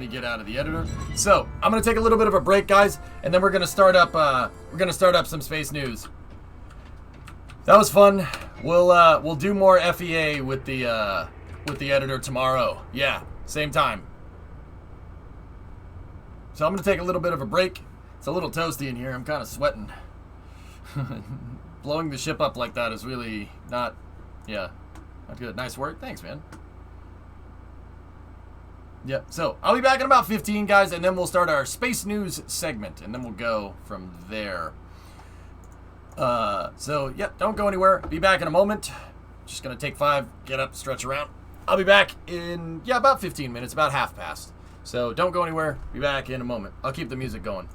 Get out of the editor. So I'm gonna take a little bit of a break, guys, and then we're gonna start up. Some space news. That was fun. We'll do more FEA with the editor tomorrow. Yeah, same time. So I'm gonna take a little bit of a break. It's a little toasty in here. I'm kind of sweating. Blowing the ship up like that is really not good. Nice work. Thanks, man. Yep, so I'll be back in about 15, guys, and then we'll start our space news segment, and then we'll go from there. Don't go anywhere. Be back in a moment. Just going to take 5, get up, stretch around. I'll be back in, about 15 minutes, about half past. So don't go anywhere. Be back in a moment. I'll keep the music going.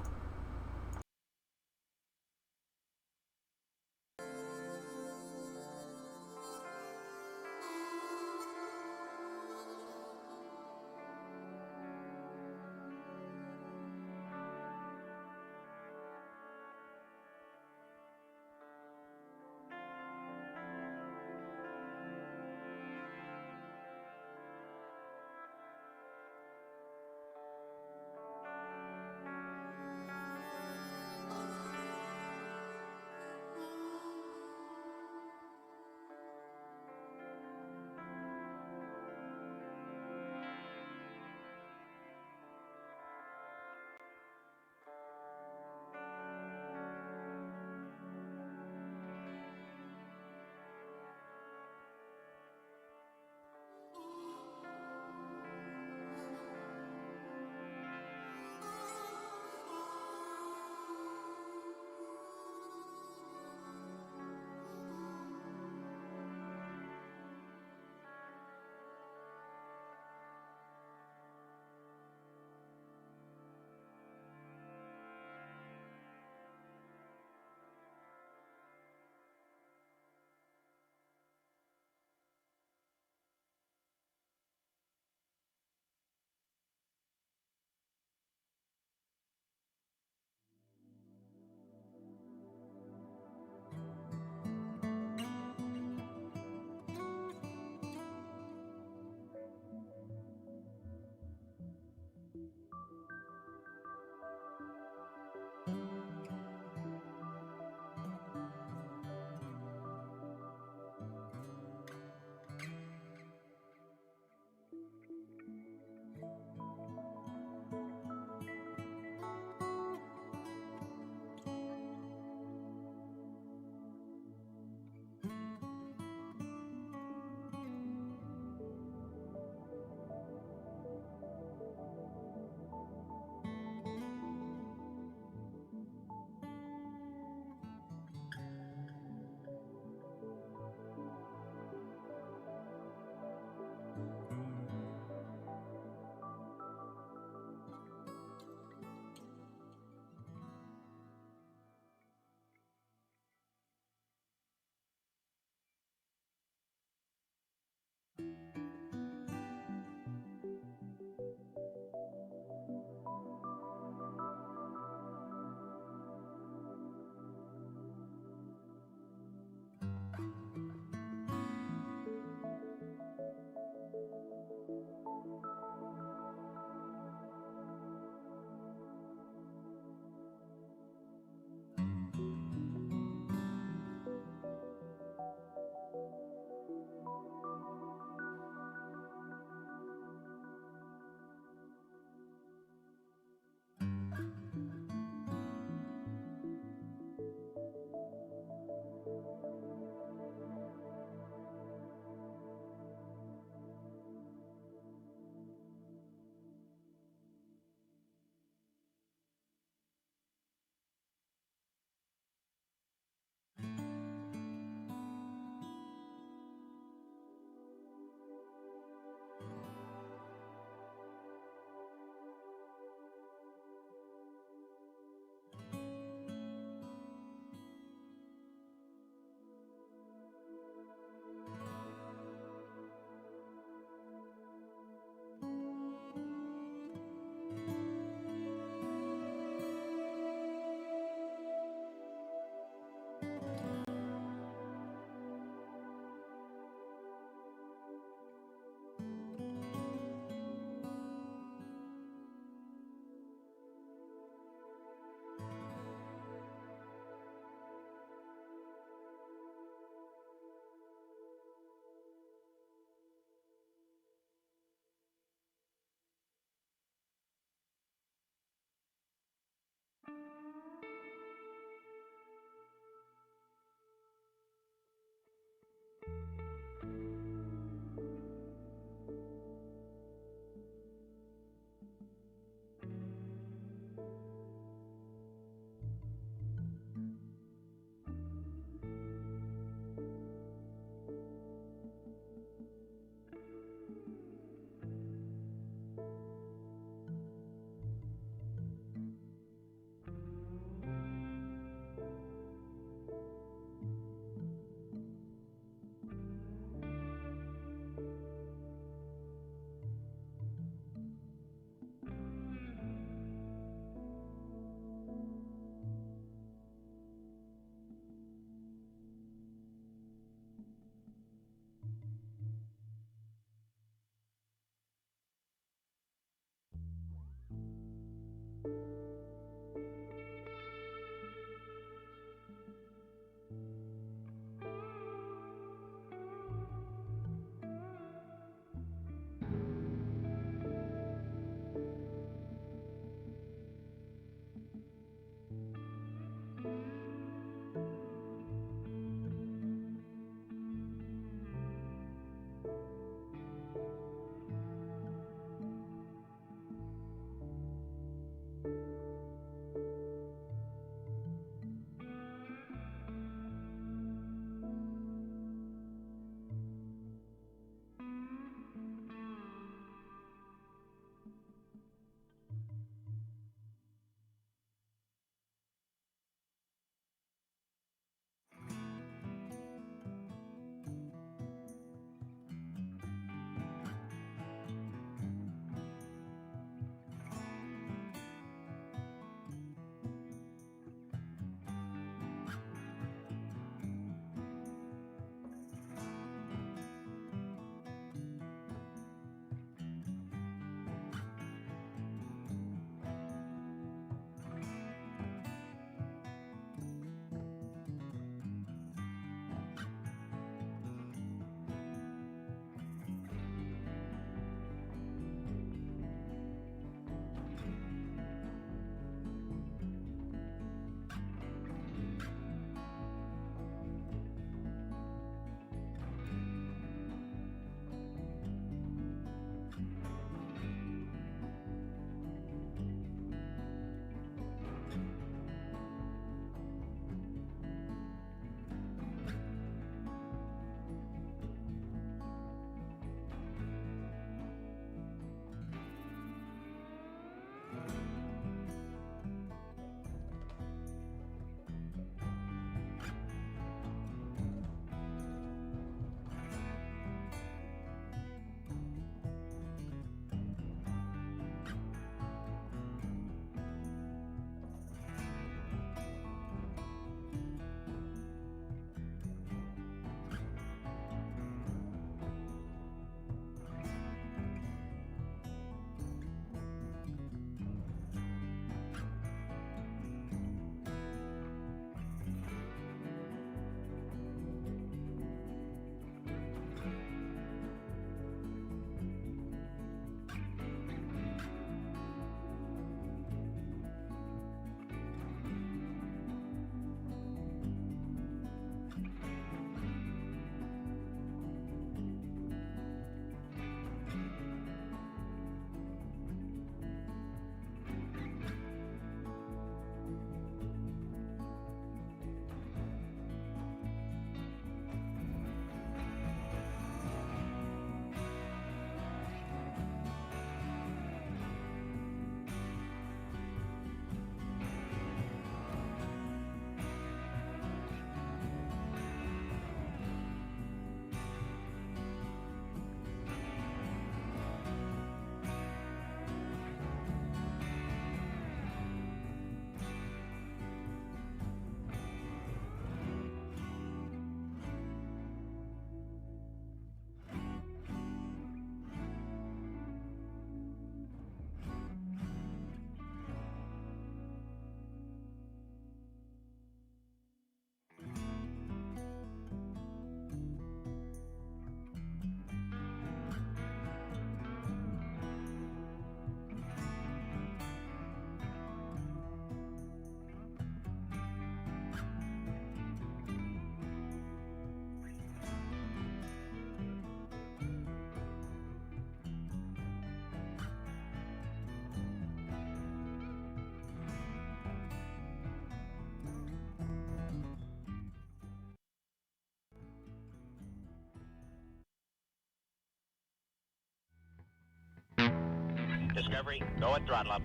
Discovery, go at throttle up.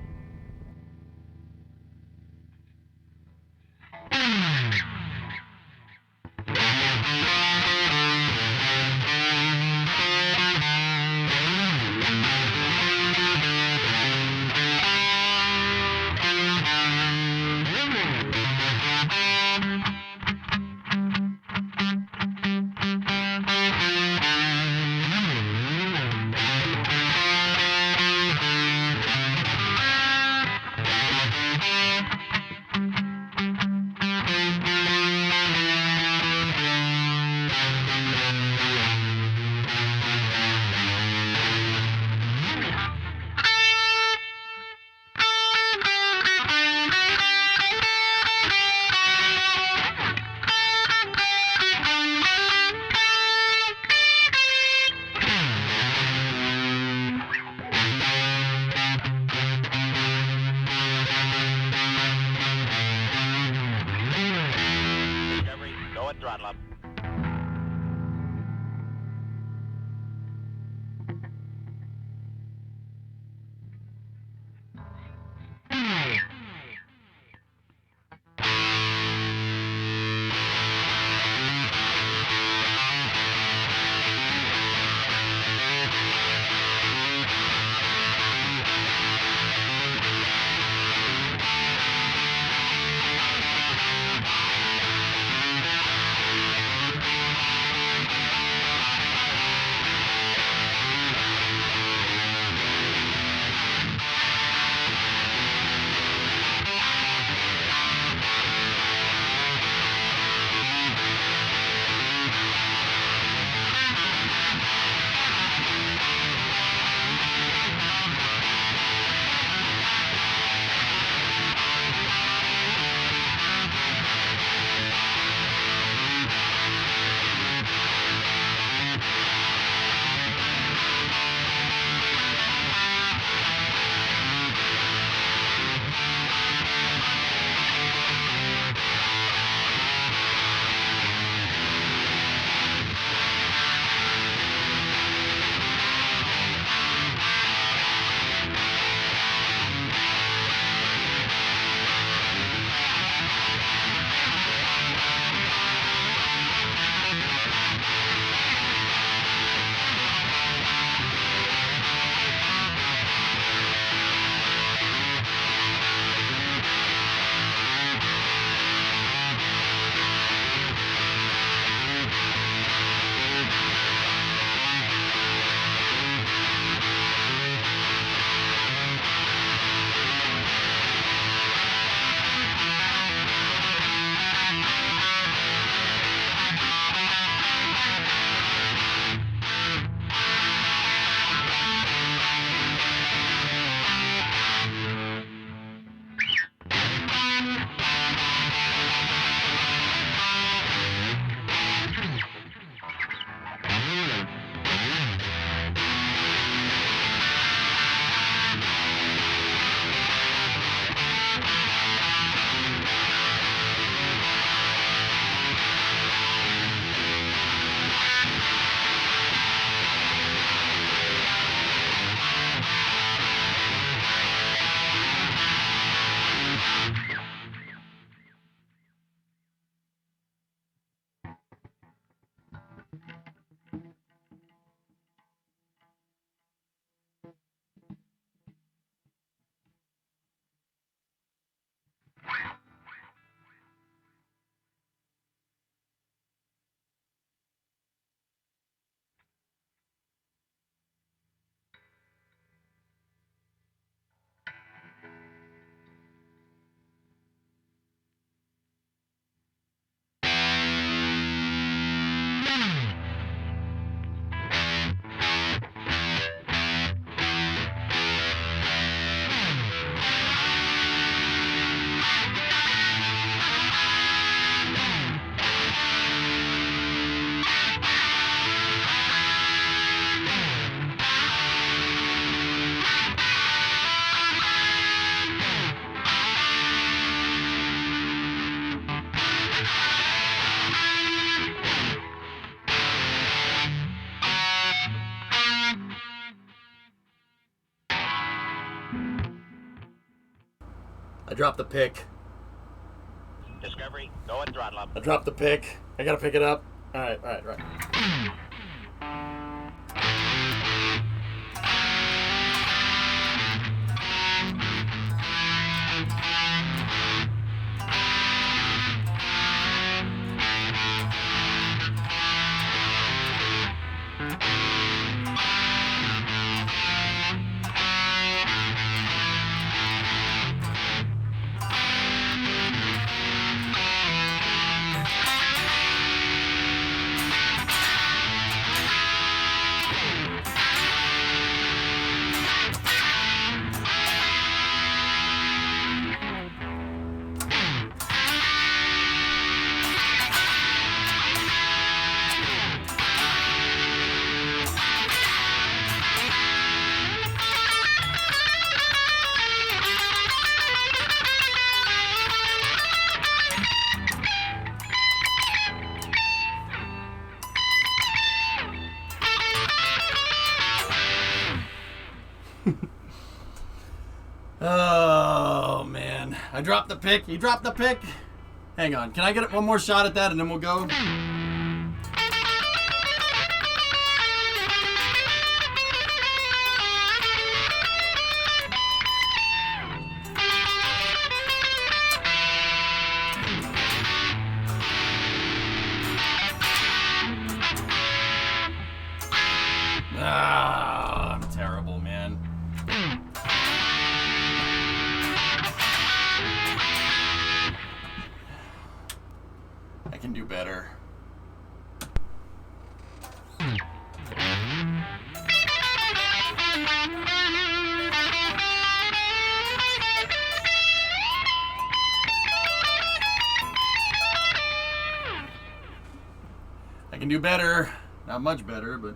Discovery, go at throttle up. I dropped the pick. Discovery, go and throttle up. I dropped the pick. I gotta pick it up. All right, all right, all right. Oh, man. I dropped the pick. You dropped the pick? Hang on. Can I get one more shot at that and then we'll go? Ah, I'm terrible, man. I can do better. I can do better. Not much better, but...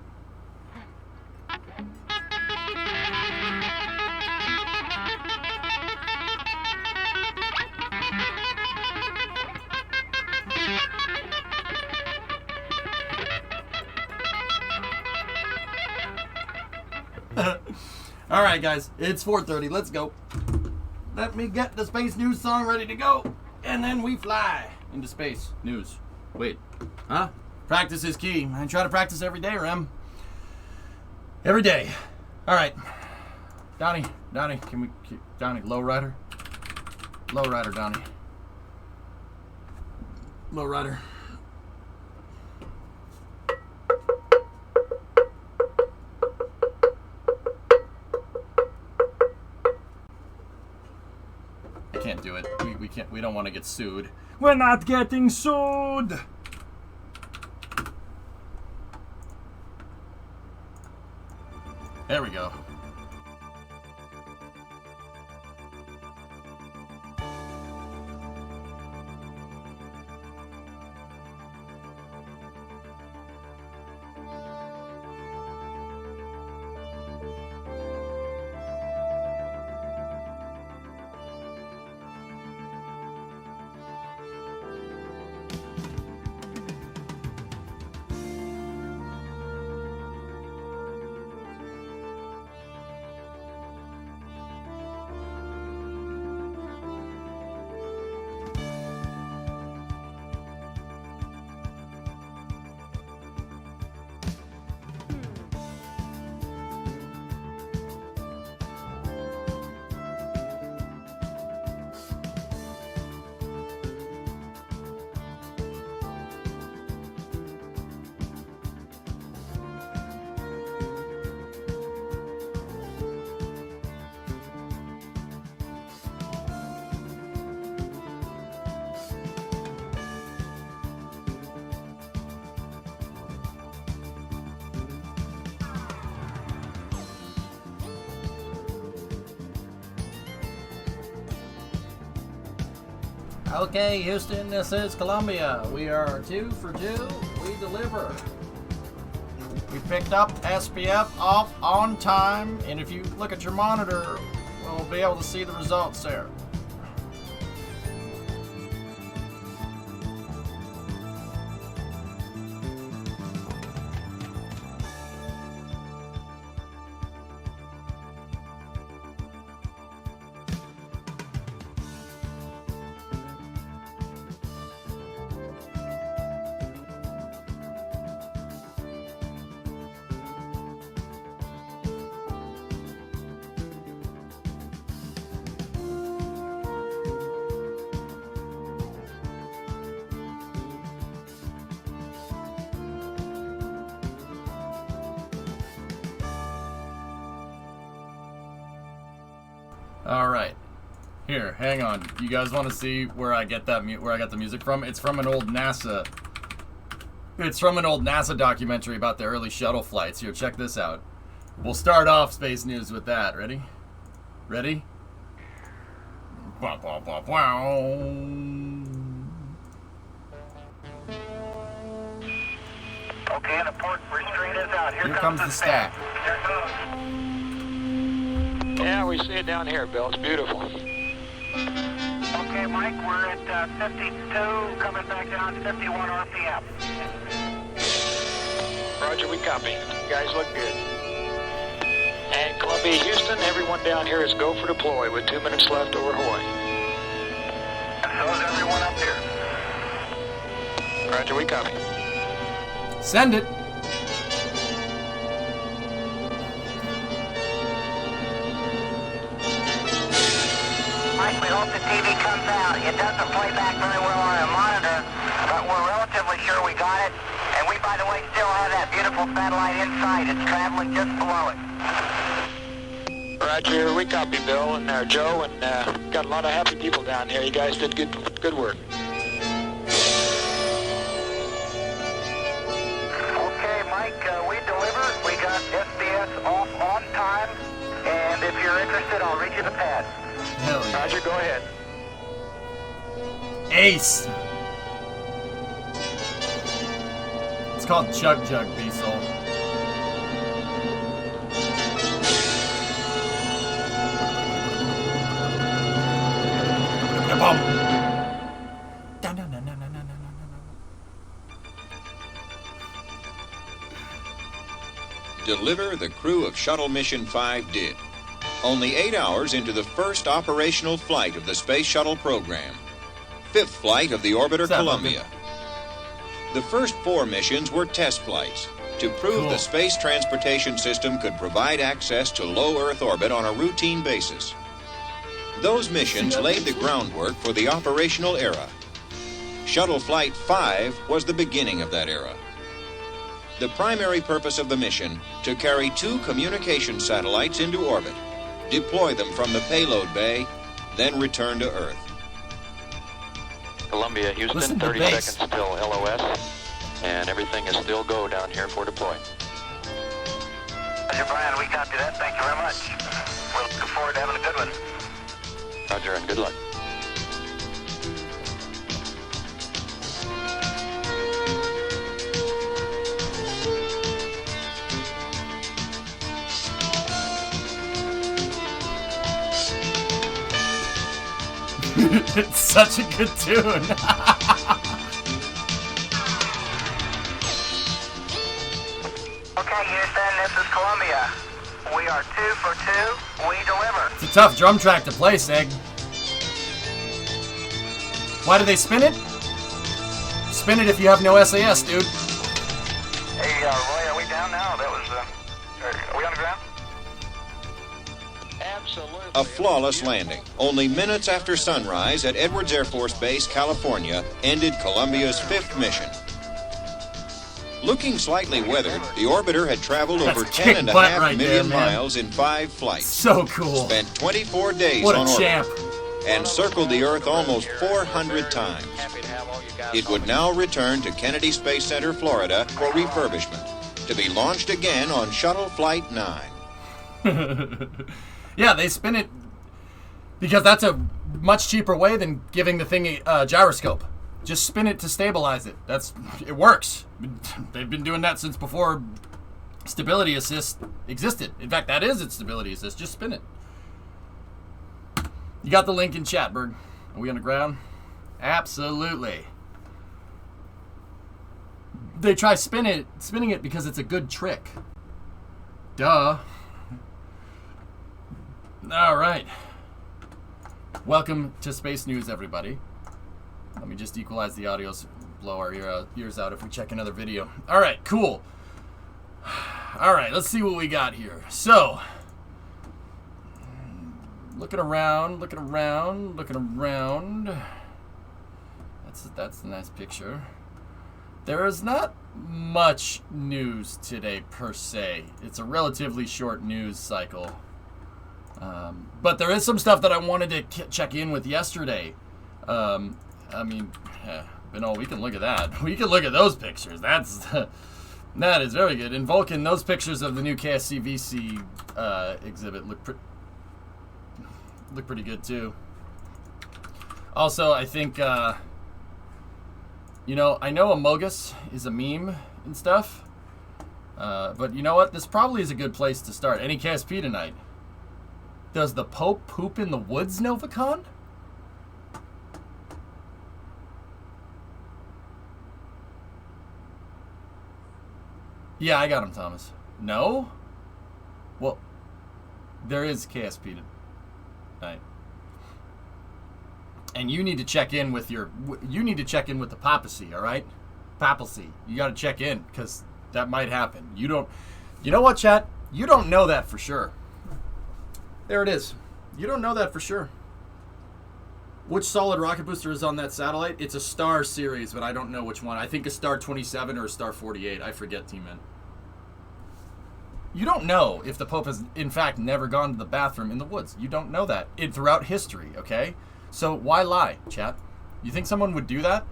All right, guys, it's 4:30. Let's go. Let me get the space news song ready to go, and then we fly into space news. Wait, huh? Practice is key. I try to practice every day, Rem. Every day. All right, Donnie, can we, Donnie, lowrider, Donnie, lowrider. Can't do it. We can't. We don't want to get sued. We're not getting sued. There we go. Okay, Houston, this is Columbia. We are 2 for 2. We deliver. We picked up SPF off on time, and if you look at your monitor, we'll be able to see the results there. All right. Here, hang on. You guys want to see where I get that where I got the music from? It's from an old NASA. It's from an old NASA documentary about the early shuttle flights. Here, check this out. We'll start off Space News with that. Ready? Ready? Wow, wow, wow, wow. Okay, and the port restraint is out. Here comes the stack. Here it goes. Yeah, we see it down here, Bill. It's beautiful. Okay, Mike, we're at 52, coming back down 51 RPM. Roger, we copy. You guys look good. And Columbia, Houston, everyone down here is go for deploy with 2 minutes left over Hawaii. And so is everyone up here. Roger, we copy. Send it. Mike, we hope the TV comes out. It doesn't play back very well on a monitor, but we're relatively sure we got it. And we, by the way, still have that beautiful satellite inside. It's traveling just below it. Roger, we copy, Bill and Joe, and got a lot of happy people down here. You guys did good work. Okay, Mike, we delivered. We got SBS off on time. And if you're interested, I'll read you the pad. Hell yeah. Roger, go ahead. Ace. It's called Chug Jug, Beasel. Boom. Deliver the crew of Shuttle Mission 5 did. Only 8 hours into the first operational flight of the Space Shuttle program. 5th flight of the orbiter Columbia. The first 4 missions were test flights to prove the space transportation system could provide access to low Earth orbit on a routine basis. Those missions laid the groundwork for the operational era. Shuttle Flight 5 was the beginning of that era. The primary purpose of the mission, to carry 2 communication satellites into orbit, deploy them from the payload bay, then return to Earth. Columbia, Houston, 30 seconds till LOS, and everything is still go down here for deploy. Roger, Brian, we copy that. Thank you very much. We're looking forward to having a good one. Roger, and good luck. It's such a good tune. Okay, Houston, this is Columbia. We are 2 for 2. We deliver. It's a tough drum track to play, Sig. Why do they spin it? Spin it if you have no SAS, dude. Hey, Roy, are we down now? That was, are we on the ground? Absolutely. A flawless landing. Only minutes after sunrise at Edwards Air Force Base, California, ended Columbia's 5th mission. Looking slightly weathered, the orbiter had traveled over 10.5 million miles in 5 flights. So cool. Spent 24 days What on a orbit. champ. And circled the Earth almost 400 times. It would now return to Kennedy Space Center, Florida for refurbishment, to be launched again on Shuttle Flight 9. Yeah, they spin it because that's a much cheaper way than giving the thing a gyroscope. Just spin it to stabilize it. It works. They've been doing that since before stability assist existed. In fact, that is its stability assist. Just spin it. You got the link in chat, Berg. Are we on the ground? Absolutely. They try spinning it because it's a good trick. Duh. All right. Welcome to Space News, everybody. Let me just equalize the audios, blow our ears out if we check another video. All right, cool. All right, let's see what we got here. So, looking around. That's a nice picture. There is not much news today per se. It's a relatively short news cycle. But there is some stuff that I wanted to check in with yesterday. I mean, but no, we can look at that. We can look at those pictures. That is very good. In Vulcan, those pictures of the new KSC VC exhibit look pretty good too. Also, I think, you know, I know Amogus is a meme and stuff, but you know what? This probably is a good place to start. Any KSP tonight? Does the Pope poop in the woods, Novacon? Yeah, I got him, Thomas. No? Well, there is KSP tonight. And you need to check in with the papacy, all right? Papacy. You got to check in, because that might happen. You know what, chat? You don't know that for sure. There it is. You don't know that for sure. Which solid rocket booster is on that satellite? It's a Star series, but I don't know which one. I think a Star 27 or a Star 48. I forget, T-Man. You don't know if the Pope has, in fact, never gone to the bathroom in the woods. You don't know that throughout history, okay? So why lie, chat? You think someone would do that?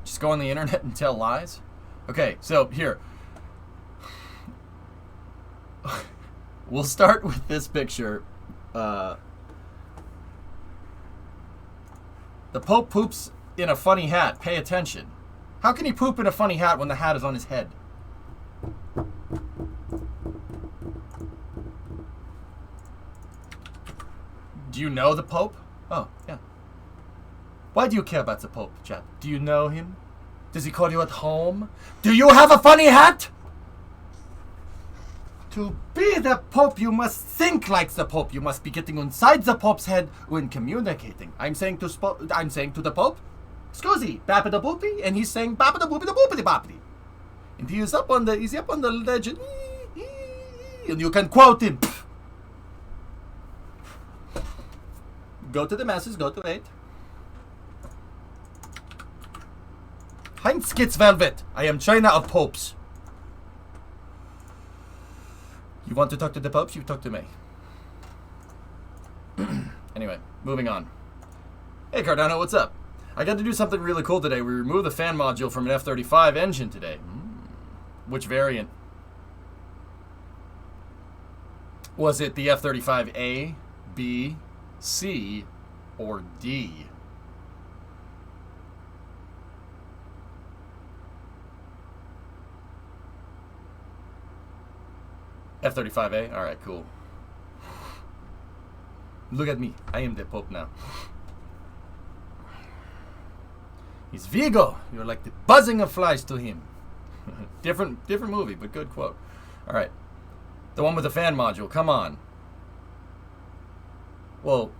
Just go on the internet and tell lies? Okay, so here. We'll start with this picture. The Pope poops in a funny hat. Pay attention. How can he poop in a funny hat when the hat is on his head? Do you know the Pope? Oh, yeah. Why do you care about the Pope, chat? Do you know him? Does he call you at home? Do you have a funny hat? To be the Pope, you must think like the Pope. You must be getting inside the Pope's head when communicating. I'm saying to the Pope, "Scusi, bappa da boopy," and he's saying "bappa da boopy da boopity boppity," and he's up on the ledge, and you can quote him. Go to the masses. Go to 8. Heinz Skitz Velvet. I am China of popes. You want to talk to the popes? You talk to me. Anyway, moving on. Hey Cardano, what's up? I got to do something really cool today. We removed the fan module from an F-35 engine today. Which variant? Was it the F-35A, B, C, or D? F-35A? Alright, cool. Look at me. I am the Pope now. He's Vigo. You're like the buzzing of flies to him. different movie, but good quote. Alright. The one with the fan module. Come on. Well,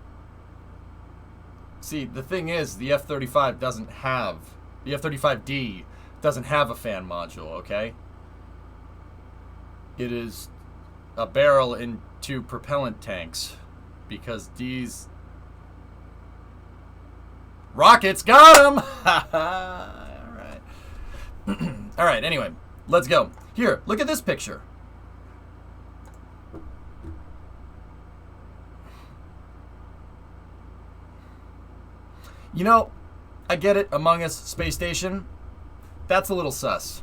see, the thing is, the F-35 doesn't have... The F-35D doesn't have a fan module, okay? It is a barrel in 2 propellant tanks, because these rockets got them. All right. All right, anyway, let's go. Here, look at this picture. You know, I get it, Among Us space station. That's a little sus.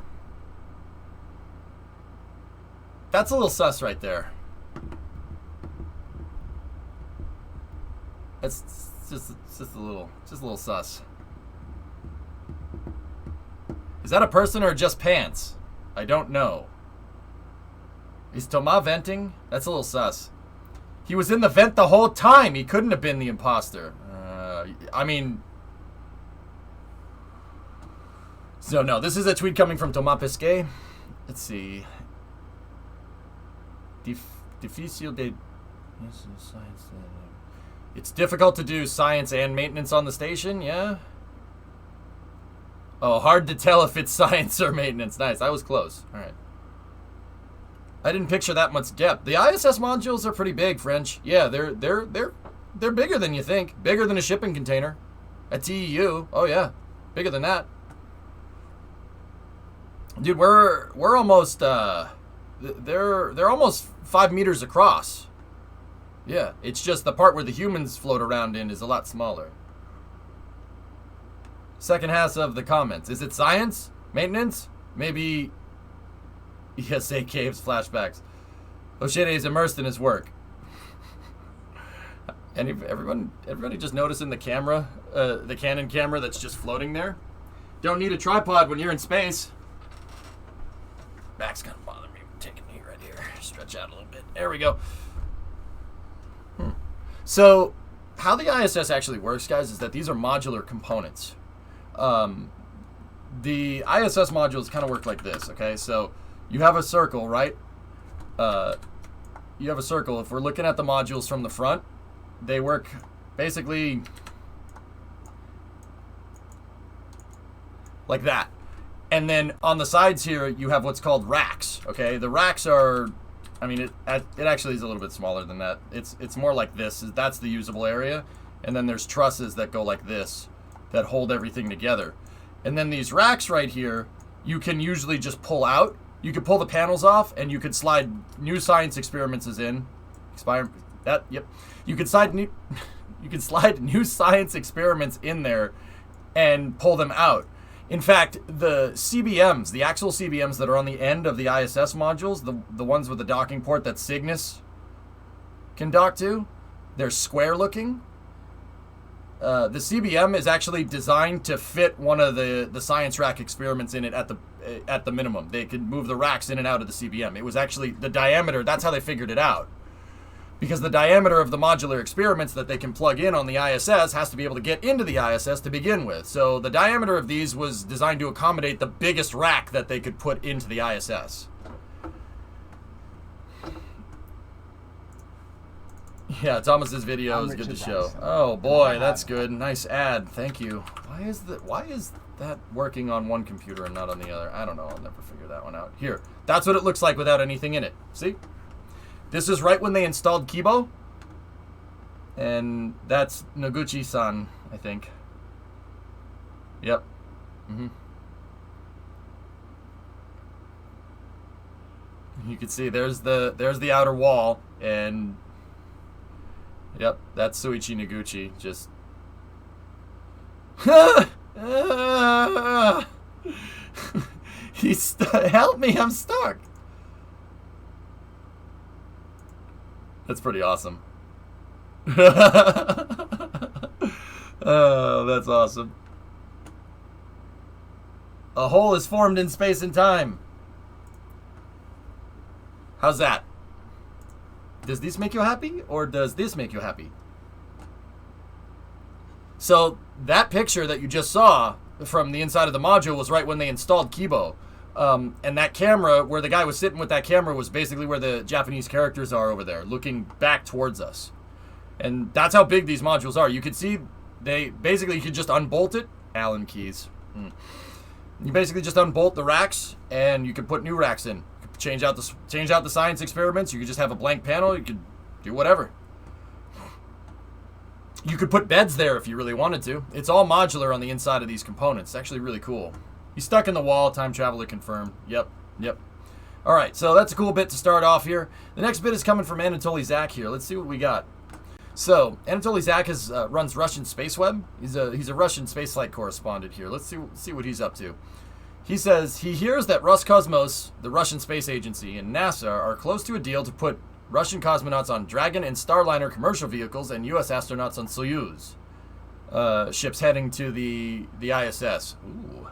That's a little sus right there. It's just a little sus. Is that a person or just pants? I don't know. Is Thomas venting? That's a little sus. He was in the vent the whole time. He couldn't have been the imposter. I mean... So, no, this is a tweet coming from Thomas Pesquet. Let's see. Difícil de... It's difficult to do science and maintenance on the station, yeah? Oh, hard to tell if it's science or maintenance. Nice, I was close. All right. I didn't picture that much depth. The ISS modules are pretty big, French. Yeah, they're bigger than you think. Bigger than a shipping container. A TEU. Oh yeah, bigger than that. Dude, we're almost they're almost 5 meters across. Yeah, it's just the part where the humans float around in is a lot smaller. Second half of the comments. Is it science? Maintenance? Maybe ESA caves flashbacks. Oshide is immersed in his work. Everybody just noticing the camera, the Canon camera that's just floating there? Don't need a tripod when you're in space. Back's gonna bother me. Taking me right here. Stretch out a little bit. There we go. So, how the ISS actually works, guys, is that these are modular components. The ISS modules kind of work like this, okay? So, you have a circle, right? You have a circle. If we're looking at the modules from the front, they work basically like that. And then on the sides here, you have what's called racks, okay? The racks are, I mean, it actually is a little bit smaller than that. It's more like this. That's the usable area. And then there's trusses that go like this that hold everything together. And then these racks right here, you can usually just pull out. You could pull the panels off, and you could slide new science experiments in. You could slide new science experiments in there and pull them out. In fact, the CBMs, the actual CBMs that are on the end of the ISS modules, the ones with the docking port that Cygnus can dock to, they're square looking. The CBM is actually designed to fit one of the science rack experiments in it at the minimum. They could move the racks in and out of the CBM. It was actually the diameter. That's how they figured it out. Because the diameter of the modular experiments that they can plug in on the ISS has to be able to get into the ISS to begin with. So the diameter of these was designed to accommodate the biggest rack that they could put into the ISS. Yeah, Thomas's video is good to show. Oh boy, that's good. Nice ad. Thank you. Why is that working on one computer and not on the other? I don't know. I'll never figure that one out. Here. That's what it looks like without anything in it. See? This is right when they installed Kibo. And that's Noguchi-san, I think. Yep. You can see there's the outer wall, and yep, that's Suichi Noguchi. Just help me, I'm stuck. That's pretty awesome. Oh, that's awesome. A hole is formed in space and time. How's that? Does this make you happy, or does this make you happy? So that picture that you just saw from the inside of the module was right when they installed Kibo. And that camera, where the guy was sitting with that camera, was basically where the Japanese characters are over there, looking back towards us. And that's how big these modules are. You can see you could just unbolt it. Allen keys. You basically just unbolt the racks, and you can put new racks in. You could change out the science experiments. You could just have a blank panel. You could do whatever. You could put beds there if you really wanted to. It's all modular on the inside of these components. It's actually really cool. He's stuck in the wall. Time traveler confirmed. Yep. All right, so that's a cool bit to start off here. The next bit is coming from Anatoly Zak here. Let's see what we got. So Anatoly Zak runs Russian SpaceWeb. He's a Russian spaceflight correspondent here. Let's see what he's up to. He says he hears that Roscosmos, the Russian space agency, and NASA are close to a deal to put Russian cosmonauts on Dragon and Starliner commercial vehicles and U.S. astronauts on Soyuz ships heading to the ISS. Ooh.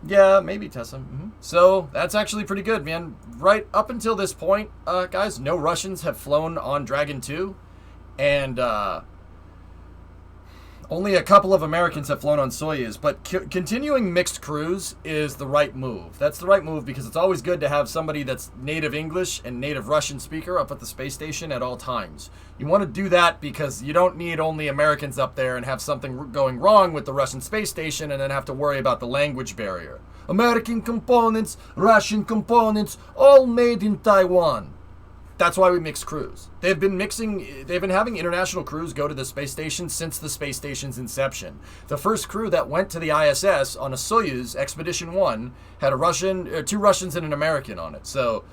Yeah, maybe Tessa. So that's actually pretty good, man. Right up until this point, guys, no Russians have flown on Dragon 2, and only a couple of Americans have flown on Soyuz. But continuing mixed crews is the right move. That's the right move because it's always good to have somebody that's native English and native Russian speaker up at the space station at all times. You want to do that because you don't need only Americans up there and have something going wrong with the Russian space station and then have to worry about the language barrier. American components, Russian components, all made in Taiwan. That's why we mix crews. They've been having international crews go to the space station since the space station's inception. The first crew that went to the ISS on a Soyuz Expedition 1 had two Russians and an American on it. So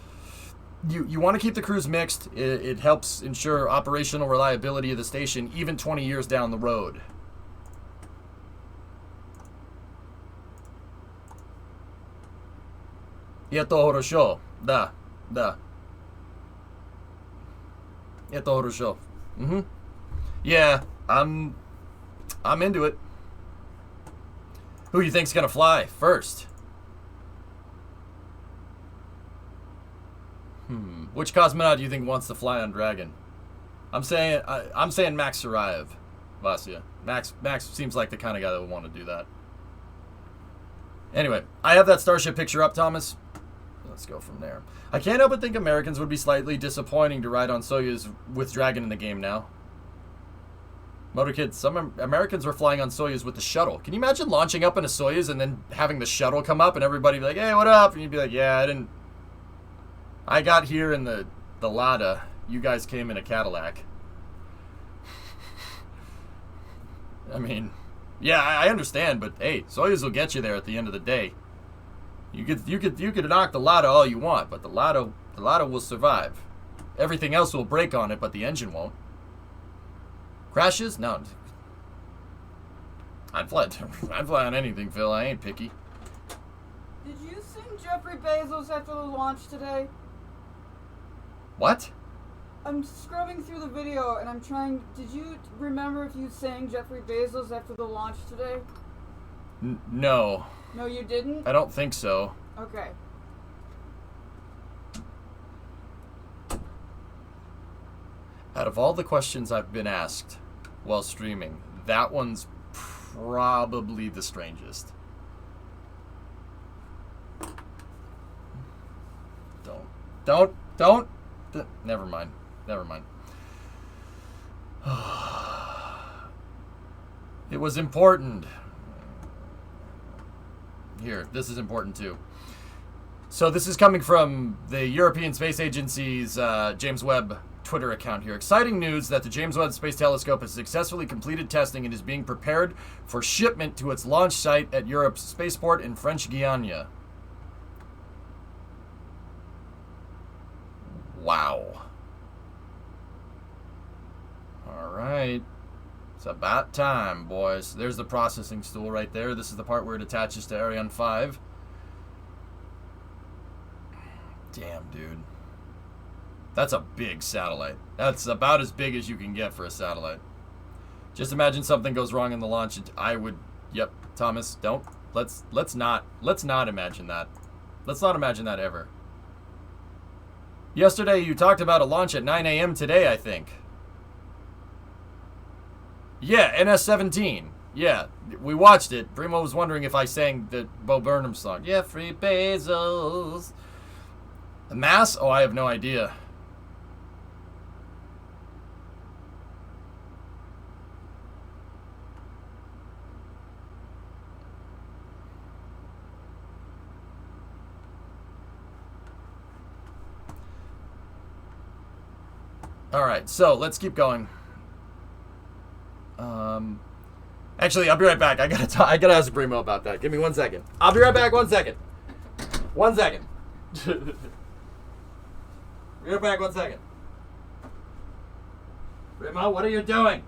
you want to keep the crews mixed. It helps ensure operational reliability of the station even 20 years down the road. Это хорошо. Да. Это хорошо. Yeah, I'm into it. Who you think's gonna fly first? Which cosmonaut do you think wants to fly on Dragon? I'm saying Max Sarayev, Vasya. Max seems like the kind of guy that would want to do that. Anyway, I have that Starship picture up, Thomas. Let's go from there. I can't help but think Americans would be slightly disappointing to ride on Soyuz with Dragon in the game now. Motorkid, some Americans were flying on Soyuz with the shuttle. Can you imagine launching up in a Soyuz and then having the shuttle come up and everybody be like, hey, what up? And you'd be like, yeah, I got here in the Lada. You guys came in a Cadillac. I mean, yeah, I understand, but hey, Soyuz will get you there at the end of the day. You could knock the Lada all you want, but the Lada will survive. Everything else will break on it, but the engine won't. Crashes? No. I'd fly on anything, Phil. I ain't picky. Did you sing Jeffrey Bezos after the launch today? What? I'm scrubbing through the video and I'm trying. Did you remember if you sang Jeffrey Bezos after the launch today? No. No, you didn't? I don't think so. Okay. Out of all the questions I've been asked while streaming, that one's probably the strangest. Don't. Never mind. It was important. Here, this is important too. So this is coming from the European Space Agency's James Webb Twitter account here. Exciting news that the James Webb Space Telescope has successfully completed testing and is being prepared for shipment to its launch site at Europe's spaceport in French Guiana. Wow. All right. It's about time, boys. There's the processing stool right there. This is the part where it attaches to Ariane 5. Damn, dude. That's a big satellite. That's about as big as you can get for a satellite. Just imagine something goes wrong in the launch. I would... Yep, Thomas, don't. Let's not imagine that. Let's not imagine that ever. Yesterday, you talked about a launch at 9 a.m. today, I think. Yeah, NS-17. Yeah, we watched it. Primo was wondering if I sang the Bo Burnham song. Jeffrey Bezos. The mass? Oh, I have no idea. All right, so let's keep going. Actually, I'll be right back. I gotta ask Primo about that. Give me 1 second. I'll be right back. 1 second. 1 second. Be right back. 1 second. Primo, what are you doing?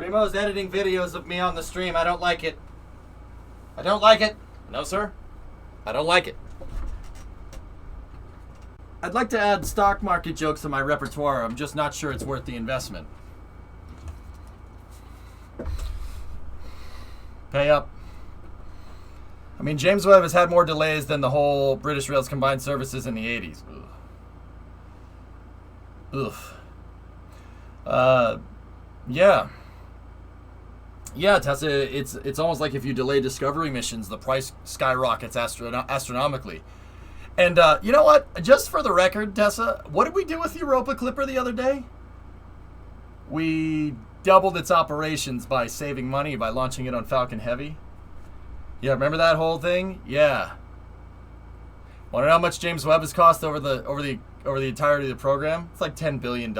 Primo's editing videos of me on the stream. I don't like it. I don't like it. No, sir. I don't like it. I'd like to add stock market jokes to my repertoire. I'm just not sure it's worth the investment. Pay up. I mean, James Webb has had more delays than the whole British Rail's combined services in the 80s. Ugh. Yeah. Yeah, Tessa, it's almost like if you delay Discovery missions, the price skyrockets astronomically. And you know what? Just for the record, Tessa, what did we do with Europa Clipper the other day? We doubled its operations by saving money by launching it on Falcon Heavy. Yeah, remember that whole thing? Yeah. Want to know how much James Webb has cost over the entirety of the program? It's like $10 billion.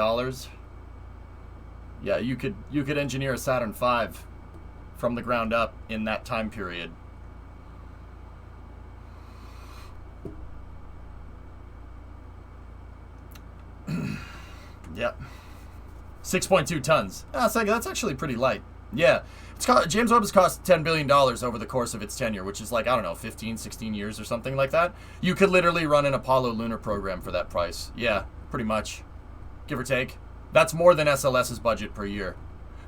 Yeah, you could engineer a Saturn V from the ground up in that time period. Yep. 6.2 tons. That's actually pretty light. Yeah. James Webb has cost $10 billion over the course of its tenure, which is like, I don't know, 15, 16 years or something like that. You could literally run an Apollo lunar program for that price. Yeah, pretty much. Give or take. That's more than SLS's budget per year.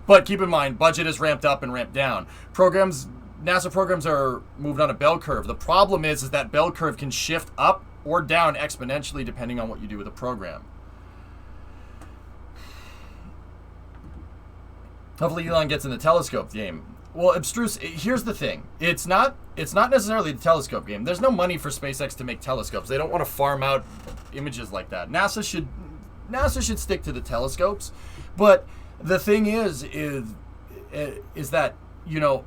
But keep in mind, budget is ramped up and ramped down. NASA programs are moved on a bell curve. The problem is that bell curve can shift up or down exponentially depending on what you do with the program. Hopefully Elon gets in the telescope game. Well, abstruse, here's the thing. It's not necessarily the telescope game. There's no money for SpaceX to make telescopes. They don't want to farm out images like that. NASA should stick to the telescopes. But the thing is that, you know,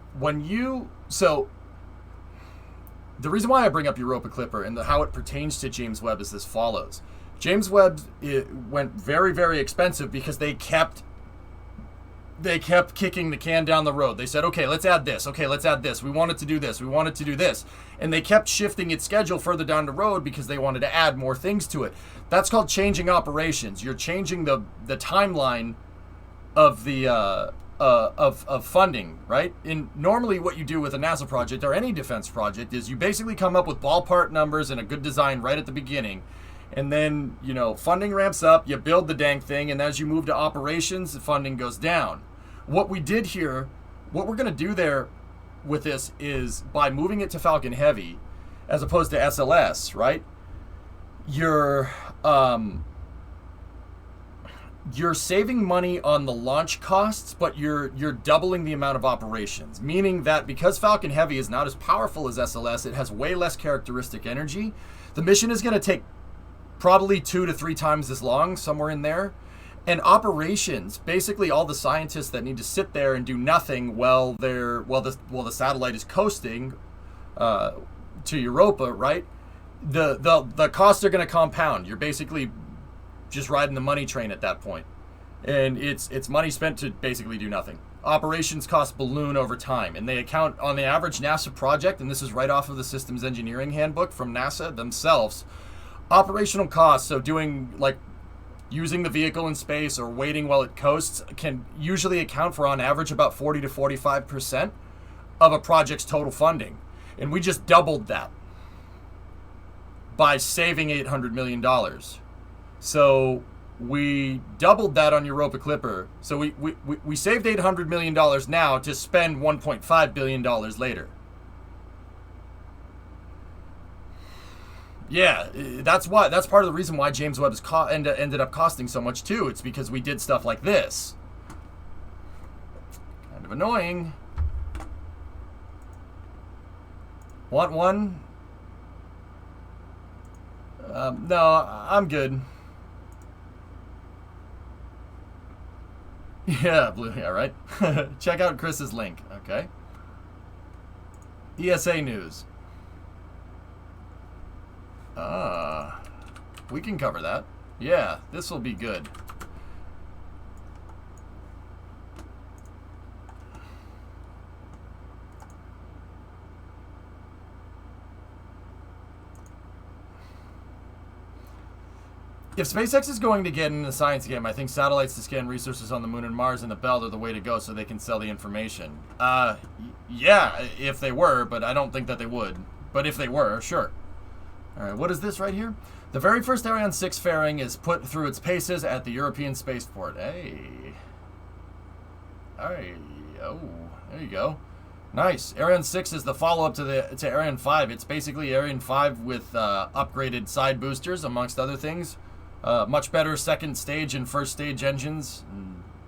the reason why I bring up Europa Clipper and how it pertains to James Webb is as follows. James Webb went very, very expensive because they kept kicking the can down the road. They said, okay, let's add this. Okay, let's add this. We wanted to do this. We wanted to do this. And they kept shifting its schedule further down the road because they wanted to add more things to it. That's called changing operations. You're changing the timeline of the of funding, right? And normally what you do with a NASA project or any defense project is you basically come up with ballpark numbers and a good design right at the beginning. And then, you know, funding ramps up, you build the dang thing, and as you move to operations, the funding goes down. What we did here, what we're going to do there with this is by moving it to Falcon Heavy, as opposed to SLS, right? You're saving money on the launch costs, but you're doubling the amount of operations. Meaning that because Falcon Heavy is not as powerful as SLS, it has way less characteristic energy. The mission is going to take probably 2 to 3 times as long, somewhere in there. And operations, basically all the scientists that need to sit there and do nothing while the satellite is coasting to Europa, right? The costs are going to compound. You're basically just riding the money train at that point. And it's money spent to basically do nothing. Operations costs balloon over time, and they account on the average NASA project, and this is right off of the Systems Engineering Handbook from NASA themselves. Operational costs, so doing like using the vehicle in space or waiting while it coasts, can usually account for on average about 40 to 45% of a project's total funding. And we just doubled that by saving $800 million. So we doubled that on Europa Clipper. So we saved $800 million now to spend $1.5 billion later. Yeah, that's part of the reason why James Webb ended up costing so much too. It's because we did stuff like this. Kind of annoying. Want one? No, I'm good. Yeah, blue. Yeah, right. Check out Chris's link. Okay. ESA news. We can cover that. Yeah, this will be good. If SpaceX is going to get in the science game, I think satellites to scan resources on the moon and Mars and the belt are the way to go so they can sell the information. Yeah, if they were, but I don't think that they would. But if they were, sure. All right, what is this right here? The very first Ariane 6 fairing is put through its paces at the European spaceport. Hey. Hey. Oh, there you go. Nice. Ariane 6 is the follow-up to Ariane 5. It's basically Ariane 5 with upgraded side boosters, amongst other things. Much better second stage and first stage engines.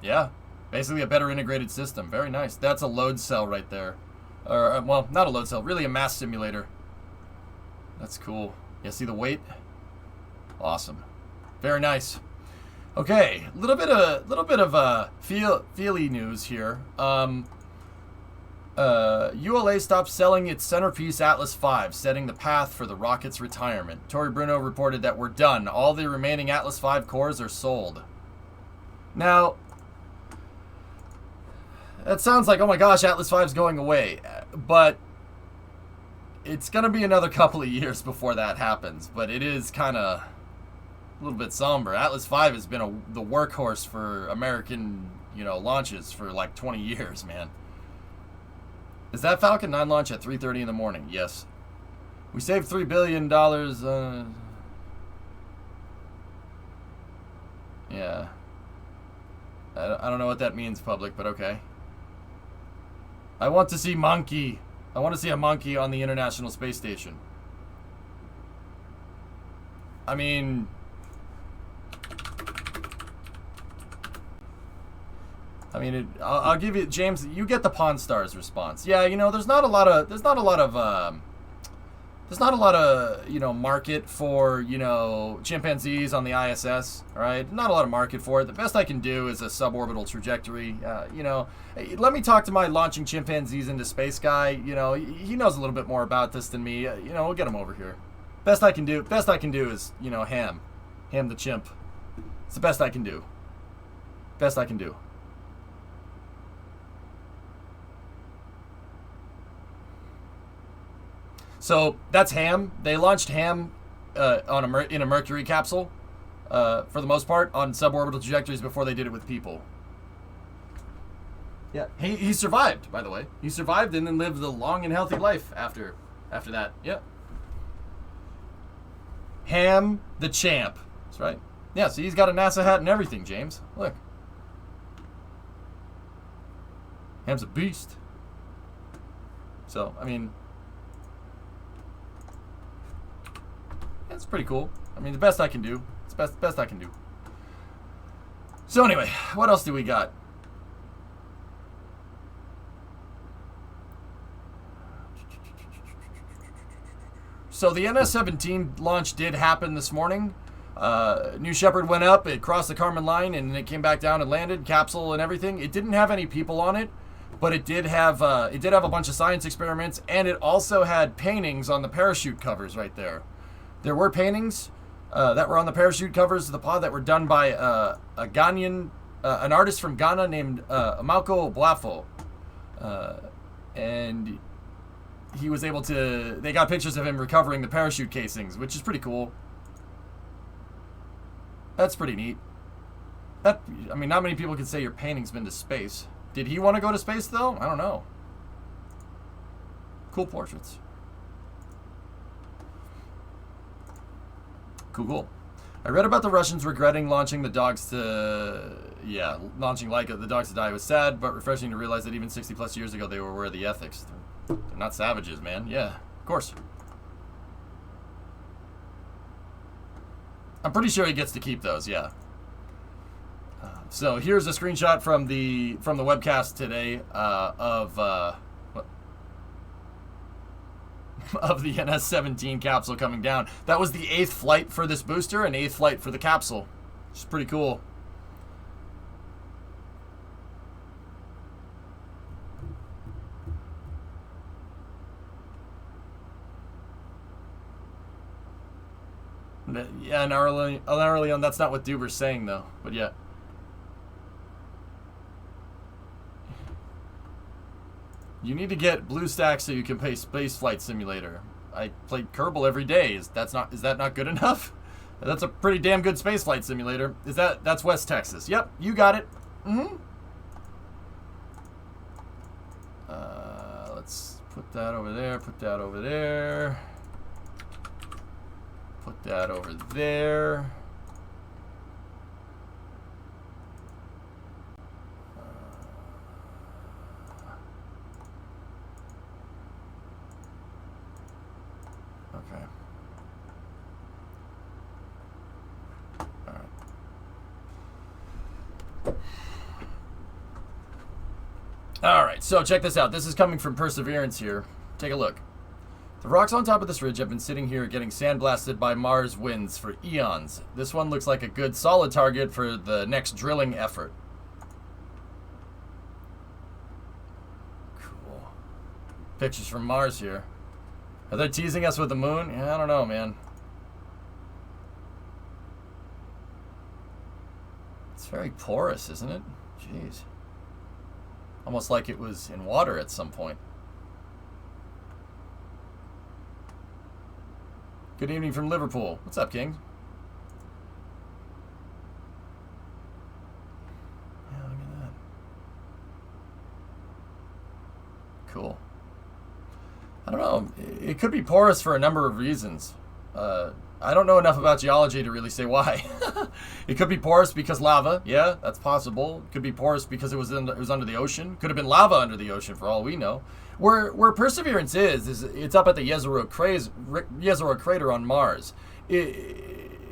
Yeah, basically a better integrated system. Very nice. That's a load cell right there. Or, well, not a load cell, really a mass simulator. That's cool. Yeah, see the weight? Awesome. Very nice. Okay, a little bit of feely news here. ULA stopped selling its centerpiece Atlas V, setting the path for the rocket's retirement. Tori Bruno reported that we're done. All the remaining Atlas V cores are sold. Now, that sounds like, oh my gosh, Atlas V is going away. But it's going to be another couple of years before that happens. But it is kind of a little bit somber. Atlas V has been the workhorse for American, launches for like 20 years, man. Is that Falcon 9 launch at 3:30 in the morning? Yes. We saved $3 billion. Yeah. I don't know what that means, public, but okay. I want to see monkey. I want to see a monkey on the International Space Station. I mean, I'll give you, James. You get the Pawn Stars response. Yeah, there's not a lot of market for chimpanzees on the ISS. All right, not a lot of market for it. The best I can do is a suborbital trajectory. Let me talk to my launching chimpanzees into space guy. He knows a little bit more about this than me. We'll get him over here. Best I can do is Ham the chimp. It's the best I can do. Best I can do. So that's Ham. They launched Ham in a Mercury capsule, for the most part, on suborbital trajectories before they did it with people. Yeah, he survived, by the way. He survived and then lived a long and healthy life after that. Yep. Ham the champ. That's right. Yeah, so he's got a NASA hat and everything, James. Look. Ham's a beast. So, it's pretty cool. The best I can do. It's best I can do. So anyway, what else do we got? So the NS-17 launch did happen this morning. New Shepard went up, it crossed the Kármán line, and it came back down and landed, capsule and everything. It didn't have any people on it, but it did have a bunch of science experiments, and it also had paintings on the parachute covers right there. There were paintings that were on the parachute covers of the pod that were done by a Ghanaian, an artist from Ghana named Amalko Blafo. And he was able to, they got pictures of him recovering the parachute casings, which is pretty cool. That's pretty neat. Not many people can say your painting's been to space. Did he want to go to space, though? I don't know. Cool portraits. Cool. I read about the Russians regretting launching the dogs to... Yeah, launching Laika, the dogs to die was sad, but refreshing to realize that even 60 plus years ago they were aware of the ethics. They're not savages, man. Yeah, of course. I'm pretty sure he gets to keep those, yeah. So here's a screenshot from the webcast today of the NS-17 capsule coming down. That was the 8th flight for this booster and 8th flight for the capsule. Which is pretty cool. Yeah, and early on, that's not what Duber's saying, though. But yeah. You need to get BlueStacks so you can play Space Flight Simulator. I play Kerbal every day. Is that not good enough? That's a pretty damn good spaceflight simulator. That's West Texas? Yep, you got it. Mm-hmm. Let's put that over there. Put that over there. Put that over there. Okay. All right. All right, so check this out. This is coming from Perseverance here. Take a look. The rocks on top of this ridge have been sitting here getting sandblasted by Mars winds for eons. This one looks like a good solid target for the next drilling effort. Cool. Pictures from Mars here. Are they teasing us with the moon? Yeah, I don't know, man. It's very porous, isn't it? Jeez. Almost like it was in water at some point. Good evening from Liverpool. What's up, King? Yeah, look at that. Cool. I don't know. It could be porous for a number of reasons. I don't know enough about geology to really say why. It could be porous because lava. Yeah, that's possible. It could be porous because it was under the ocean. Could have been lava under the ocean for all we know. Where Perseverance is it's up at the Jezero crater on Mars. If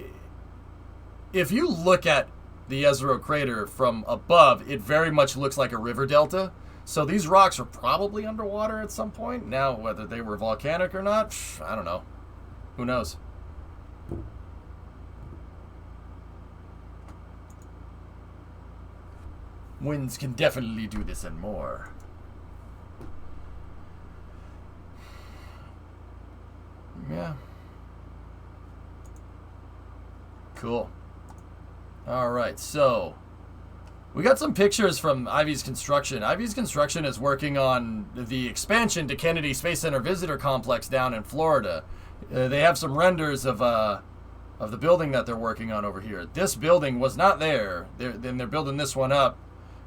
you look at the Jezero crater from above, it very much looks like a river delta. So these rocks are probably underwater at some point. Now, whether they were volcanic or not, I don't know. Who knows? Winds can definitely do this and more. Yeah. Cool. All right, so we got some pictures from Ivy's Construction. Ivy's Construction is working on the expansion to Kennedy Space Center Visitor Complex down in Florida. They have some renders of the building that they're working on over here. This building was not there. They're building this one up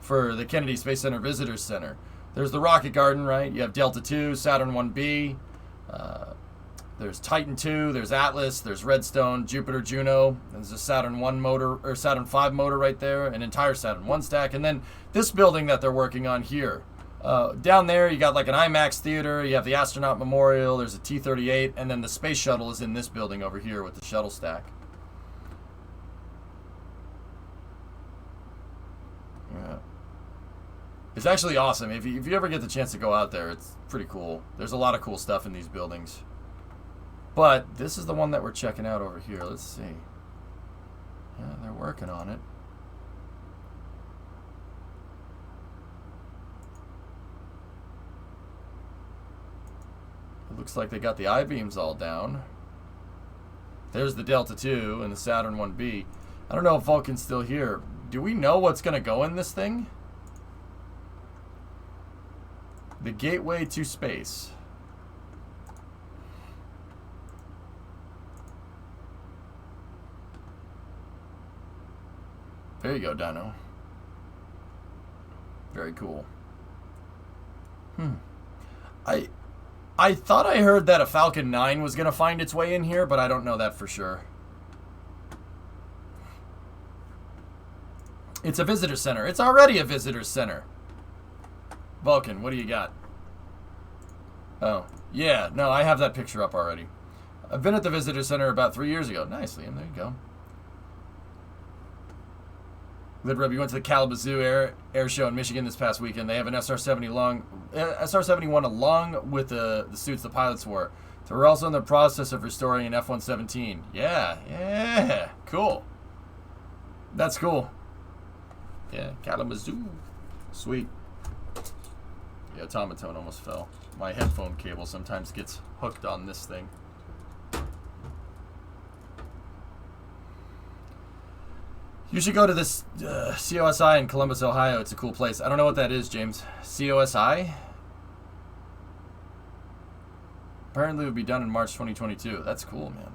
for the Kennedy Space Center Visitor Center. There's the Rocket Garden, right? You have Delta II, Saturn 1B. There's Titan II, there's Atlas, there's Redstone, Jupiter, Juno. There's a Saturn 1 motor, or Saturn 5 motor right there, an entire Saturn 1 stack. And then this building that they're working on here. Down there, you got like an IMAX theater, you have the Astronaut Memorial, there's a T-38, and then the space shuttle is in this building over here with the shuttle stack. Yeah. It's actually awesome. If you ever get the chance to go out there, it's pretty cool. There's a lot of cool stuff in these buildings. But this is the one that we're checking out over here. Let's see. Yeah, they're working on it. It looks like they got the I-beams all down. There's the Delta II and the Saturn 1B. I don't know if Vulcan's still here. Do we know what's going to go in this thing? The gateway to space. There you go, Dino. Very cool. I thought I heard that a Falcon 9 was going to find its way in here, but I don't know that for sure. It's a visitor center. It's already a visitor center. Vulcan, what do you got? Oh, yeah. No, I have that picture up already. I've been at the visitor center about 3 years ago. Nice, Liam. There you go. Lidrub, you went to the Kalamazoo Air Show in Michigan this past weekend. They have an SR-71 along with the suits the pilots wore. So we're also in the process of restoring an F-117. Yeah, cool. That's cool. Yeah, Kalamazoo. Sweet. Yeah, automaton almost fell. My headphone cable sometimes gets hooked on this thing. You should go to this COSI in Columbus, Ohio. It's a cool place. I don't know what that is, James. COSI? Apparently it would be done in March 2022. That's cool, man.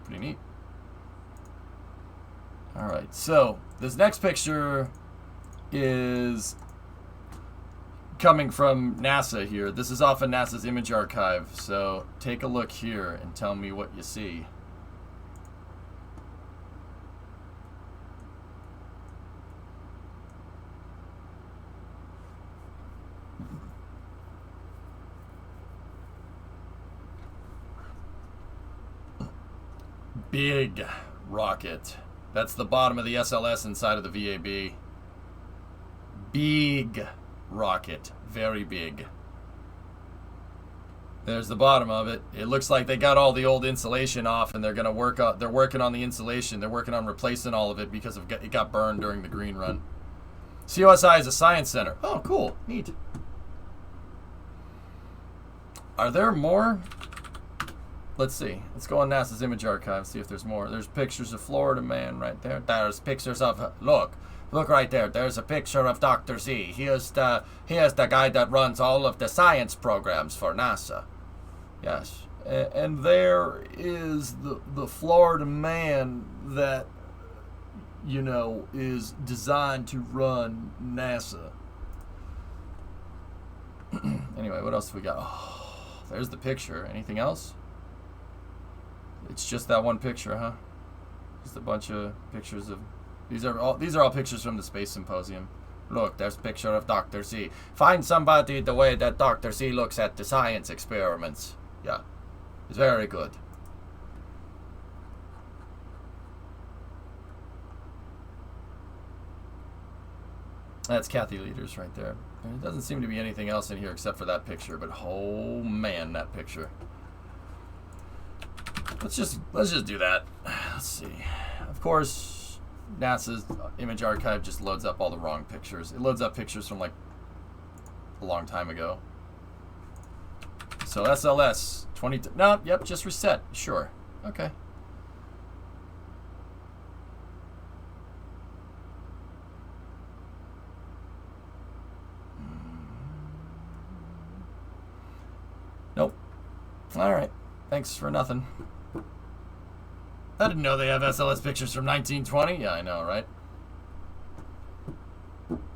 Pretty neat. All right, so this next picture is coming from NASA here. This is off of NASA's image archive, so take a look here and tell me what you see. Big rocket. That's the bottom of the SLS inside of the VAB. Big rocket. Very big. There's the bottom of it. It looks like they got all the old insulation off and they're going to work on, they're working on the insulation. They're working on replacing all of it because it got burned during the green run. COSI is a science center. Oh, cool. Neat. Are there more? Let's see. Let's go on NASA's image archive, see if there's more. There's pictures of Florida Man right there. There's pictures of, look right there. There's a picture of Dr. Z. Here's the guy that runs all of the science programs for NASA. Yes. And there is the Florida Man that, you know, is designed to run NASA. Anyway, what else do we got? Oh, there's the picture. Anything else? It's just that one picture, huh? Just a bunch of pictures of... These are all pictures from the Space Symposium. Look, there's a picture of Dr. Z. Find somebody the way that Dr. Z looks at the science experiments. Yeah. It's very good. That's Kathy Leaders right there. There doesn't seem to be anything else in here except for that picture, but oh man, that picture. Let's just do that. Let's see. Of course, NASA's image archive just loads up all the wrong pictures. It loads up pictures from like a long time ago. So SLS 20. No, yep, just reset. Sure. Okay. Nope. All right. Thanks for nothing. I didn't know they have SLS pictures from 1920. Yeah, I know, right?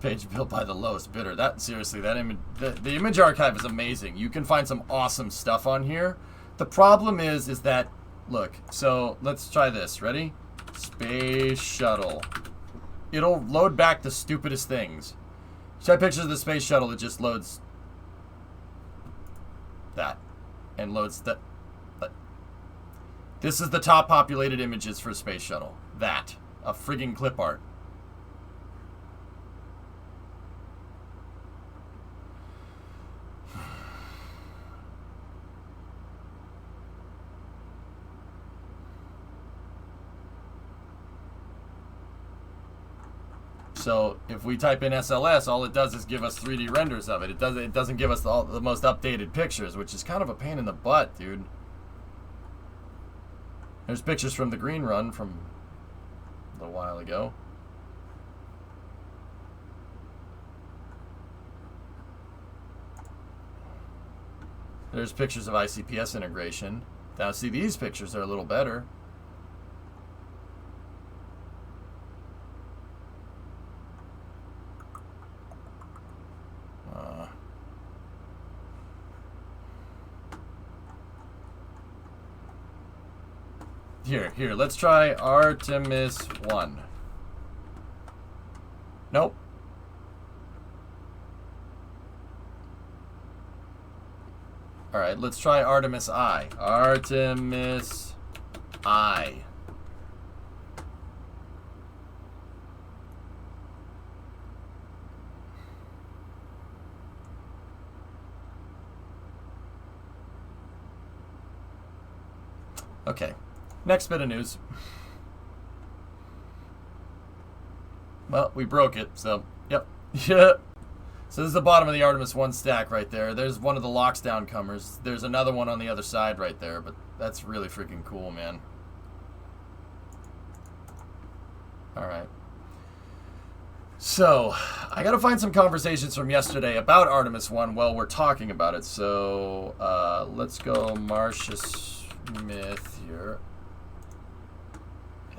Page built by the lowest bidder. That seriously, that image, the image archive is amazing. You can find some awesome stuff on here. The problem is that, look. So let's try this. Ready? Space shuttle. It'll load back the stupidest things. Try pictures of the space shuttle. It just loads that and loads that. This is the top populated images for a space shuttle. That. A friggin' clip art. So if we type in SLS, all it does is give us 3D renders of it. It doesn't give us the most updated pictures, which is kind of a pain in the butt, dude. There's pictures from the green run from a little while ago. There's pictures of ICPS integration. Now see, these pictures are a little better. Here, let's try Artemis 1. Nope. Alright, let's try Artemis I. Artemis I. Okay. Next bit of news. Well, we broke it, so, yep. Yeah. So this is the bottom of the Artemis 1 stack right there. There's one of the locks down comers. There's another one on the other side right there, but that's really freaking cool, man. Alright. So, I gotta find some conversations from yesterday about Artemis 1 while we're talking about it. So, let's go Marcia Smith here.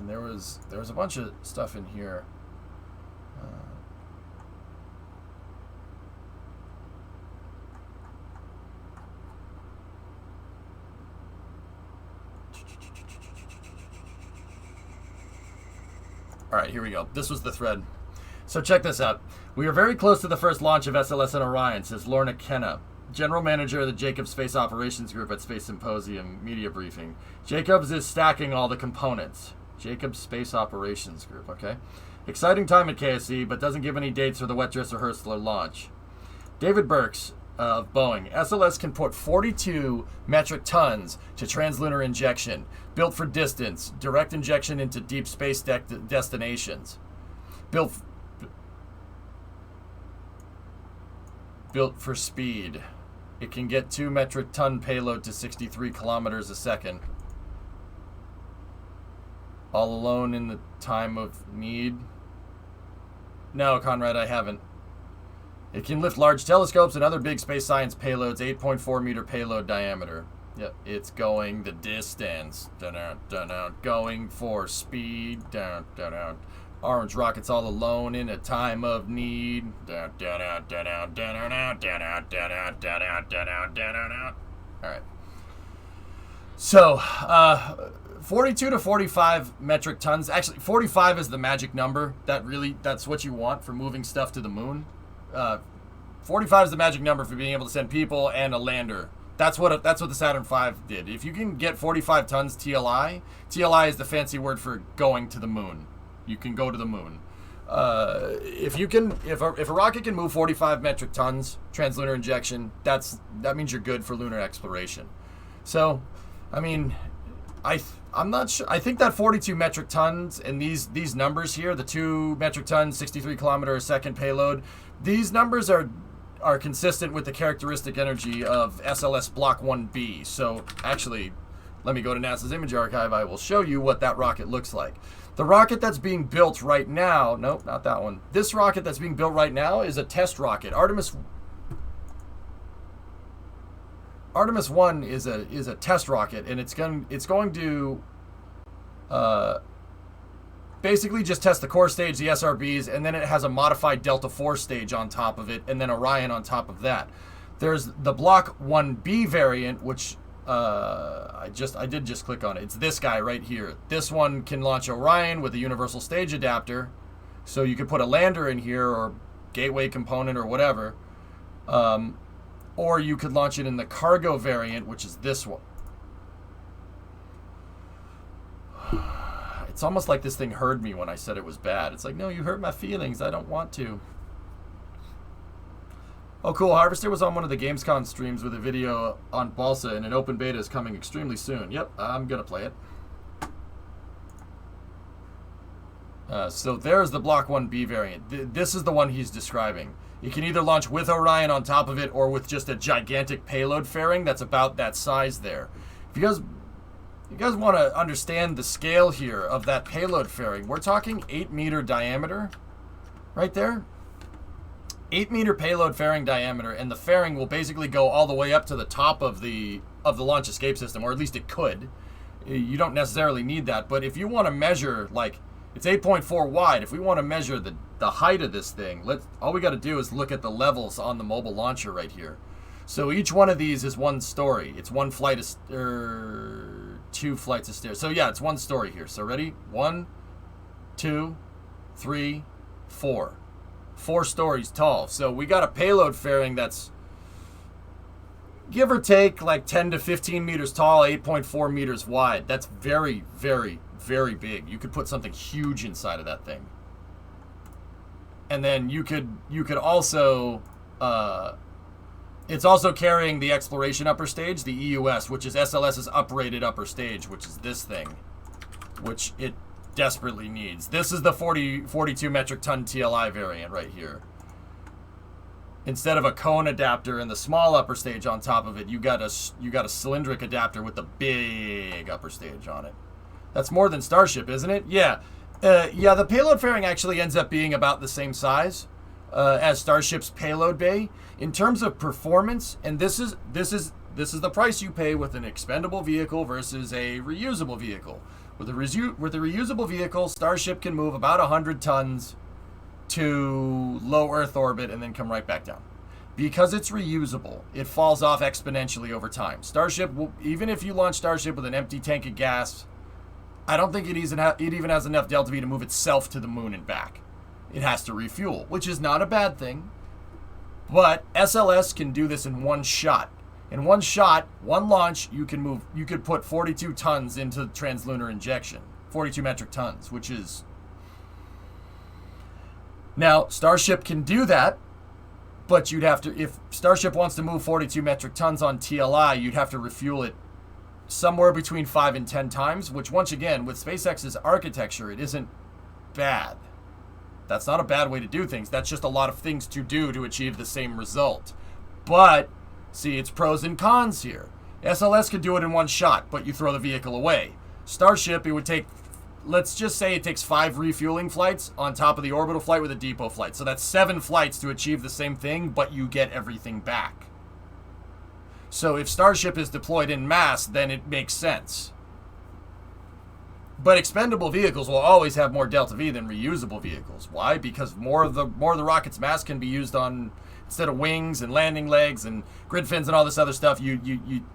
And there was a bunch of stuff in here. All right, here we go. This was the thread. So check this out. We are very close to the first launch of SLS and Orion, says Lorna Kenna, General Manager of the Jacobs Space Operations Group at Space Symposium Media Briefing. Jacobs is stacking all the components. Jacobs Space Operations Group, okay? Exciting time at KSC, but doesn't give any dates for the wet dress rehearsal or launch. David Burks of Boeing. SLS can put 42 metric tons to translunar injection, built for distance, direct injection into deep space destinations. Built for speed. It can get 2 metric ton payload to 63 kilometers a second. All alone in the time of need? No, Conrad, I haven't. It can lift large telescopes and other big space science payloads, 8.4 meter payload diameter. Yep, it's going the distance. Going for speed. Orange rockets all alone in a time of need. Alright. So, 42 to 45 metric tons. Actually, 45 is the magic number. That's what you want for moving stuff to the moon. 45 is the magic number for being able to send people and a lander. That's what the Saturn V did. If you can get 45 tons TLI is the fancy word for going to the moon. You can go to the moon. If a rocket can move 45 metric tons translunar injection, that means you're good for lunar exploration. So, I mean, I'm not sure. I think that 42 metric tons and these numbers here, the 2 metric tons, 63 kilometer a second payload, these numbers are consistent with the characteristic energy of SLS Block 1B. So actually, let me go to NASA's image archive. I will show you what that rocket looks like. The rocket that's being built right now, nope, not that one. This rocket that's being built right now is a test rocket. Artemis 1 is a test rocket, and it's going to basically just test the core stage, the SRBs, and then it has a modified Delta IV stage on top of it, and then Orion on top of that. There's the Block 1B variant, which I did just click on it. It's this guy right here. This one can launch Orion with a universal stage adapter, so you could put a lander in here or gateway component or whatever. Or you could launch it in the cargo variant, which is this one. It's almost like this thing heard me when I said it was bad. It's like, no, you hurt my feelings. I don't want to. Oh, cool. Harvester was on one of the Gamescom streams with a video on Balsa, and an open beta is coming extremely soon. Yep, I'm going to play it. So there's the Block 1B variant. This is the one he's describing. You can either launch with Orion on top of it or with just a gigantic payload fairing that's about that size there. If you guys want to understand the scale here of that payload fairing, we're talking 8 meter diameter right there. 8 meter payload fairing diameter, and the fairing will basically go all the way up to the top of the launch escape system, or at least it could. You don't necessarily need that, but if you want to measure, like, it's 8.4 wide. If we want to measure the height of this thing, all we got to do is look at the levels on the mobile launcher right here. So each one of these is one story. It's one flight of 2 flights of stairs. So yeah, it's one story here. So ready? 1, 2, 3, 4. 4 stories tall. So we got a payload fairing that's give or take like 10 to 15 meters tall, 8.4 meters wide. That's very, very, very big. You could put something huge inside of that thing. And then you could also it's also carrying the exploration upper stage, the EUS, which is SLS's uprated upper stage, which is this thing, which it desperately needs. This is the 42 metric ton TLI variant right here. Instead of a cone adapter and the small upper stage on top of it, you got a cylindric adapter with the big upper stage on it. That's more than Starship, isn't it? Yeah. The payload fairing actually ends up being about the same size as Starship's payload bay in terms of performance. And this is this is the price you pay with an expendable vehicle versus a reusable vehicle. With a reusable vehicle, Starship can move about 100 tons to low Earth orbit and then come right back down. Because it's reusable, it falls off exponentially over time. Starship, even if you launch Starship with an empty tank of gas, I don't think it even has enough delta V to move itself to the moon and back. It has to refuel, which is not a bad thing. But SLS can do this in one shot. In one shot, one launch, you could put 42 tons into translunar injection. 42 metric tons, which is... Now, Starship can do that, but you'd have to... If Starship wants to move 42 metric tons on TLI, you'd have to refuel it somewhere between 5 and 10 times, which, once again, with SpaceX's architecture, it isn't bad. That's not a bad way to do things. That's just a lot of things to do to achieve the same result. But... see, it's pros and cons here. SLS could do it in one shot, but you throw the vehicle away. Starship, it would take, let's just say it takes 5 refueling flights on top of the orbital flight with a depot flight. So that's 7 flights to achieve the same thing, but you get everything back. So if Starship is deployed in mass, then it makes sense. But expendable vehicles will always have more delta V than reusable vehicles. Why? Because more of the rocket's mass can be used on... instead of wings and landing legs and grid fins and all this other stuff,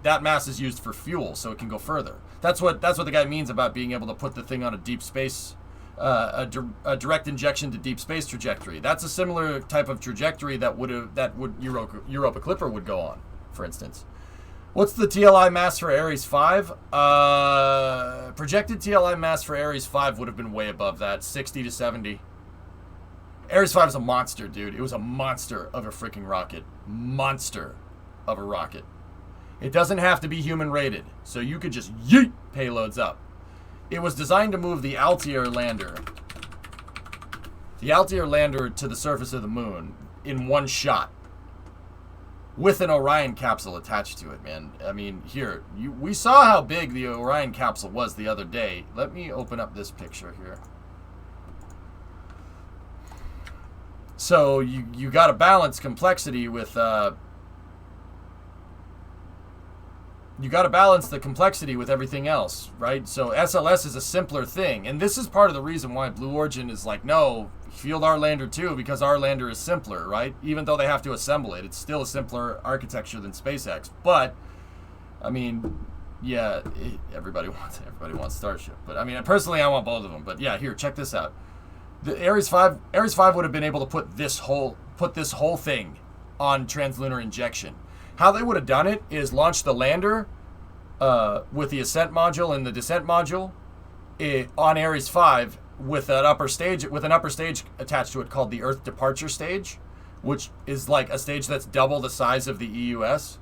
that mass is used for fuel, so it can go further. That's what the guy means about being able to put the thing on a deep space, a direct injection to deep space trajectory. That's a similar type of trajectory that Europa Clipper would go on, for instance. What's the TLI mass for Ares 5? Projected TLI mass for Ares 5 would have been way above that, 60 to 70. Ares 5 is a monster, dude. It was a monster of a freaking rocket. Monster of a rocket. It doesn't have to be human rated, so you could just yeet payloads up. It was designed to move the Altair lander. The Altair lander to the surface of the moon in one shot. With an Orion capsule attached to it, man. I mean, here, we saw how big the Orion capsule was the other day. Let me open up this picture here. So you got to balance complexity with you got to balance the complexity with everything else, right? So SLS is a simpler thing, and this is part of the reason why Blue Origin is like, no, field our lander too, because our lander is simpler, right? Even though they have to assemble it, it's still a simpler architecture than SpaceX. But I mean, yeah, everybody wants Starship, but I mean, personally, I want both of them. But yeah, here, check this out. The Ares 5 would have been able to put this whole thing on translunar injection. How they would have done it is launch the lander with the ascent module and the descent module on Ares 5 with an upper stage attached to it called the Earth Departure Stage, which is like a stage that's double the size of the EUS.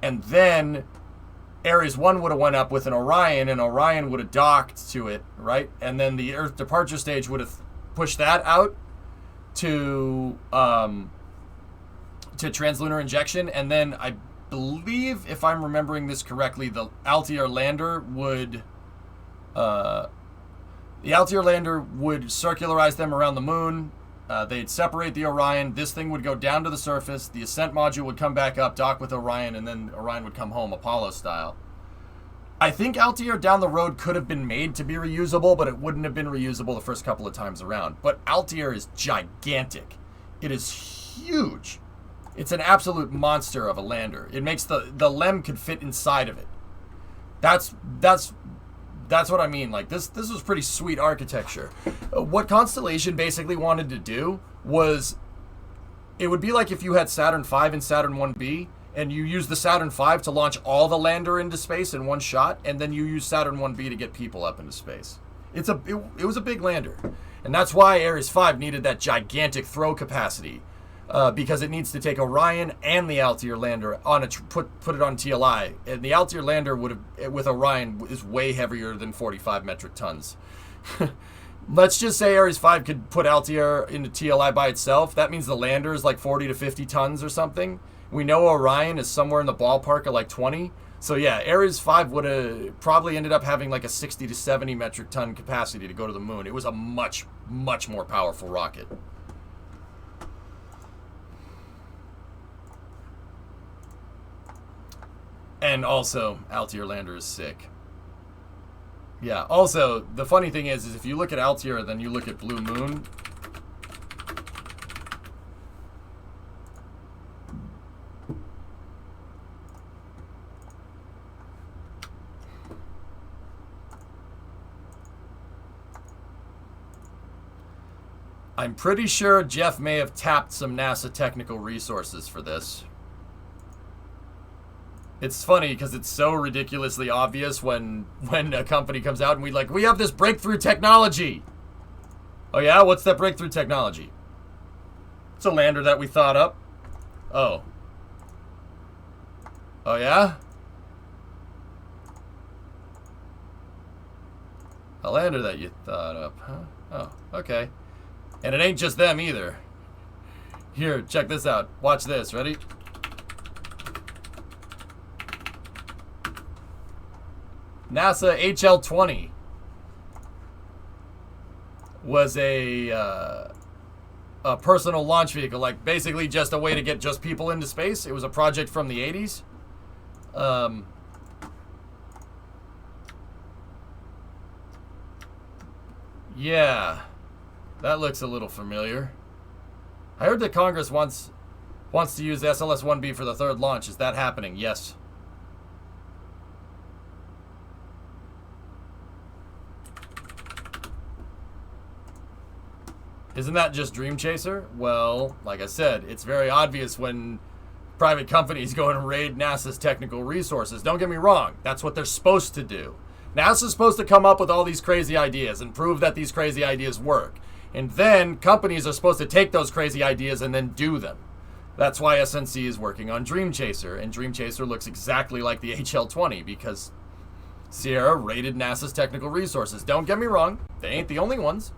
And then Ares 1 would have went up with an Orion, and Orion would have docked to it, right? And then the Earth Departure Stage would have pushed that out to translunar injection, and then I believe, if I'm remembering this correctly, the Altair lander would circularize them around the moon. They'd separate the Orion. This thing would go down to the surface. The ascent module would come back up, dock with Orion, and then Orion would come home, Apollo style. I think Altair down the road could have been made to be reusable, but it wouldn't have been reusable the first couple of times around. But Altair is gigantic. It is huge. It's an absolute monster of a lander. It makes the LEM could fit inside of it. That's what I mean. Like this was pretty sweet architecture. What Constellation basically wanted to do was, it would be like if you had Saturn V and Saturn 1B, and you use the Saturn V to launch all the lander into space in one shot, and then you use Saturn 1B to get people up into space. It was a big lander, and that's why Ares 5 needed that gigantic throw capacity, because it needs to take Orion and the Altair lander on put it on TLI, and the Altair lander with Orion is way heavier than 45 metric tons. Let's just say Ares 5 could put Altair into TLI by itself. That means the lander is like 40 to 50 tons or something. We know Orion is somewhere in the ballpark of like 20. So yeah, Ares 5 would have probably ended up having like a 60 to 70 metric ton capacity to go to the moon. It was a much, much more powerful rocket. And also, Altair lander is sick. Yeah, also, the funny thing is if you look at Altair, then you look at Blue Moon. I'm pretty sure Jeff may have tapped some NASA technical resources for this. It's funny because it's so ridiculously obvious when a company comes out and we have this breakthrough technology. Oh yeah, what's that breakthrough technology? It's a lander that we thought up. Oh. Oh yeah? A lander that you thought up, huh? Oh, okay. And it ain't just them either. Here, check this out. Watch this. Ready? NASA HL-20 was a personal launch vehicle, like basically just a way to get just people into space. It was a project from the 80s. Yeah, that looks a little familiar. I heard that Congress wants to use SLS-1B for the third launch. Is that happening? Yes. Isn't that just Dream Chaser? Well, like I said, it's very obvious when private companies go and raid NASA's technical resources. Don't get me wrong, that's what they're supposed to do. NASA's supposed to come up with all these crazy ideas and prove that these crazy ideas work. And then companies are supposed to take those crazy ideas and then do them. That's why SNC is working on Dream Chaser, and Dream Chaser looks exactly like the HL-20 because Sierra raided NASA's technical resources. Don't get me wrong, they ain't the only ones.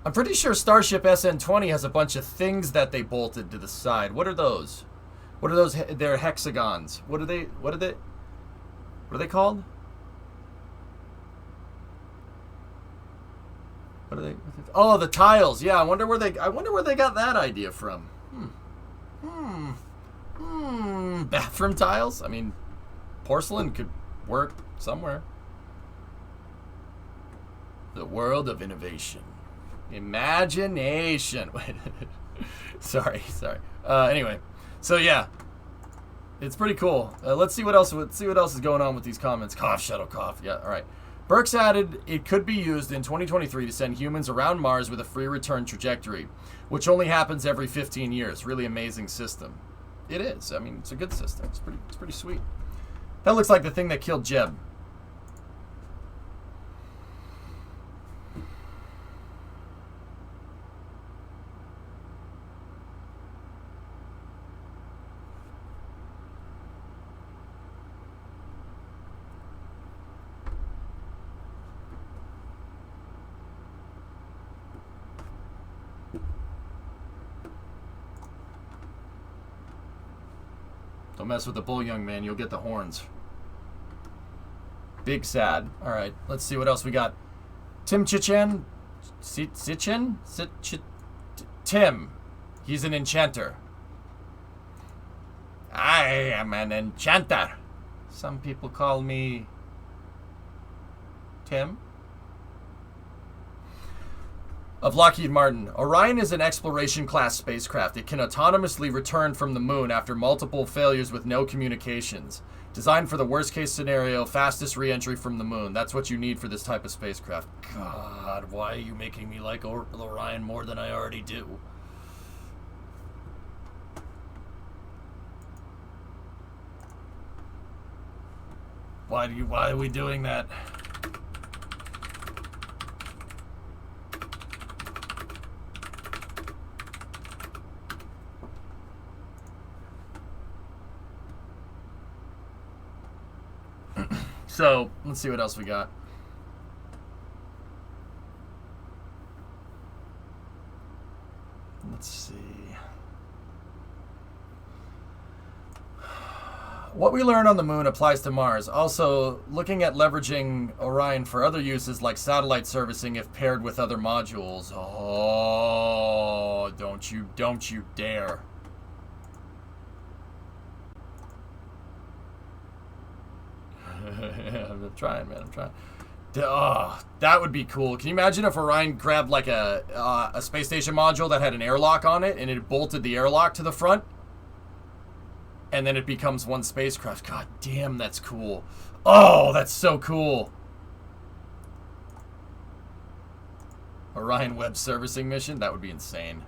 I'm pretty sure Starship SN-20 has a bunch of things that they bolted to the side. What are those? What are those? They're hexagons. What are they called? What are they? Oh, the tiles. Yeah, I wonder where they got that idea from. Bathroom tiles? I mean, porcelain could work somewhere. The world of innovation. Imagination. sorry. Anyway, so yeah, it's pretty cool. Let's see what else is going on with these comments. Cough, shuttle, cough. Yeah, all right. Burks added it could be used in 2023 to send humans around Mars with a free return trajectory, which only happens every 15 years. Really amazing system. It is. I mean, it's a good system. It's pretty sweet. That looks like the thing that killed Jeb. Don't mess with the bull, young man. You'll get the horns. Big sad. All right, let's see what else we got. Tim Chichan? Tim. He's an enchanter. I am an enchanter. Some people call me Tim. Of Lockheed Martin. Orion is an exploration-class spacecraft. It can autonomously return from the moon after multiple failures with no communications. Designed for the worst-case scenario, fastest re-entry from the moon. That's what you need for this type of spacecraft. God, why are you making me like Orion more than I already do? Why are we doing that? So, let's see what else we got. Let's see. What we learn on the moon applies to Mars. Also, looking at leveraging Orion for other uses like satellite servicing if paired with other modules. Oh, don't you dare. I'm trying, man. I'm trying. Oh, that would be cool. Can you imagine if Orion grabbed like a space station module that had an airlock on it and it bolted the airlock to the front? And then it becomes one spacecraft. God damn, that's cool. Oh, that's so cool. Orion Web Servicing Mission? That would be insane.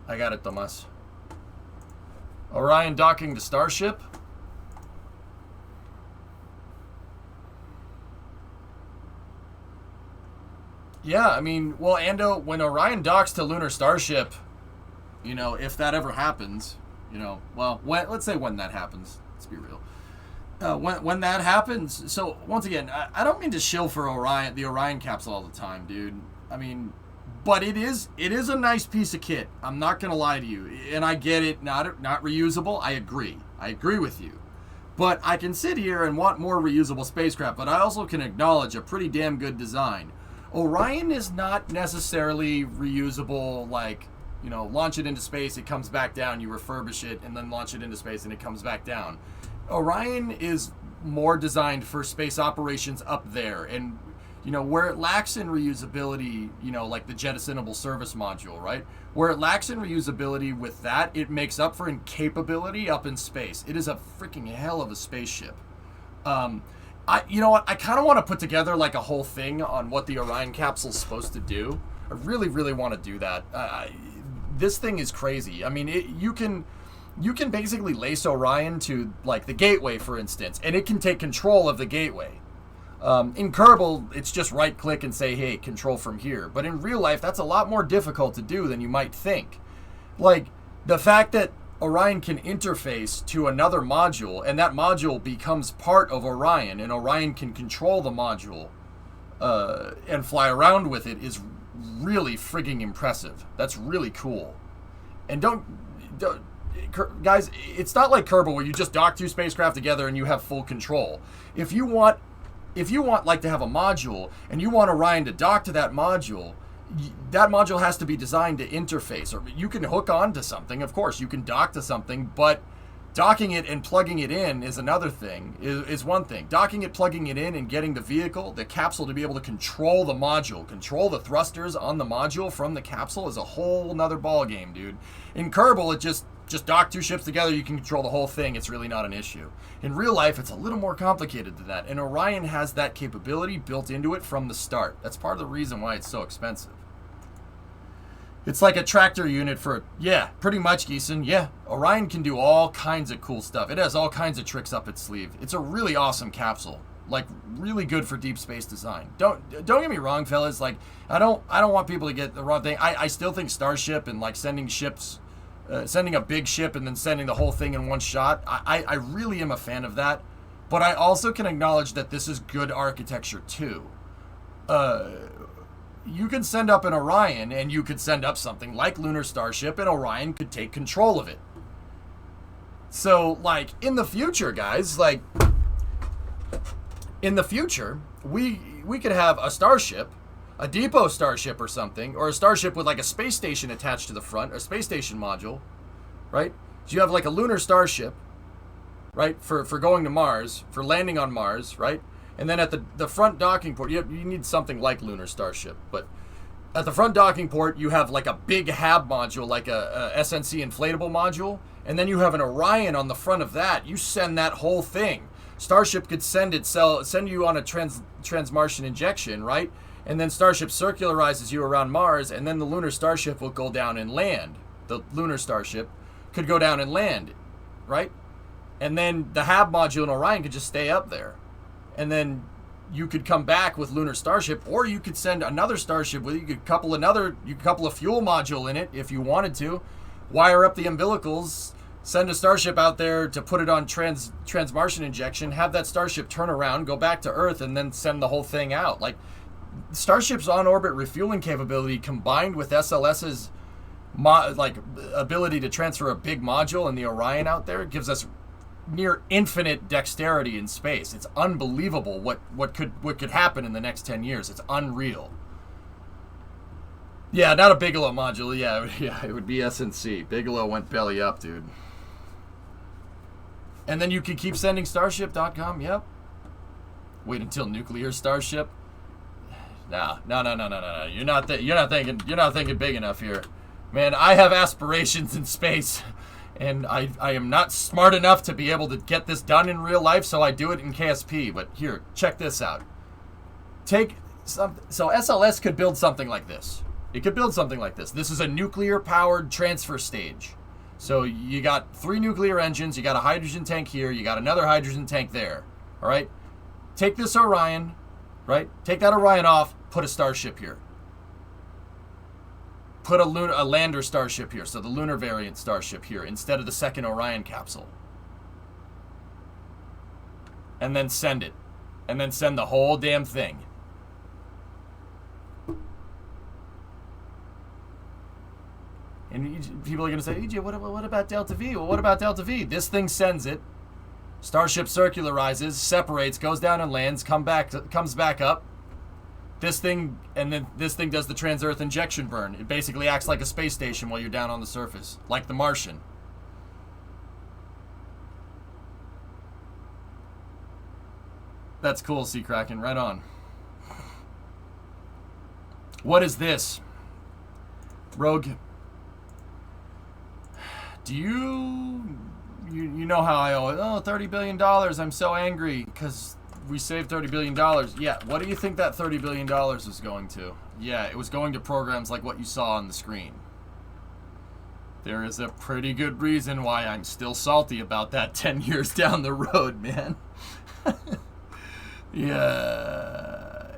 I got it, Tomas. Orion docking to Starship? Yeah, I mean, well, Ando, when Orion docks to Lunar Starship, you know, if that ever happens, you know, well, let's say when that happens. Let's be real. When that happens, so once again, I don't mean to shill for Orion, the Orion capsule all the time, dude. I mean, but it is a nice piece of kit. I'm not gonna lie to you, and I get it, not reusable. I agree with you. But I can sit here and want more reusable spacecraft, but I also can acknowledge a pretty damn good design. Orion is not necessarily reusable, like, you know, launch it into space, it comes back down, you refurbish it, and then launch it into space and it comes back down. Orion is more designed for space operations up there, and, you know, where it lacks in reusability, you know, like the jettisonable service module, right? Where it lacks in reusability with that, it makes up for in capability up in space. It is a freaking hell of a spaceship. You know what? I kind of want to put together like a whole thing on what the Orion capsule's supposed to do. I really, really want to do that. This thing is crazy. I mean, you can basically lace Orion to like the gateway, for instance, and it can take control of the gateway. In Kerbal, it's just right click and say, hey, control from here. But in real life, that's a lot more difficult to do than you might think. Like, the fact that Orion can interface to another module, and that module becomes part of Orion, and Orion can control the module and fly around with it is really frigging impressive. That's really cool. And don't guys, it's not like Kerbal where you just dock two spacecraft together and you have full control. If you want like to have a module and you want Orion to dock to that module has to be designed to interface. Or you can hook on to something, of course, you can dock to something, but docking it and plugging it in is another thing, is one thing. Docking it, plugging it in, and getting the vehicle, the capsule, to be able to control the module, control the thrusters on the module from the capsule is a whole nother ball game, dude. In Kerbal, it just dock two ships together, you can control the whole thing, it's really not an issue. In real life, it's a little more complicated than that, and Orion has that capability built into it from the start. That's part of the reason why it's so expensive. It's like a tractor unit for, yeah, pretty much, Geeson. Yeah, Orion can do all kinds of cool stuff. It has all kinds of tricks up its sleeve. It's a really awesome capsule. Like, really good for deep space design. Don't get me wrong, fellas. Like, I don't want people to get the wrong thing. I still think Starship and like sending ships, sending a big ship and then sending the whole thing in one shot. I really am a fan of that. But I also can acknowledge that this is good architecture too. You could send up an Orion, and you could send up something like Lunar Starship, and Orion could take control of it. So, like, in the future, guys, like, in the future, we could have a Starship, a depot Starship or something, or a Starship with, like, a space station attached to the front, a space station module, right? So you have, like, a Lunar Starship, right, for going to Mars, for landing on Mars, right? And then at the front docking port, you need something like Lunar Starship. But at the front docking port, you have like a big HAB module, like a SNC inflatable module. And then you have an Orion on the front of that. You send that whole thing. Starship could send you on a transmartian injection, right? And then Starship circularizes you around Mars, and then the Lunar Starship will go down and land. The Lunar Starship could go down and land, right? And then the HAB module in Orion could just stay up there. And then you could come back with Lunar Starship, or you could send another Starship with you. You could couple a fuel module in it if you wanted to, wire up the umbilicals, send a Starship out there to put it on transmartian injection, have that Starship turn around, go back to Earth, and then send the whole thing out. Like, Starship's on-orbit refueling capability combined with SLS's ability to transfer a big module in the Orion out there gives us near infinite dexterity in space. It's unbelievable what could happen in the next 10 years. It's unreal. Yeah, not a Bigelow module. Yeah, it would be SNC. Bigelow went belly up, dude. And then you can keep sending Starship.com. Yep. Wait until nuclear Starship. No. You're not thinking big enough here, man. I have aspirations in space, and I am not smart enough to be able to get this done in real life, so I do it in KSP. But here, check this out. So SLS could build something like this. It could build something like this. This is a nuclear-powered transfer stage. So you got 3 nuclear engines, you got a hydrogen tank here, you got another hydrogen tank there. All right? Take this Orion, right? Take that Orion off, put a Starship here. Put a lander Starship here, so the lunar variant Starship here, instead of the second Orion capsule. And then send it. And then send the whole damn thing. And people are going to say, EJ, what about Delta V? Well, what about Delta V? This thing sends it. Starship circularizes, separates, goes down and lands, comes back up. This thing, and then this thing does the trans-Earth injection burn. It basically acts like a space station while you're down on the surface, like the Martian. That's cool, Sea Kraken. Right on. What is this? Rogue. Do you know how I owe it? Oh, $30 billion. I'm so angry because we saved $30 billion. Yeah, what do you think that $30 billion was going to? Yeah, it was going to programs like what you saw on the screen. There is a pretty good reason why I'm still salty about that 10 years down the road, man. Yeah.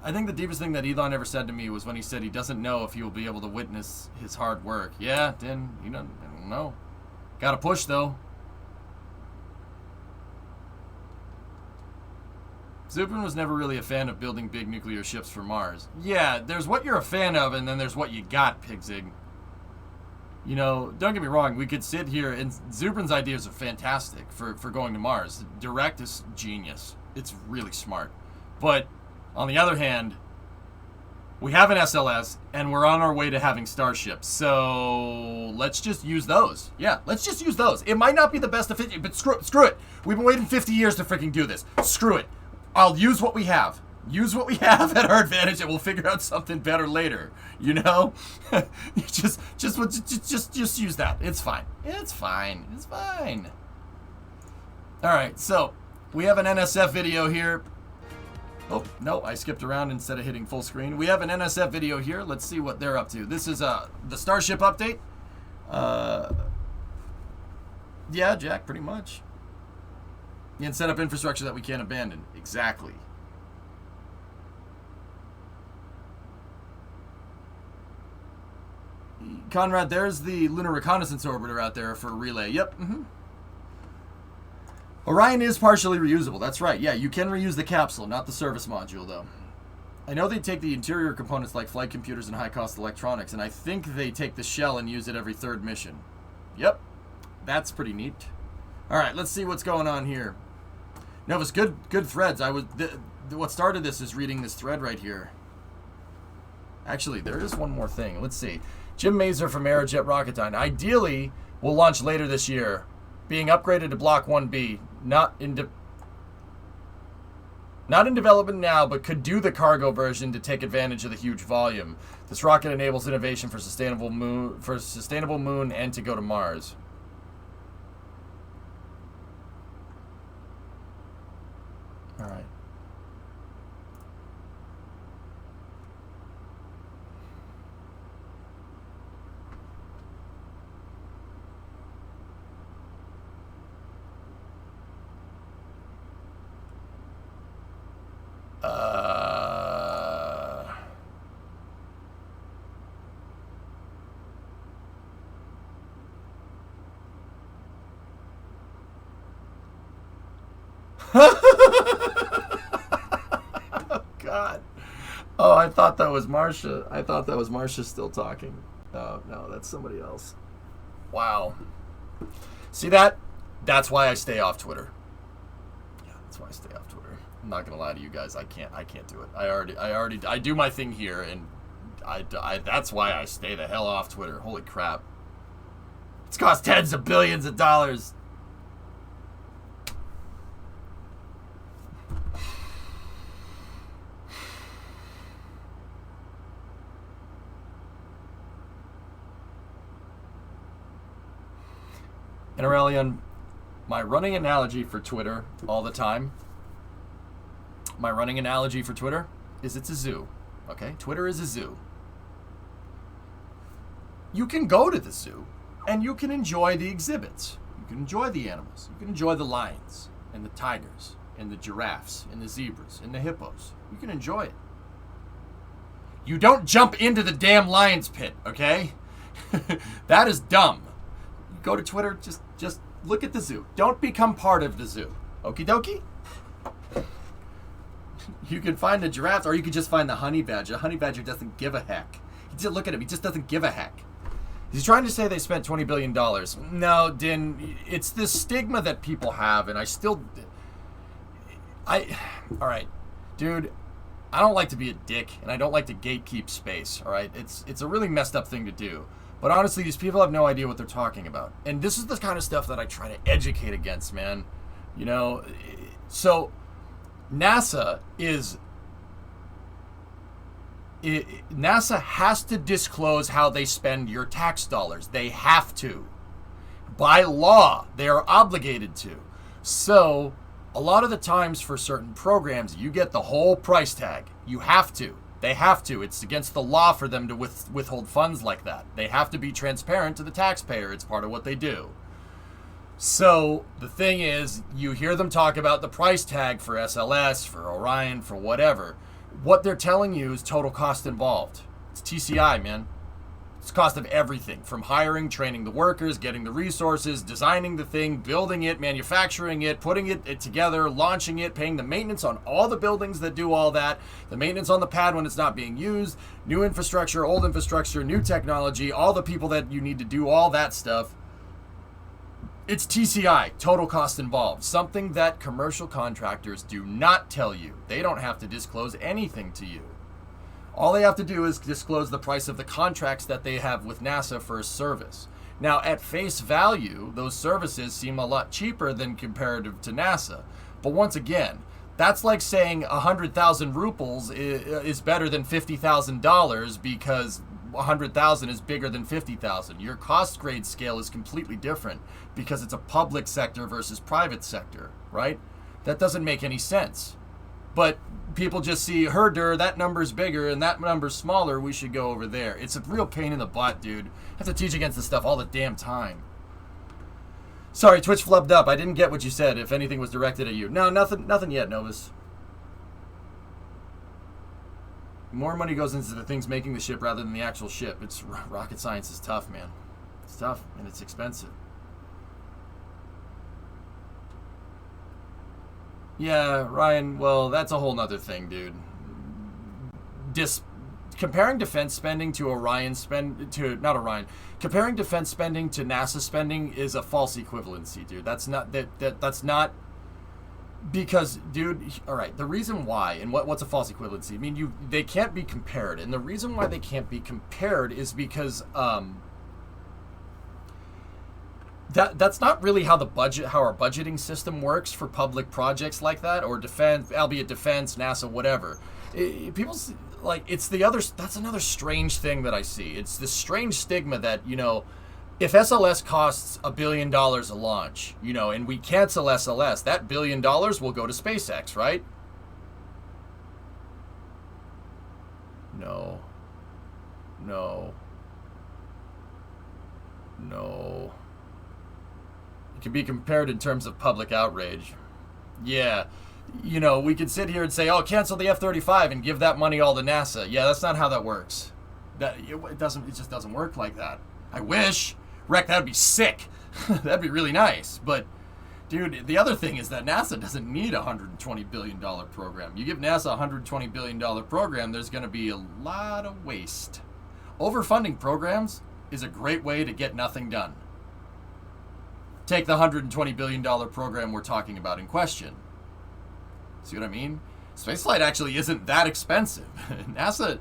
I think the deepest thing that Elon ever said to me was when he said he doesn't know if he will be able to witness his hard work. Yeah, then, I don't know. Gotta push, though. Zubin was never really a fan of building big nuclear ships for Mars. Yeah, there's what you're a fan of, and then there's what you got, Pigzig. Don't get me wrong, we could sit here, and Zubrin's ideas are fantastic for going to Mars. Direct is genius. It's really smart. But, on the other hand, we have an SLS, and we're on our way to having Starships. So, let's just use those. Yeah, let's just use those. It might not be the best efficient, but screw it. We've been waiting 50 years to freaking do this. Screw it. I'll use what we have. Use what we have at our advantage, and we'll figure out something better later. just use that. It's fine. It's fine. All right, so we have an NSF video here. Oh, no, I skipped around instead of hitting full screen. We have an NSF video here. Let's see what they're up to. This is the Starship update. Yeah, Jack, pretty much. And set up infrastructure that we can't abandon. Exactly. Conrad, there's the Lunar Reconnaissance Orbiter out there for relay. Yep. Orion is partially reusable. That's right. Yeah, you can reuse the capsule, not the service module, though. I know they take the interior components like flight computers and high-cost electronics, and I think they take the shell and use it every 3rd mission. Yep. That's pretty neat. All right, let's see what's going on here. Novus, good threads. What started this is reading this thread right here. Actually, there is one more thing. Let's see. Jim Mazer from Aerojet Rocketdyne. Ideally, will launch later this year. Being upgraded to Block 1B. Not in development now, but could do the cargo version to take advantage of the huge volume. This rocket enables innovation for sustainable moon and to go to Mars. All right. Oh, God. Oh, I thought that was Marsha. I thought that was Marsha still talking. Oh, no, that's somebody else. Wow. See that? That's why I stay off Twitter. Yeah, that's why I stay off Twitter. I'm not gonna lie to you guys. I can't do it. I do my thing here, and that's why I stay the hell off Twitter. Holy crap. It's cost tens of billions of dollars. And Aurelian, my running analogy for Twitter all the time, is it's a zoo. Okay? Twitter is a zoo. You can go to the zoo and you can enjoy the exhibits. You can enjoy the animals. You can enjoy the lions and the tigers and the giraffes and the zebras and the hippos. You can enjoy it. You don't jump into the damn lion's pit, okay? That is dumb. You go to Twitter, just look at the zoo. Don't become part of the zoo. Okie dokie? You can find the giraffes, or you can just find the honey badger. The honey badger doesn't give a heck. You just look at him, he just doesn't give a heck. He's trying to say they spent $20 billion. No, Din, it's this stigma that people have, and all right, dude, I don't like to be a dick, and I don't like to gatekeep space, all right? It's a really messed up thing to do. But honestly, these people have no idea what they're talking about. And this is the kind of stuff that I try to educate against, man. You know, so NASA has to disclose how they spend your tax dollars. They have to. By law, they are obligated to. So, a lot of the times for certain programs, you get the whole price tag. You have to. They have to. It's against the law for them to withhold funds like that. They have to be transparent to the taxpayer. It's part of what they do. So, the thing is, you hear them talk about the price tag for SLS, for Orion, for whatever. What they're telling you is total cost involved. It's TCI, man. It's cost of everything, from hiring, training the workers, getting the resources, designing the thing, building it, manufacturing it, putting it together, launching it, paying the maintenance on all the buildings that do all that, the maintenance on the pad when it's not being used, new infrastructure, old infrastructure, new technology, all the people that you need to do all that stuff. It's TCI, total cost involved, something that commercial contractors do not tell you. They don't have to disclose anything to you. All they have to do is disclose the price of the contracts that they have with NASA for a service. Now, at face value, those services seem a lot cheaper than comparative to NASA. But once again, that's like saying 100,000 rubles is better than $50,000 because 100,000 is bigger than 50,000. Your cost grade scale is completely different because it's a public sector versus private sector, right? That doesn't make any sense. But people just see, herder, that number's bigger and that number's smaller, we should go over there. It's a real pain in the butt, dude. I have to teach against this stuff all the damn time. Sorry, Twitch flubbed up. I didn't get what you said, if anything was directed at you. No, nothing yet, Novus. More money goes into the things making the ship rather than the actual ship. It's rocket science is tough, man. It's tough and it's expensive. Yeah, Ryan, well, that's a whole nother thing, dude. Comparing defense spending to comparing defense spending to NASA spending is a false equivalency, dude. That's not because, dude, all right, the reason why, and what's a false equivalency? I mean, they can't be compared, and the reason why they can't be compared is because that's not really how our budgeting system works for public projects like that, or defense, albeit defense, NASA, whatever. That's another strange thing that I see. It's this strange stigma that, you know, if SLS costs $1 billion a launch, you know, and we cancel SLS, that $1 billion will go to SpaceX, right? No. It can be compared in terms of public outrage. Yeah. You know, we could sit here and say, oh, cancel the F-35 and give that money all to NASA. Yeah, that's not how that works. It just doesn't work like that. I wish. Wreck, that'd be sick. That'd be really nice. But, dude, the other thing is that NASA doesn't need a $120 billion program. You give NASA a $120 billion program, there's going to be a lot of waste. Overfunding programs is a great way to get nothing done. Take the $120 billion program we're talking about in question. See what I mean? Spaceflight actually isn't that expensive. NASA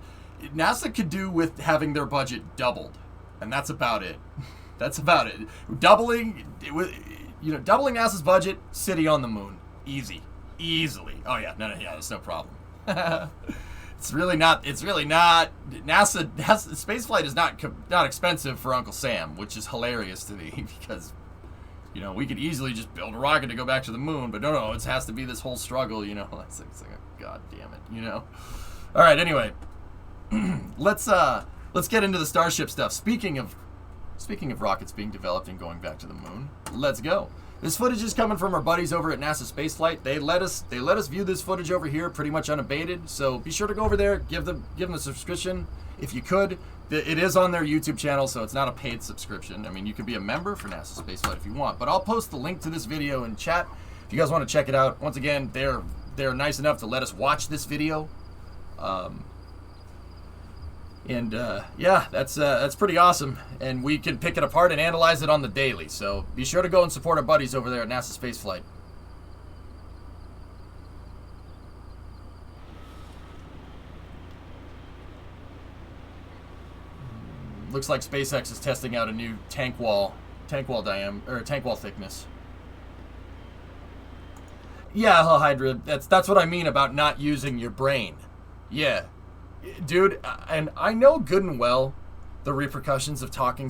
could do with having their budget doubled, and that's about it. That's about it. Doubling NASA's budget, city on the moon, easily. Oh yeah, no, that's no problem. It's really not. NASA spaceflight is not expensive for Uncle Sam, which is hilarious to me because, You know, we could easily just build a rocket to go back to the moon, but no, it has to be this whole struggle, you know. It's like God damn it, you know. All right, anyway, let's get into the Starship stuff. Speaking of rockets being developed and going back to the moon, let's go. This footage is coming from our buddies over at NASA Spaceflight. They let us view this footage over here pretty much unabated. So be sure to go over there, give them a subscription if you could. It is on their YouTube channel, so it's not a paid subscription. I mean, you could be a member for NASA Spaceflight if you want, but I'll post the link to this video in chat if you guys want to check it out. Once again, they're nice enough to let us watch this video. Yeah, that's pretty awesome, and we can pick it apart and analyze it on the daily. So be sure to go and support our buddies over there at NASA Spaceflight. Looks like SpaceX is testing out a new tank wall diameter, or tank wall thickness. Yeah, Hydra, that's what I mean about not using your brain. Yeah. Dude, and I know good and well the repercussions of talking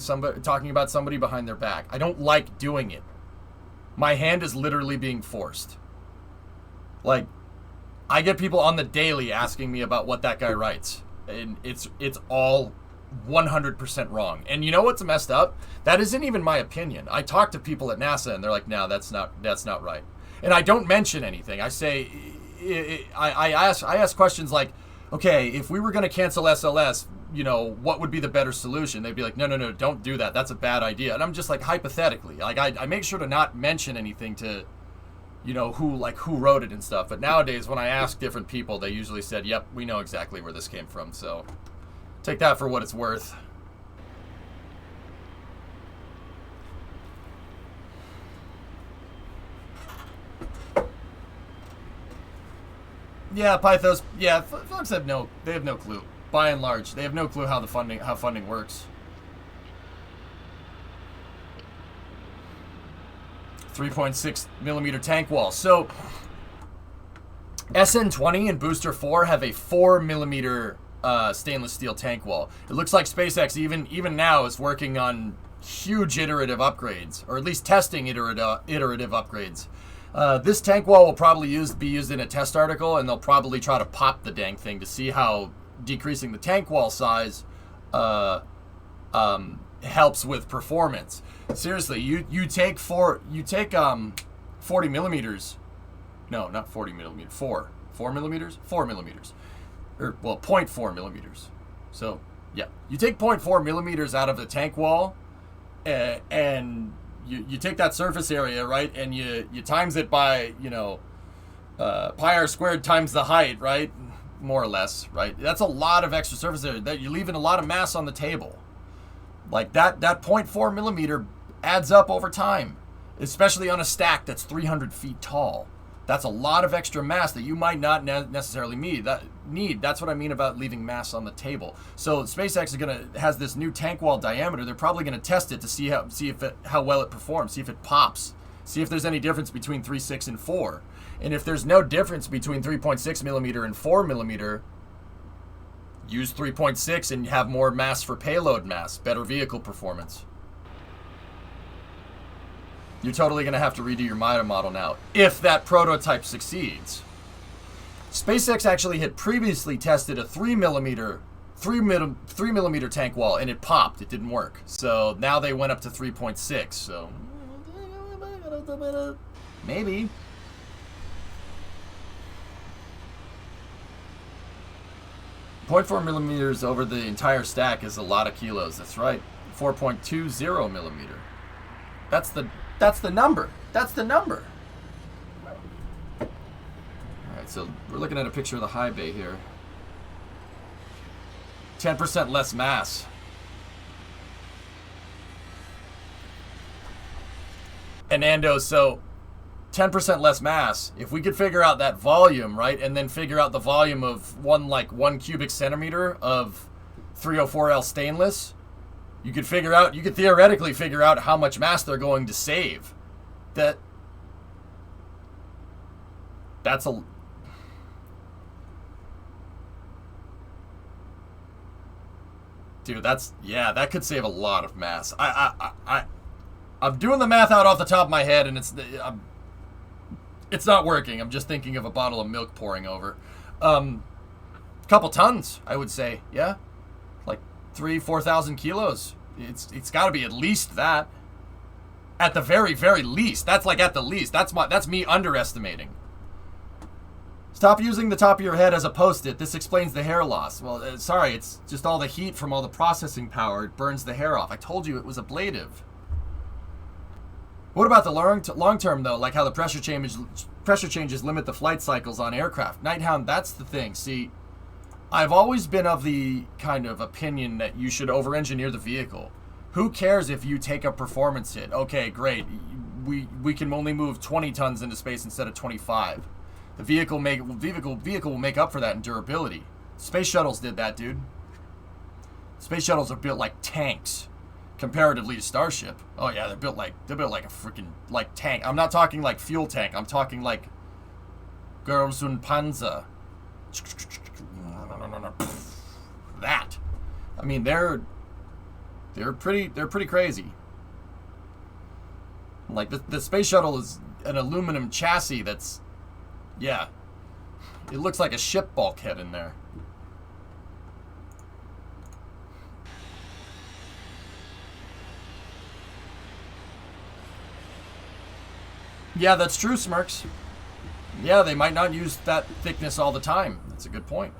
about somebody behind their back. I don't like doing it. My hand is literally being forced. Like, I get people on the daily asking me about what that guy writes, and it's all 100% wrong. And you know what's messed up? That isn't even my opinion. I talk to people at NASA and they're like, "No, that's not right." And I don't mention anything. I say, I ask questions like, okay, if we were going to cancel SLS, you know, what would be the better solution? They'd be like, no, don't do that. That's a bad idea. And I'm just like, hypothetically, like I make sure to not mention anything to, you know, who wrote it and stuff. But nowadays, when I ask different people, they usually said, yep, we know exactly where this came from. So take that for what it's worth. Yeah, Pythos. Yeah, folks have no clue. By and large, they have no clue how funding works. 3.6 millimeter tank wall. So SN20 and Booster 4 have a 4 millimeter stainless steel tank wall. It looks like SpaceX even now is working on huge iterative upgrades, or at least testing iterative upgrades. This tank wall will probably be used in a test article, and they'll probably try to pop the dang thing to see how decreasing the tank wall size helps with performance. Seriously, you take 40 millimeters. No, not 40 millimeters. 4 millimeters. 4 millimeters, or well, 0.4 millimeters. So yeah, you take 0.4 millimeters out of the tank wall, and you take that surface area, right, and you times it by, you know, pi r squared times the height, right, more or less, right? That's a lot of extra surface area. That you're leaving a lot of mass on the table. Like that 0.4 millimeter adds up over time, especially on a stack that's 300 feet tall. That's a lot of extra mass that you might not necessarily need. That's what I mean about leaving mass on the table. So SpaceX has this new tank wall diameter. They're probably gonna test it to see how well it performs, see if it pops, see if there's any difference between 3.6 and 4. And if there's no difference between 3.6 millimeter and 4 millimeter, use 3.6 and have more mass for payload mass, better vehicle performance. You're totally going to have to redo your MIDA model now, if that prototype succeeds. SpaceX actually had previously tested a 3 millimeter tank wall, and it popped. It didn't work. So now they went up to 3.6. So maybe. .4 millimeters over the entire stack is a lot of kilos. That's right. 4.20 millimeter. That's the number. That's the number. All right, so we're looking at a picture of the high bay here. 10% less mass. And Ando, so 10% less mass. If we could figure out that volume, right, and then figure out the volume of one cubic centimeter of 304L stainless, you could theoretically figure out how much mass they're going to save. That's a... Dude, that could save a lot of mass. I'm I'm doing the math out off the top of my head, and it's not working. I'm just thinking of a bottle of milk pouring over. Couple tons, I would say. Yeah, like 4,000 kilos. It's got to be at least that. At the very, very least. That's like at the least. That's me underestimating. Stop using the top of your head as a post-it. This explains the hair loss. Well, sorry, it's just all the heat from all the processing power. It burns the hair off. I told you it was ablative. What about the long term, though? Like how the pressure changes limit the flight cycles on aircraft. Nighthound, that's the thing. See, I've always been of the kind of opinion that you should over-engineer the vehicle. Who cares if you take a performance hit? Okay, great. We can only move 20 tons into space instead of 25. The vehicle will make up for that in durability. Space shuttles did that, dude. Space shuttles are built like tanks, comparatively to Starship. Oh yeah, they're built like a freaking like tank. I'm not talking like fuel tank. I'm talking like Panzer. That. I mean, they're pretty crazy. Like the space shuttle is an aluminum chassis that's, yeah, it looks like a ship bulkhead in there. Yeah, that's true, Smirks. Yeah, they might not use that thickness all the time. That's a good point.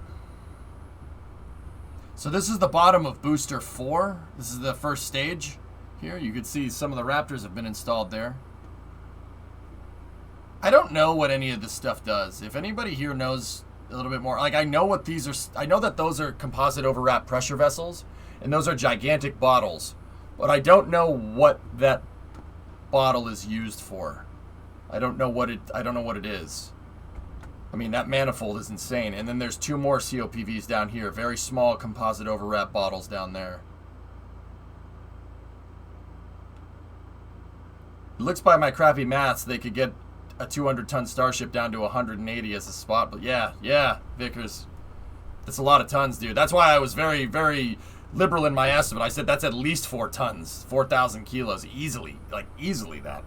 So this is the bottom of Booster 4. This is the first stage here. You can see some of the Raptors have been installed there. I don't know what any of this stuff does. If anybody here knows a little bit more, like I know what these are. I know that those are composite overwrap pressure vessels, and those are gigantic bottles. But I don't know what that bottle is used for. I don't know what it is. I mean, that manifold is insane. And then there's 2 more COPVs down here. Very small composite overwrap bottles down there. It looks by my crappy maths they could get a 200-ton Starship down to 180 as a spot. But yeah, Vickers. That's a lot of tons, dude. That's why I was very, very liberal in my estimate. I said that's at least 4 tons. 4,000 kilos. Easily. Like, easily that.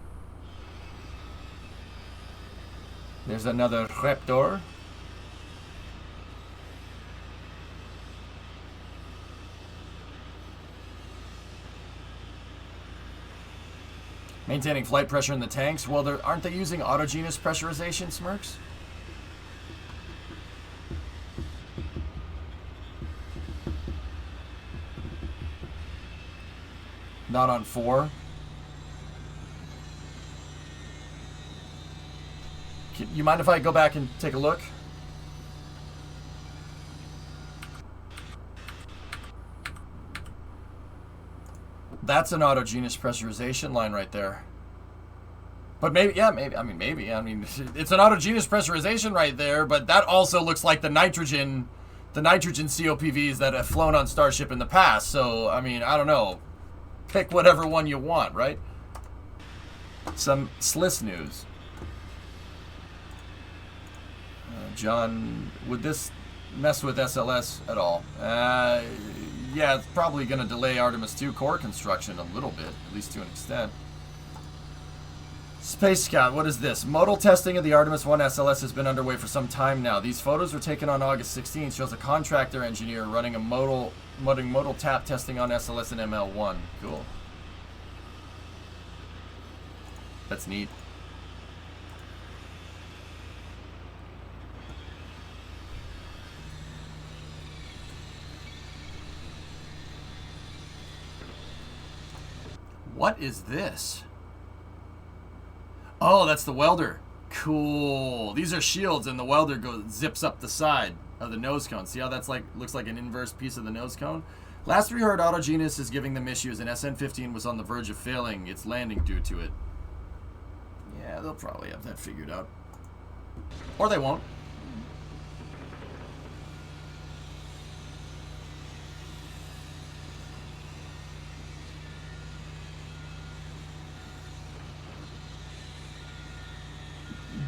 There's another Raptor. Maintaining flight pressure in the tanks. Well, aren't they using autogenous pressurization, Smirks? Not on 4. You mind if I go back and take a look? That's an autogenous pressurization line right there. But maybe, yeah, maybe. I mean, it's an autogenous pressurization right there, but that also looks like the nitrogen COPVs that have flown on Starship in the past. So, I mean, I don't know. Pick whatever one you want, right? Some SLIS news. John, would this mess with SLS at all? Yeah, it's probably going to delay Artemis 2 core construction a little bit, at least to an extent. Space Scout, what is this? Modal testing of the Artemis 1 SLS has been underway for some time now. These photos were taken on August 16th. Shows a contractor engineer running modal tap testing on SLS and ML1. Cool. That's neat. What is this? Oh, that's the welder. Cool. These are shields, and the welder zips up the side of the nose cone. See how that's like looks like an inverse piece of the nose cone? Last we heard, Autogenous is giving them issues, and SN-15 was on the verge of failing its landing due to it. Yeah, they'll probably have that figured out. Or they won't.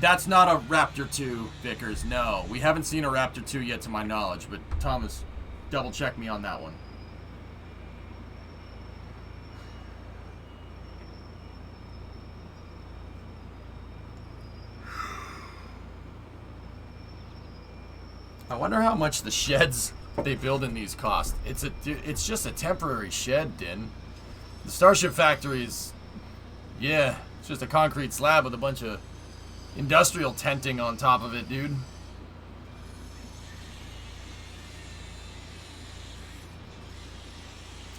That's not a Raptor 2, Vickers. No, we haven't seen a Raptor 2 yet to my knowledge, but Thomas, double check me on that one. I wonder how much the sheds they build in these cost. It's just a temporary shed, Din. The Starship factory is, yeah, it's just a concrete slab with a bunch of industrial tenting on top of it, dude.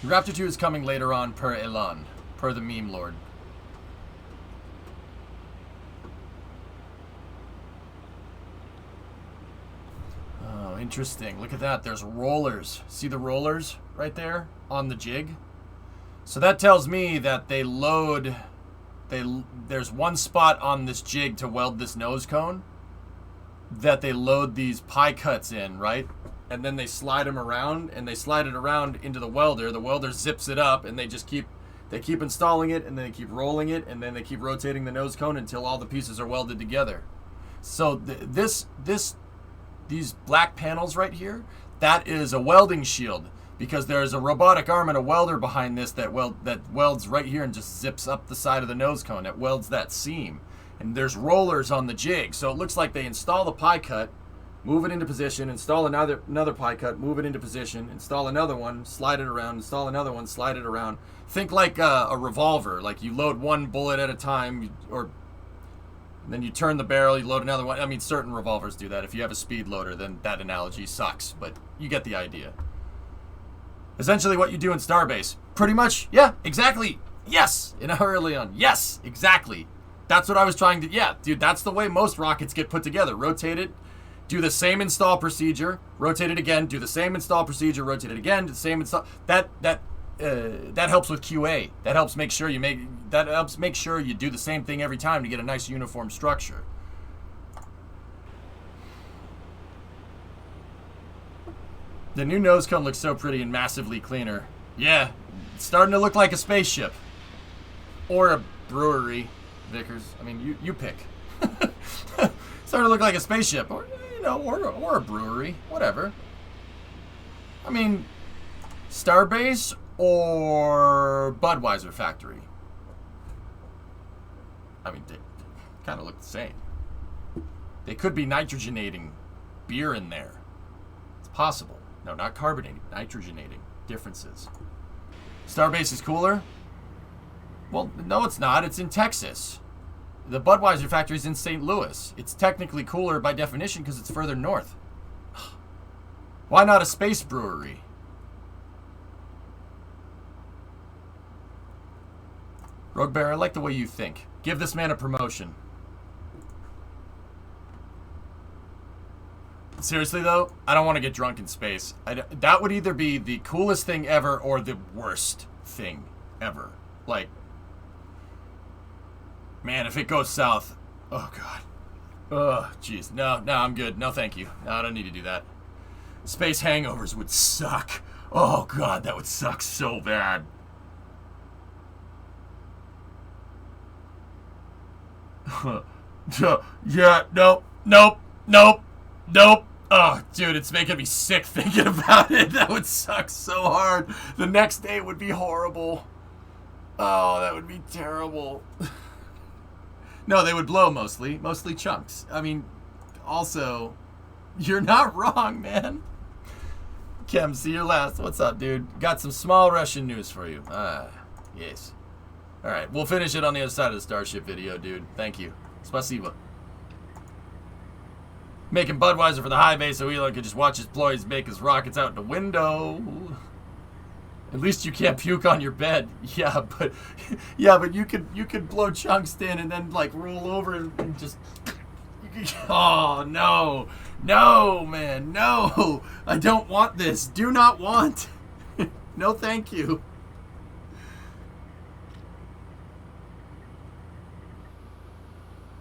Raptor 2 is coming later on per Elan, per the meme lord. Oh, interesting. Look at that. There's rollers. See the rollers right there on the jig? So that tells me that they load... There's one spot on this jig to weld this nose cone that they load these pie cuts in, right? And then they slide them around, and they slide it around into the welder. The welder zips it up, and they keep installing it, and then they keep rolling it, and then they keep rotating the nose cone until all the pieces are welded together. So these black panels right here, that is a welding shield, because there's a robotic arm and a welder behind this that welds right here and just zips up the side of the nose cone. It welds that seam. And there's rollers on the jig, so it looks like they install the pie cut, move it into position, install another pie cut, move it into position, install another one, slide it around, install another one, slide it around. Think like a revolver, like you load one bullet at a time, or then you turn the barrel, you load another one. I mean, certain revolvers do that. If you have a speed loader, then that analogy sucks, but you get the idea. Essentially what you do in Starbase. Pretty much, yeah, exactly. Yes, in early on. Yes, exactly. That's what I was trying to, yeah, dude, that's the way most rockets get put together. Rotate it, do the same install procedure, rotate it again, do the same install procedure, rotate it again, do the same install. That helps with QA. That helps make sure you do the same thing every time to get a nice uniform structure. The new nose cone looks so pretty and massively cleaner. Yeah, it's starting to look like a spaceship. Or a brewery, Vickers. I mean, you pick. Starting to look like a spaceship, or or a brewery, whatever. I mean, Starbase or Budweiser factory. I mean, they kind of look the same. They could be nitrogenating beer in there. It's possible. No, not carbonating, nitrogenating. Differences. Starbase is cooler? Well, no, it's not. It's in Texas. The Budweiser factory is in St. Louis. It's technically cooler by definition because it's further north. Why not a space brewery? Rogue Bear, I like the way you think. Give this man a promotion. Seriously, though, I don't want to get drunk in space. That would either be the coolest thing ever or the worst thing ever. Like, man, if it goes south, oh, God. Oh, jeez. No, I'm good. No, thank you. No, I don't need to do that. Space hangovers would suck. Oh, God, that would suck so bad. Yeah, nope. Oh, dude, it's making me sick thinking about it. That would suck so hard. The next day would be horrible. Oh, that would be terrible. No, they would blow mostly chunks. I mean, also, you're not wrong, man. Kem, see your last. What's up, dude? Got some small Russian news for you. Yes. All right, we'll finish it on the other side of the Starship video, dude. Thank you. Spasibo. Making Budweiser for the high base so Elon could just watch his employees make his rockets out the window. At least you can't puke on your bed. Yeah, but you could blow chunks in and then like roll over and just. Oh no, man, no! I don't want this. Do not want. No, thank you.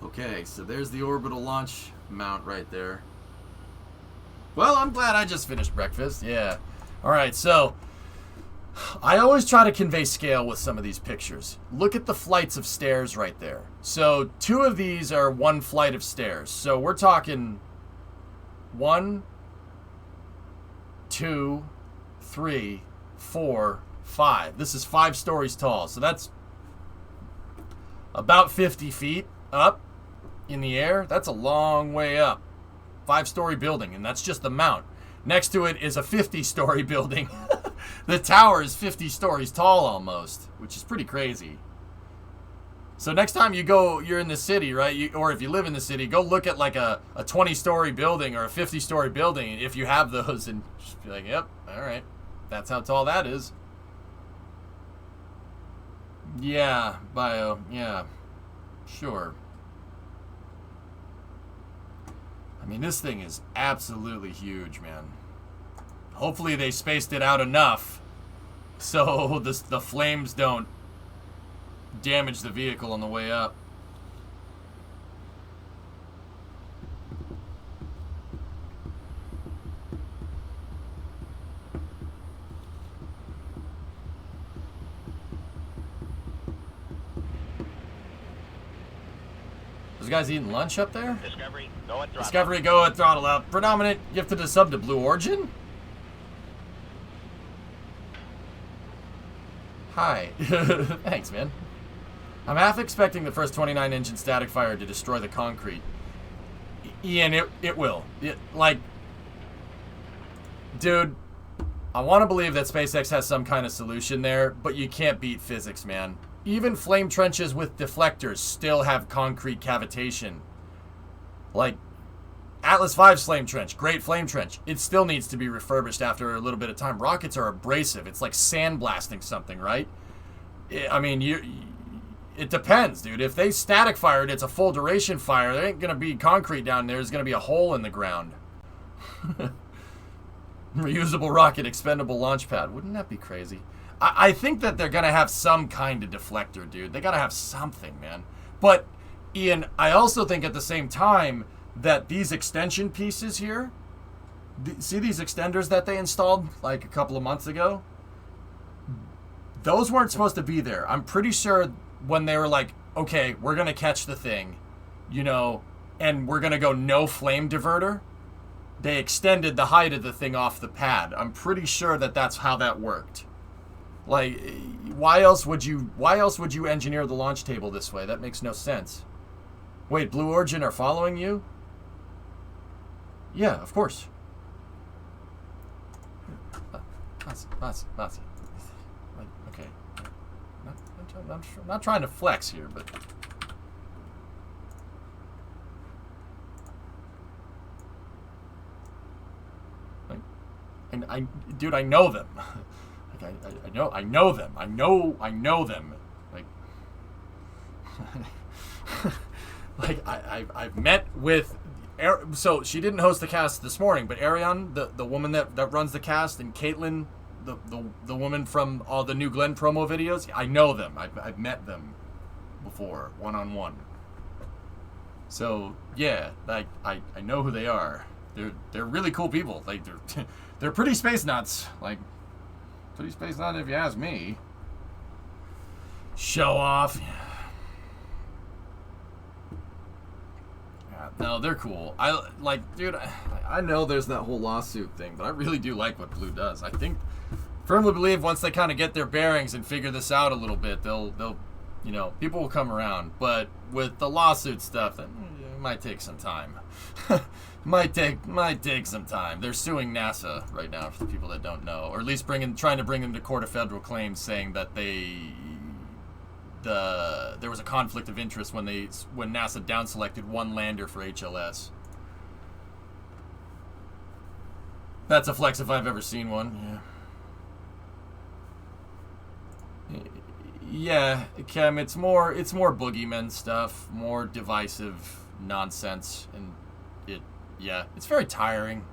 Okay, so there's the orbital launch mount right there. Well, I'm glad I just finished breakfast. Yeah. All right, so I always try to convey scale with some of these pictures. Look at the flights of stairs right there. So 2 of these are one flight of stairs. So we're talking 1, 2, 3, 4, 5. This is 5 stories tall. So that's about 50 feet up in the air. That's a long way up. 5-story building, and that's just the mount. Next to it is a 50-story building. The tower is 50 stories tall almost, which is pretty crazy. So next time you're in the city, right? Or if you live in the city, go look at like a 20-story building or a 50-story building if you have those, and just be like, yep, all right, that's how tall that is. Yeah, bio, yeah, sure. I mean, this thing is absolutely huge, man. Hopefully they spaced it out enough so the flames don't damage the vehicle on the way up. Those guys eating lunch up there? Discovery, go at throttle. Discovery, go at throttle up. Predominant, gifted a sub to Blue Origin? Hi. Thanks, man. I'm half expecting the first 29 engine static fire to destroy the concrete. Ian, it will. Dude, I want to believe that SpaceX has some kind of solution there, but you can't beat physics, man. Even flame trenches with deflectors still have concrete cavitation. Like, Atlas V's flame trench, great flame trench. It still needs to be refurbished after a little bit of time. Rockets are abrasive. It's like sandblasting something, right? I mean, it depends, dude. If they static fired, it's a full duration fire. There ain't going to be concrete down there. There's going to be a hole in the ground. Reusable rocket, expendable launch pad. Wouldn't that be crazy? I think that they're going to have some kind of deflector, dude. They got to have something, man. But, Ian, I also think at the same time that these extension pieces here, see these extenders that they installed like a couple of months ago? Those weren't supposed to be there. I'm pretty sure when they were like, okay, we're going to catch the thing, you know, and we're going to go no flame diverter, they extended the height of the thing off the pad. I'm pretty sure that that's how that worked. Like, why else would you engineer the launch table this way? That makes no sense. Wait, Blue Origin are following you? Yeah, of course. That's okay. I'm not trying to flex here, but dude, I know them. Like, I know them. I know them. Like, like I've met with. So she didn't host the cast this morning, but Ariane, the woman that runs the cast, and Caitlin, the woman from all the New Glenn promo videos, I know them. I've met them before, one-on-one. So yeah, like I know who they are. They're really cool people. Like they're pretty space nuts. Like pretty space nuts if you ask me. Show off. No, they're cool. Dude, I know there's that whole lawsuit thing, but I really do like what Blue does. I firmly believe once they kind of get their bearings and figure this out a little bit, they'll, you know, people will come around. But with the lawsuit stuff, it might take some time. might take some time. They're suing NASA right now, for the people that don't know, or at least trying to bring them to court of federal claims, saying that there was a conflict of interest when NASA down selected one lander for HLS. That's a flex if I've ever seen one. Yeah, Kem, it's more boogeyman stuff, more divisive nonsense, and it's very tiring.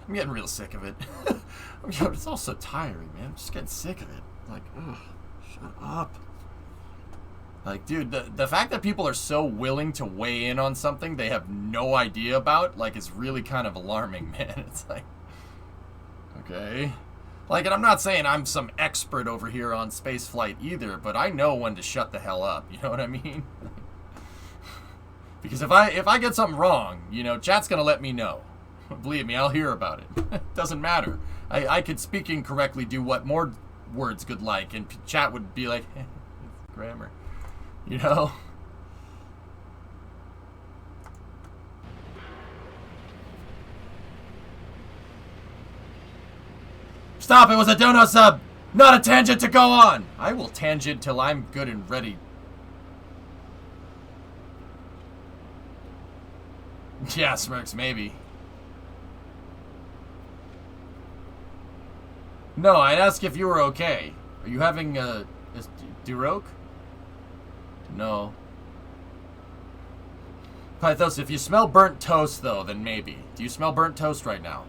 I'm getting real sick of it. It's all so tiring, man. I'm just getting sick of it. Like, ugh, shut up. Like, dude, the fact that people are so willing to weigh in on something they have no idea about, like, is really kind of alarming, man. It's like, okay. Like, and I'm not saying I'm some expert over here on space flight either, but I know when to shut the hell up, you know what I mean? Because if I get something wrong, you know, chat's gonna let me know. Believe me, I'll hear about it. Doesn't matter. I could speak incorrectly, do what more words could like, and chat would be like, it's grammar. You know? Stop, it was a dono sub, not a tangent to go on. I will tangent till I'm good and ready. Yeah, Smirks, maybe. No, I'd ask if you were okay. Are you having a Duroc? No. Pythos, if you smell burnt toast, though, then maybe. Do you smell burnt toast right now?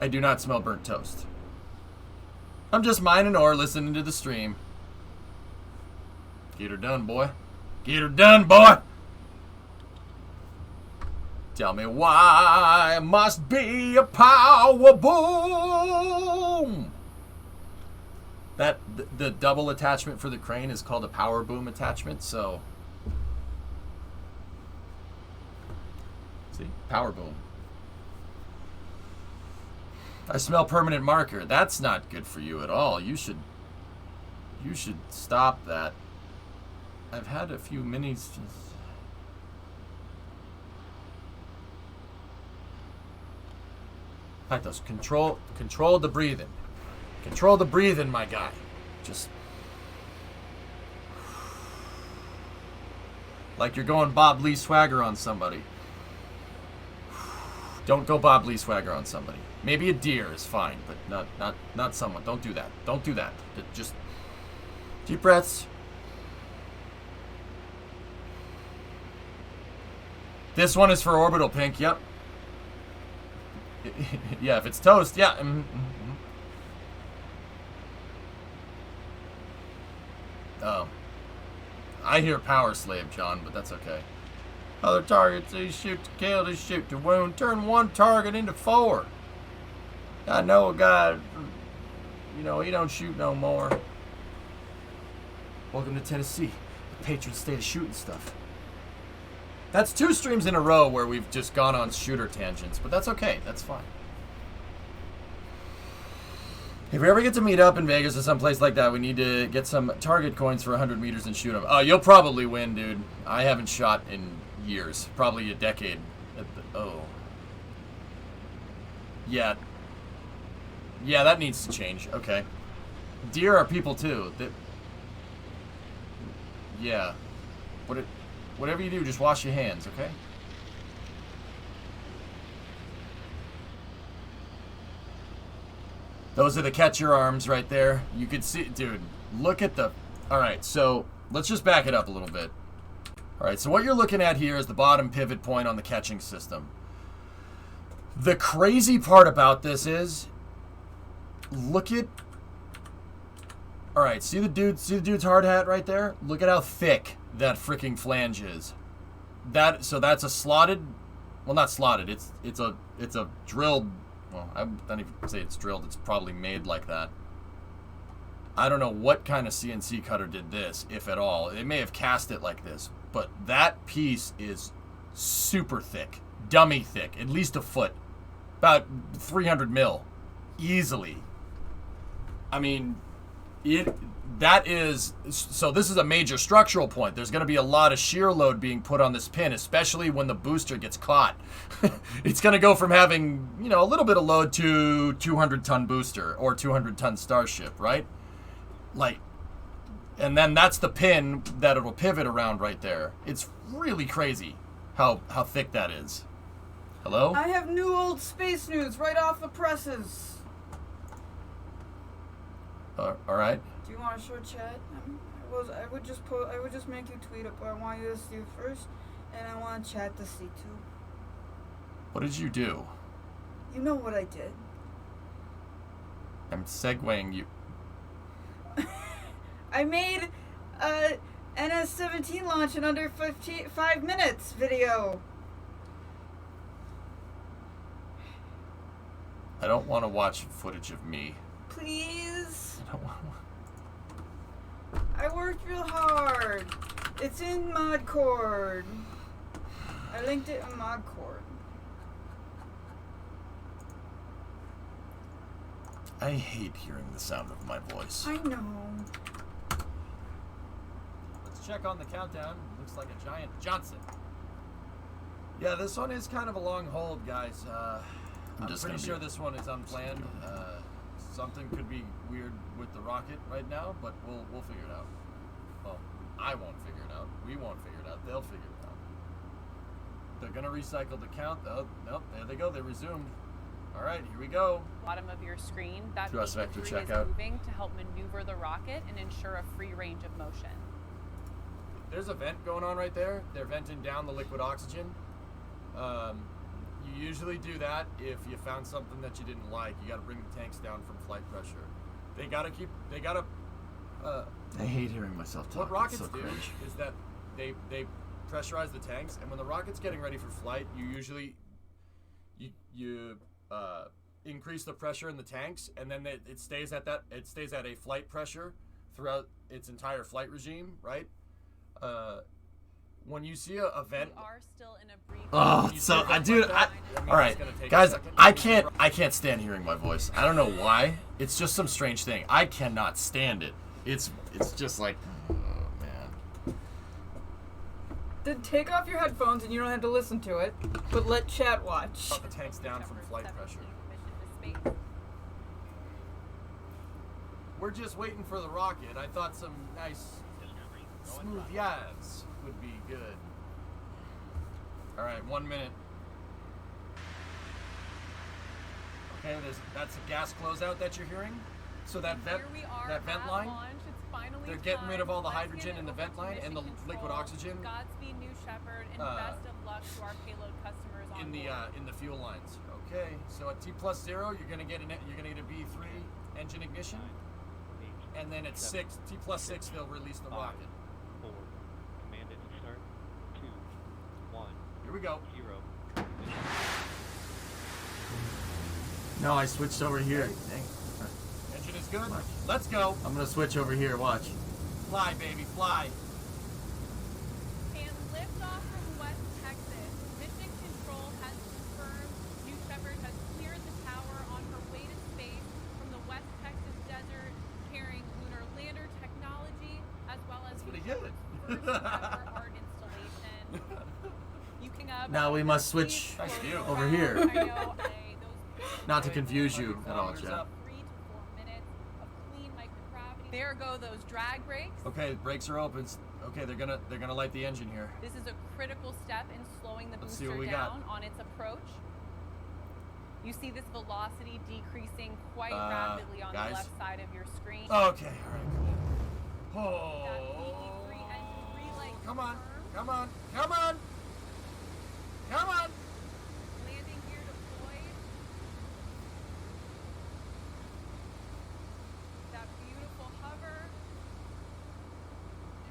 I do not smell burnt toast. I'm just mining ore, listening to the stream. Get her done, boy. Get her done, boy! Tell me why must be a power boom. That the double attachment for the crane is called a power boom attachment, so see, power boom. I smell permanent marker. That's not good for you at all. You should stop that. I've had a few minis just Pythos, control the breathing. Control the breathing, my guy. Just like you're going Bob Lee Swagger on somebody. Don't go Bob Lee Swagger on somebody. Maybe a deer is fine, but not someone. Don't do that. Don't do that. Just deep breaths. This one is for orbital pink. Yep. Yeah, if it's toast, yeah. Oh. I hear power slave, John, but that's okay. Other targets, they shoot to kill, they shoot to wound. Turn one target into 4. I know a guy, you know, he don't shoot no more. Welcome to Tennessee, the patron state of shooting stuff. That's 2 streams in a row where we've just gone on shooter tangents, but that's okay. That's fine. If we ever get to meet up in Vegas or someplace like that, we need to get some target coins for 100 meters and shoot them. Oh, you'll probably win, dude. I haven't shot in years. Probably a decade. Oh. Yeah. Yeah, that needs to change. Okay. Deer are people, too. Yeah. Whatever you do, just wash your hands, okay? Those are the catcher arms right there. You could see, dude, look at the... Alright, so let's just back it up a little bit. Alright, so what you're looking at here is the bottom pivot point on the catching system. The crazy part about this is, look at... Alright, see the dude's hard hat right there? Look at how thick that freaking flange is. So that's a slotted, well, not slotted, it's a drilled, well, I don't even say it's drilled, it's probably made like that. I don't know what kind of CNC cutter did this, if at all. It may have cast it like this, but that piece is super thick, dummy thick, at least a foot, about 300 mil, easily. I mean, that is, so this is a major structural point. There's going to be a lot of shear load being put on this pin, especially when the booster gets caught. It's going to go from having, you know, a little bit of load to 200-ton booster or 200-ton Starship, right? Like, and then that's the pin that it'll pivot around right there. It's really crazy how thick that is. Hello? I have new old space news right off the presses. All right. Do you want to show chat? I would just make you tweet it, but I want you to see it first, and I want chat to see too. What did you do? You know what I did. I'm segueing you. I made a NS-17 launch in under 5 minutes video. I don't want to watch footage of me. Please? I don't want to. I worked real hard. It's in ModCord. I linked it in ModCord. I hate hearing the sound of my voice. I know. Let's check on the countdown. Looks like a giant Johnson. Yeah, this one is kind of a long hold, guys. I'm pretty sure this one is unplanned. Something could be weird with the rocket right now, but we'll figure it out. Well, I won't figure it out. We won't figure it out. They'll figure it out. They're gonna recycle the count. Oh, nope, there they go. They resumed. All right, here we go. Bottom of your screen, that QS vector is checkout. moving to help maneuver the rocket and ensure a free range of motion. There's a vent going on right there. They're venting down the liquid oxygen. You usually do that if you found something that you didn't like. You got to bring the tanks down from flight pressure. They got to. I hate hearing myself talk. What rockets so do cringe. is that they pressurize the tanks, and when the rocket's getting ready for flight, you usually you increase the pressure in the tanks, and then it stays at a flight pressure throughout its entire flight regime, right? When you see a vent, We are still in a brief. Oh, you so see a vent dude, like that, means all right, it's gonna take a guys, second. I can't stand hearing my voice. I don't know why. It's just some strange thing. I cannot stand it. It's just like, oh man. Then take off your headphones and you don't have to listen to it, but let chat watch. Cut the tanks down from flight pressure. Mission to space. We're just waiting for the rocket. I thought some nice smooth yabs would be good. All right, 1 minute. Okay, that's a gas closeout that you're hearing. So that vent, Here we are that vent at line, launch. It's finally they're getting rid of all the time. Let's hydrogen get in the it vent over to line and the mission liquid control. oxygen Godspeed, New Shepard, and best of luck to our payload customers on board. in the fuel lines. Okay, so at T+0, you're gonna get a B3 engine ignition, and then at T+6 they'll release the rocket. 4. Command engine start. 2. 1. Here we go. 0. No, I switched over here. Dang. Engine is good. Let's go. I'm gonna switch over here. Watch. Fly, baby, fly. And lift off from West Texas. Mission Control has confirmed New Shepard has cleared the tower on her way to space from the West Texas desert, carrying lunar lander technology as well as pretty New good. Shepard's first ever art installation. You can Now we must switch Nice view. over here. I know, those Not to confuse you at all, Kilometers Chad. up. 3 to 4 minutes of clean microgravity. There go those drag brakes. Okay, brakes are open. Okay, they're gonna light the engine here. This is a critical step in slowing the Let's see booster what we got. down on its approach. You see this velocity decreasing quite Uh, rapidly on guys? the left side of your screen. Okay, all right, cool. That Oh, VE3 engine relay come on, confirmed. come on, come on, come on. Landing gear deployed. That beautiful hover.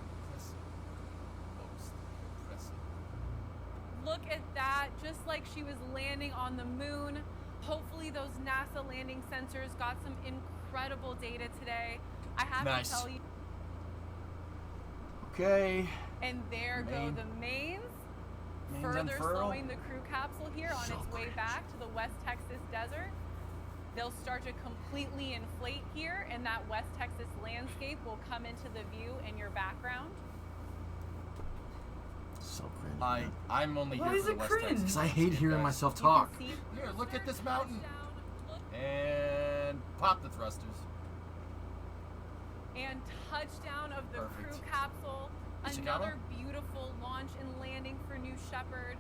Impressive. Most impressive. Look at that, just like she was landing on the moon. Hopefully those NASA landing sensors got some incredible data today. I have Nice. to tell you. Okay. And there Main. go the mains. Mains Further unfurl. slowing the crew capsule here on So its way cringe. back to the West Texas desert. They'll start to completely inflate here, and that West Texas landscape will come into the view in your background. So cringe. I'm only Why here is for the it West cringe? Texas. Because I hate hearing guys. myself You talk. can see Here, look at this mountain. touchdown, look- And pop the thrusters. and touchdown of the Perfect. crew capsule. Chicago? Another beautiful launch and landing for New Shepard.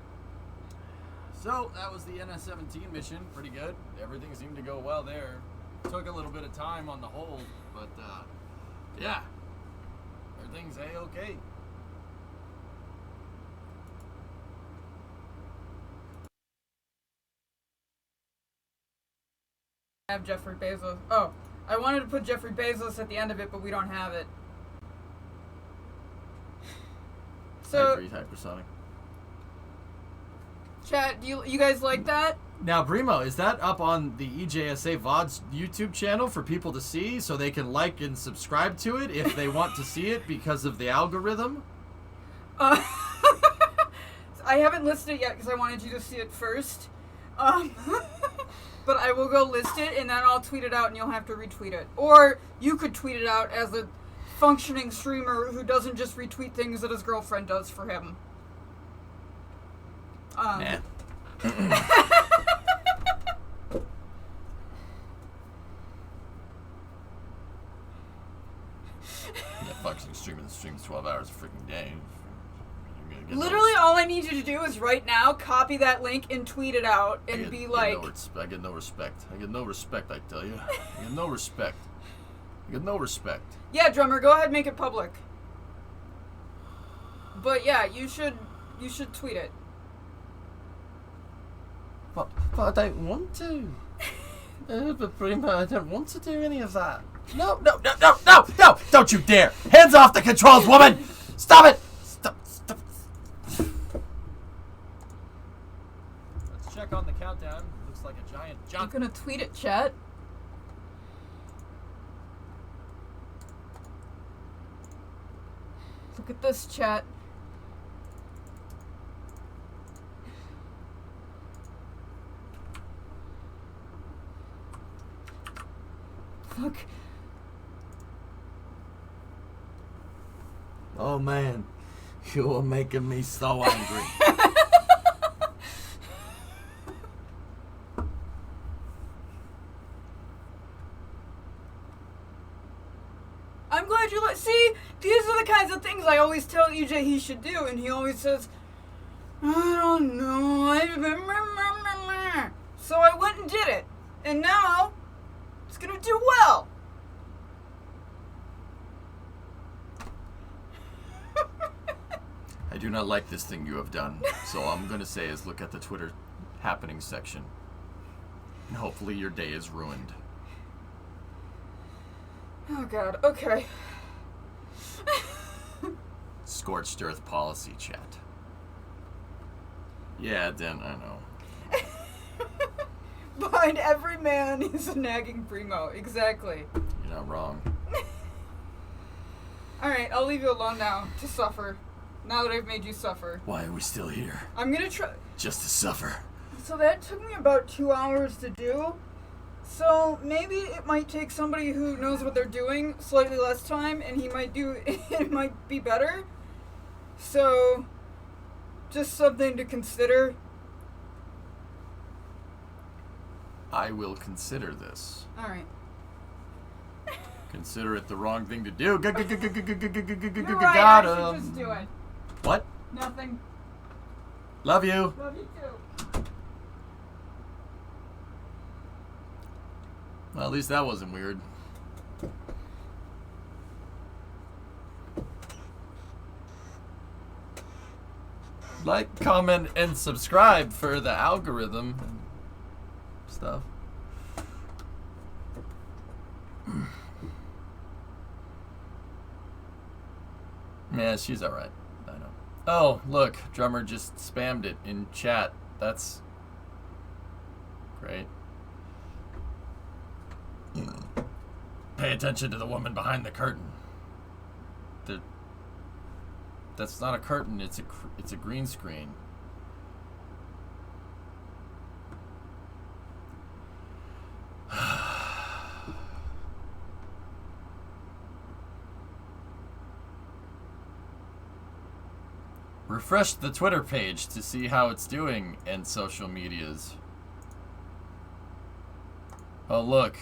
So that was the NS-17 mission. Pretty good. Everything seemed to go well there. Took a little bit of time on the hold, but yeah, everything's a-okay. I have Jeffrey Bezos. Oh, I wanted to put Jeffrey Bezos at the end of it, but we don't have it. I So, agree, hypersonic. chat, do you guys like that? Now, Brimo, is that up on the EJSA VOD's YouTube channel for people to see so they can like and subscribe to it if they want to see it because of the algorithm? I haven't listed it yet because I wanted you to see it first. But I will go list it and then I'll tweet it out and you'll have to retweet it. Or you could tweet it out as a functioning streamer who doesn't just retweet things that his girlfriend does for him. Nah. streams 12 hours a freaking day. You're gonna get Literally, all I need you to do is right now copy that link and tweet it out and be like, I get no respect. I get no respect, I tell you. I get no respect. I get no respect. yeah, drummer, go ahead and make it public. But yeah, you should tweet it. But I don't want to. But Prima, I don't want to do any of that. No! Don't you dare! Hands off the controls, woman! Stop it! Stop. Let's check on the countdown. Looks like a giant I'm jump. gonna tweet it, chat. Look at this, chat. Fuck. Oh man, you're making me so angry. I'm glad you like. See, these are the kinds of things I always tell EJ he should do, and he always says, I don't know. So I went and did it, and now it's gonna do well. I do not like this thing you have done, so all I'm gonna say is look at the Twitter happenings section. And hopefully your day is ruined. Oh god. Okay. Scorched earth policy chat. Yeah, then I know. Behind every man is a nagging primo. Exactly. You're not wrong. Alright, I'll leave you alone now to suffer. Now that I've made you suffer. Why are we still here? I'm gonna try. Just to suffer. So that took me about 2 hours to do. So maybe it might take somebody who knows what they're doing slightly less time, and he might do it might be better. So just something to consider. I will consider this. All right. Consider it the wrong thing to do. You're Got right. I should just do it. What? Nothing. Love you. Love you too. Well, at least that wasn't weird. Like, comment, and subscribe for the algorithm and stuff. Yeah, she's alright. I know. Oh, look, Drummer just spammed it in chat. That's great. Pay attention to the woman behind the curtain. That's not a curtain, it's a green screen. Refresh the Twitter page to see how it's doing and social medias. Oh, look.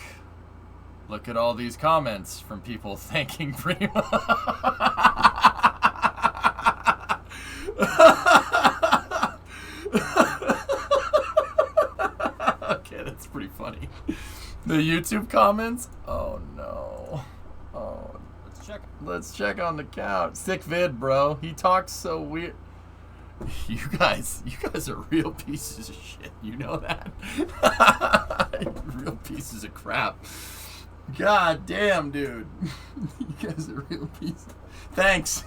Look at all these comments from people thanking Prima. Okay, that's pretty funny. The YouTube comments? Oh, no. Oh, let's check on the count. Sick vid, bro. He talks so weird. You guys are real pieces of shit. You know that? Real pieces of crap. God damn, dude. You guys are real pieces. Thanks.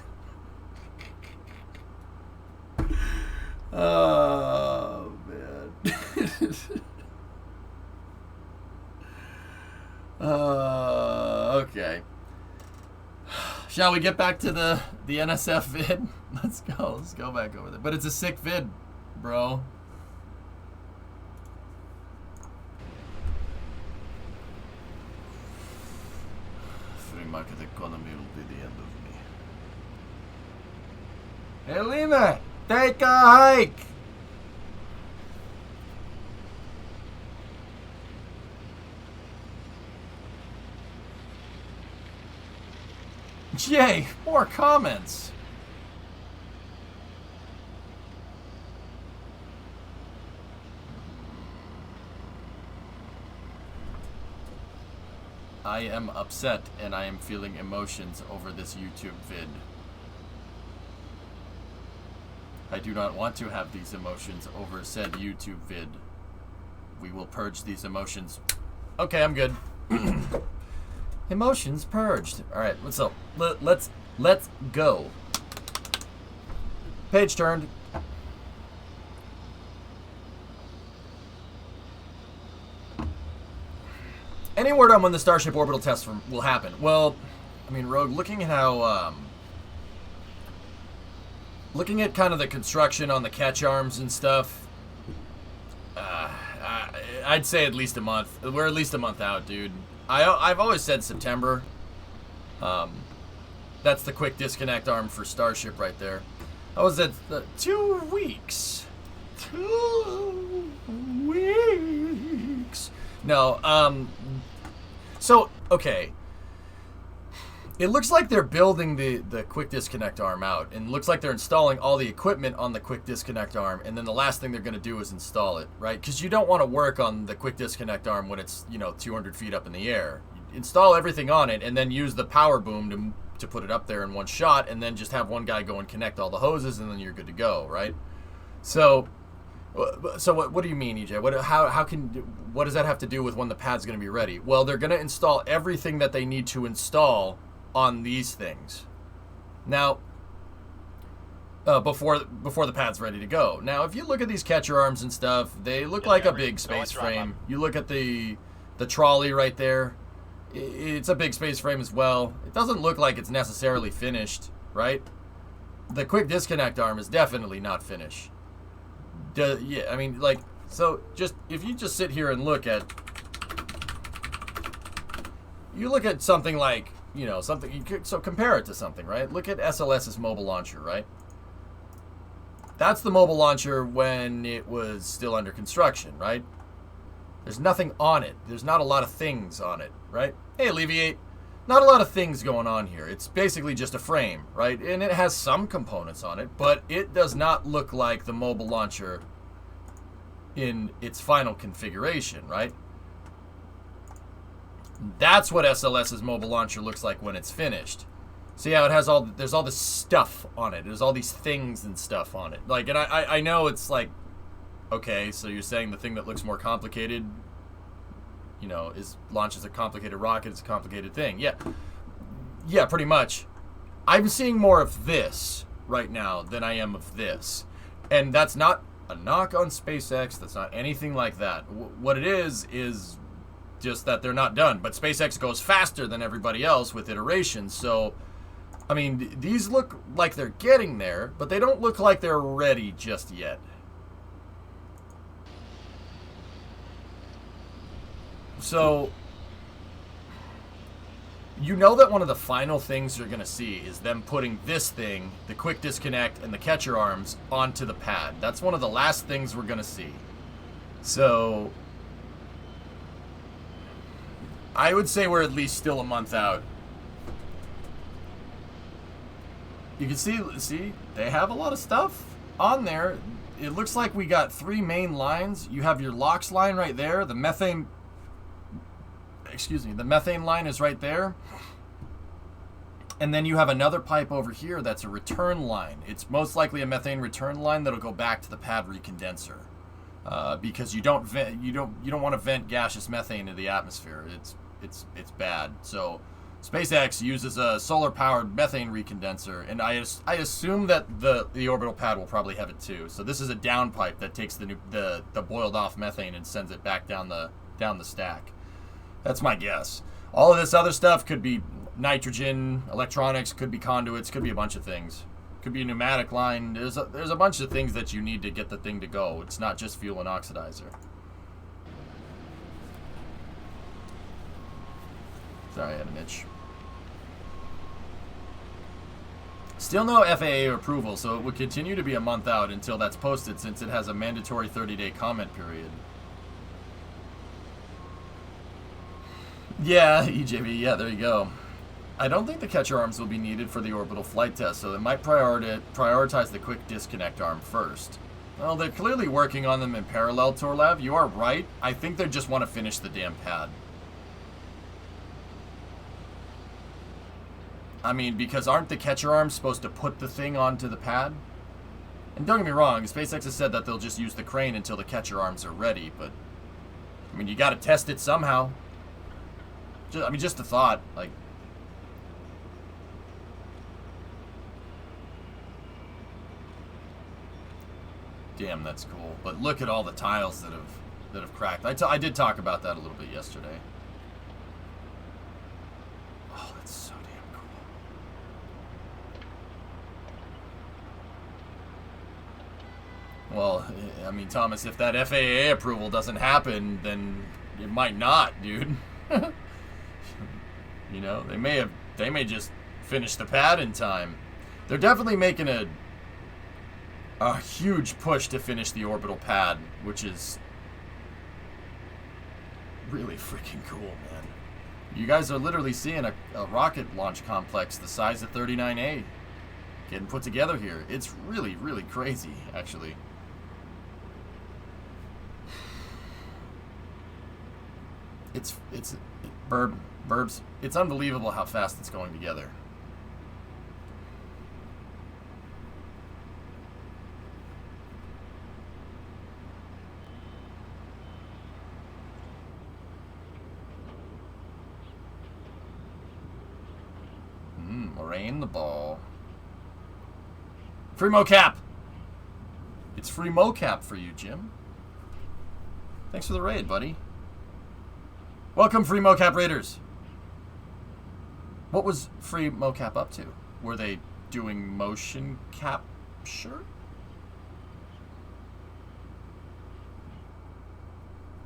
Oh, man. Okay. Shall we get back to the NSF vid? Let's go back over there. But it's a sick vid, bro. Free market economy will be the end of me. Hey, Lima, take a hike. Yay, more comments. I am upset and I am feeling emotions over this YouTube vid. I do not want to have these emotions over said YouTube vid. We will purge these emotions. Okay, I'm good. Emotions purged. All right, so let's go. Page turned. Any word on when the Starship orbital test will happen? Well, I mean, Rogue, looking at how, looking at kind of the construction on the catch arms and stuff, I'd say at least a month. We're at least a month out, dude. I've always said September. That's the quick disconnect arm for Starship right there. I was at 2 weeks. 2 weeks. No, so, okay. It looks like they're building the quick disconnect arm out, and it looks like they're installing all the equipment on the quick disconnect arm, and then the last thing they're going to do is install it, right? Because you don't want to work on the quick disconnect arm when it's, 200 feet up in the air. You install everything on it, and then use the power boom to put it up there in one shot, and then just have one guy go and connect all the hoses, and then you're good to go, right? So what do you mean, EJ? What does that have to do with when the pad's going to be ready? Well, they're going to install everything that they need to install on these things now, before the pad's ready to go. Now, if you look at these catcher arms and stuff, they look like a big space frame. You look at the trolley right there. It's a big space frame as well. It doesn't look like it's necessarily finished, right? The quick disconnect arm is definitely not finished. Yeah, I mean, like, so just if you just sit here and look at something like, so compare it to something, right? Look at SLS's mobile launcher, right? That's the mobile launcher when it was still under construction, right? There's nothing on it. There's not a lot of things on it, right? Hey, Alleviate. Not a lot of things going on here. It's basically just a frame, right? And it has some components on it, but it does not look like the mobile launcher in its final configuration, right? That's what SLS's mobile launcher looks like when it's finished. See how it has there's all this stuff on it. There's all these things and stuff on it. Like, and I know it's like, okay, so you're saying the thing that looks more complicated, launches a complicated rocket, it's a complicated thing. Yeah, pretty much. I'm seeing more of this right now than I am of this. And that's not a knock on SpaceX. That's not anything like that. What it is just that they're not done. But SpaceX goes faster than everybody else with iterations. So, I mean, these look like they're getting there, but they don't look like they're ready just yet. So, that one of the final things you're going to see is them putting this thing, the quick disconnect and the catcher arms, onto the pad. That's one of the last things we're going to see. So, I would say we're at least still a month out. You can see, they have a lot of stuff on there. It looks like we got 3 main lines. You have your LOX line right there. The methane line is right there. And then you have another pipe over here that's a return line. It's most likely a methane return line that'll go back to the pad recondenser. Because you don't want to vent gaseous methane into the atmosphere. It's bad. So SpaceX uses a solar-powered methane recondenser, and I assume that the orbital pad will probably have it too. So this is a down pipe that takes the boiled off methane and sends it back down the stack. That's my guess. All of this other stuff could be nitrogen, electronics, could be conduits, could be a bunch of things. Could be a pneumatic line. There's a bunch of things that you need to get the thing to go. It's not just fuel and oxidizer. Sorry, I had an itch. Still no FAA approval, so it would continue to be a month out until that's posted, since it has a mandatory 30-day comment period. Yeah, EJB, yeah, there you go. I don't think the catcher arms will be needed for the orbital flight test, so they might prioritize the quick disconnect arm first. Well, they're clearly working on them in parallel, Torlav. You are right. I think they just want to finish the damn pad. I mean, because aren't the catcher arms supposed to put the thing onto the pad? And don't get me wrong, SpaceX has said that they'll just use the crane until the catcher arms are ready, but I mean, you got to test it somehow. Just a thought, like. Damn, that's cool. But look at all the tiles that have cracked. I did talk about that a little bit yesterday. Oh, that's so damn cool. Well, I mean, Thomas, if that FAA approval doesn't happen, then it might not, dude. You know, they may just finish the pad in time. They're definitely making a huge push to finish the orbital pad, which is really freaking cool, man. You guys are literally seeing a rocket launch complex the size of 39A getting put together here. It's really, really crazy, actually. Burbs, it's unbelievable how fast it's going together. Rain the ball. Free mocap! It's free mocap for you, Jim. Thanks for the raid, buddy. Welcome, free mocap raiders. What was free mocap up to? Were they doing motion capture?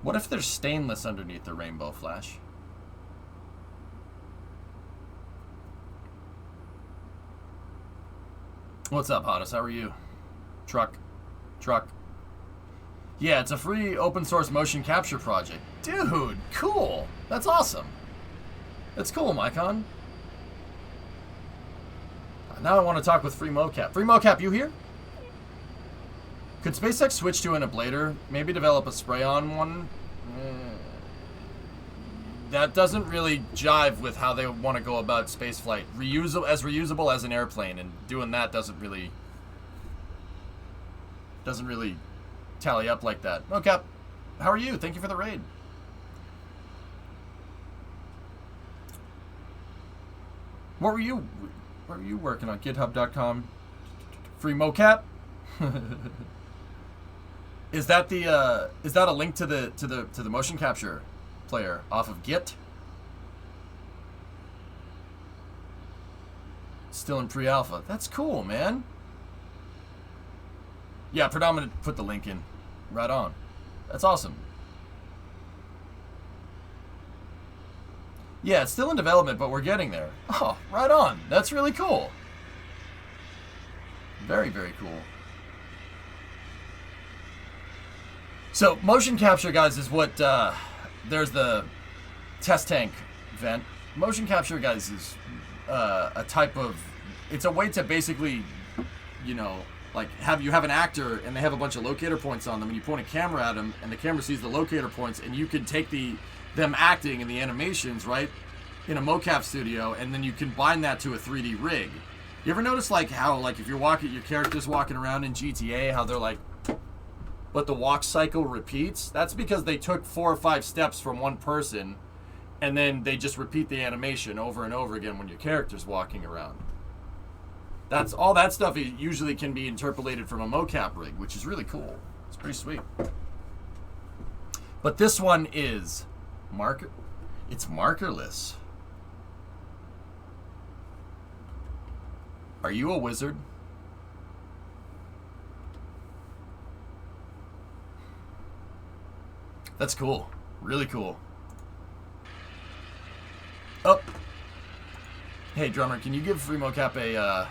What if there's stainless underneath the rainbow flash? What's up, Hottest? How are you? Truck. Yeah, it's a free open source motion capture project. Dude, cool. That's awesome. That's cool, Mycon. Now I want to talk with free mocap. Free mocap, you here? Could SpaceX switch to an ablator? Maybe develop a spray-on one? That doesn't really jive with how they want to go about spaceflight. Reusable as an airplane, and doing that doesn't really tally up like that. Mocap, how are you? Thank you for the raid. What were you working on? GitHub.com. Free mocap. Is that a link to the motion capture player off of Git? Still in pre-alpha. That's cool, man. Yeah, Predominant put the link in. Right on. That's awesome. Yeah, it's still in development, but we're getting there. Oh, right on. That's really cool. Very, very cool. So, motion capture, guys, is what... there's the test tank vent. Motion capture, guys, is a type of... It's a way to basically, you know, like you have an actor and they have a bunch of locator points on them, and you point a camera at them, and the camera sees the locator points, and you can take them acting in the animations, right, in a mocap studio, and then you combine that to a 3D rig. You ever notice like how like if your character's walking around in GTA, how they're like, but the walk cycle repeats? That's because they took 4 or 5 steps from one person, and then they just repeat the animation over and over again when your character's walking around. That's all that stuff usually can be interpolated from a mocap rig, which is really cool. It's pretty sweet. But this one is it's markerless. Are you a wizard? That's cool. Really cool. Oh. Hey, drummer, can you give free mocap a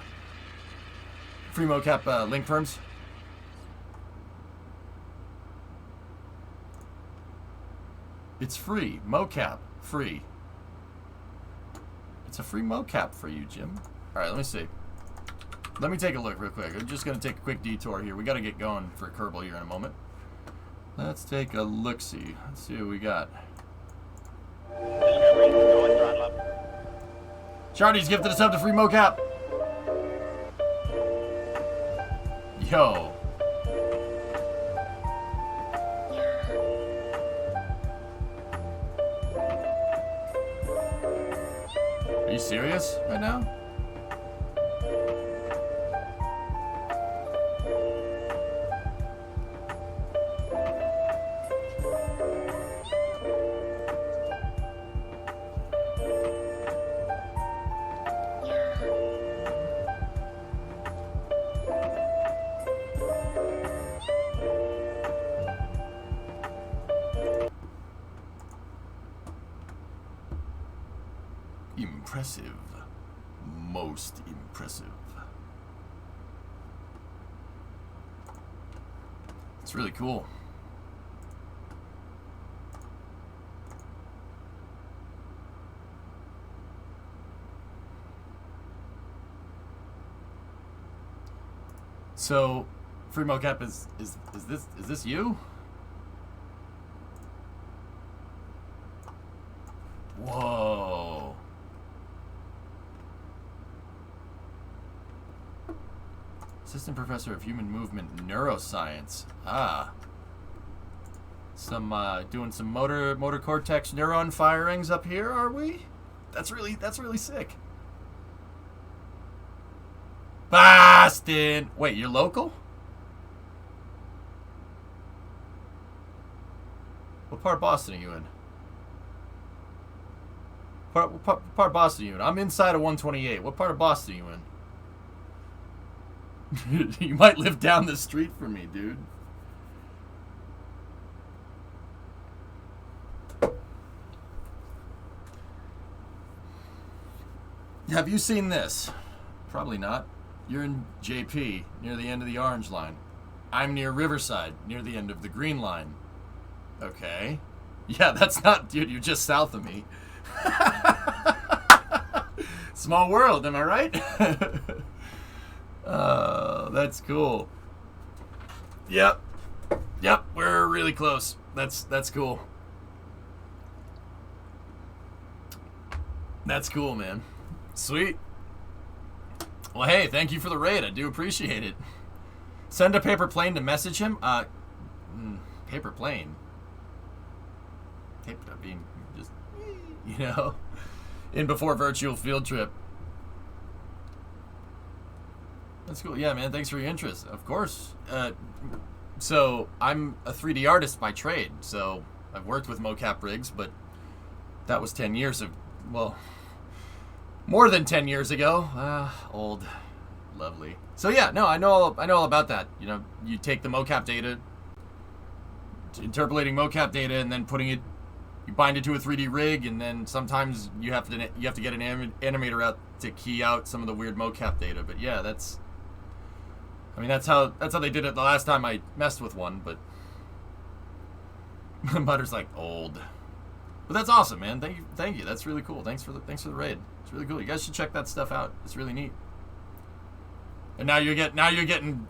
link perms? It's free. Mocap. Free. It's a free mocap for you, Jim. All right, let me see. Let me take a look real quick. I'm just going to take a quick detour here. We got to get going for Kerbal here in a moment. Let's take a look-see. Let's see what we got. Chardy's gifted us up to free mocap. Yo. Are you serious right now? Impressive. Most impressive. It's really cool. So, free mocap is this you? Whoa. Assistant Professor of Human Movement Neuroscience. Ah. Some doing some motor cortex neuron firings up here, are we? That's really sick. Boston. Wait, you're local? What part of Boston are you in? What part of Boston are you in? I'm inside of 128. What part of Boston are you in? You might live down the street from me, dude. Have you seen this? Probably not. You're in JP, near the end of the orange line. I'm near Riverside, near the end of the green line. Okay. Yeah, that's not... Dude, you're just south of me. Small world, am I right? That's cool. Yep, we're really close. That's cool. That's cool, man. Sweet. Well, hey, thank you for the raid. I do appreciate it. Send a paper plane to message him. Paper plane. Paper being just, you know, in before virtual field trip. That's cool. Yeah, man. Thanks for your interest. Of course. So I'm a 3D artist by trade. So I've worked with mocap rigs, but that was 10 years of, well, more than 10 years ago. Old. Lovely. So yeah, no, I know all about that. You know, you take the mocap data, interpolating mocap data, and then putting it, you bind it to a 3D rig, and then sometimes you have to get an animator out to key out some of the weird mocap data. But yeah, that's how they did it the last time I messed with one. But Butter's like old. But that's awesome, man. Thank you. That's really cool. Thanks for the raid. It's really cool. You guys should check that stuff out. It's really neat. And now you're getting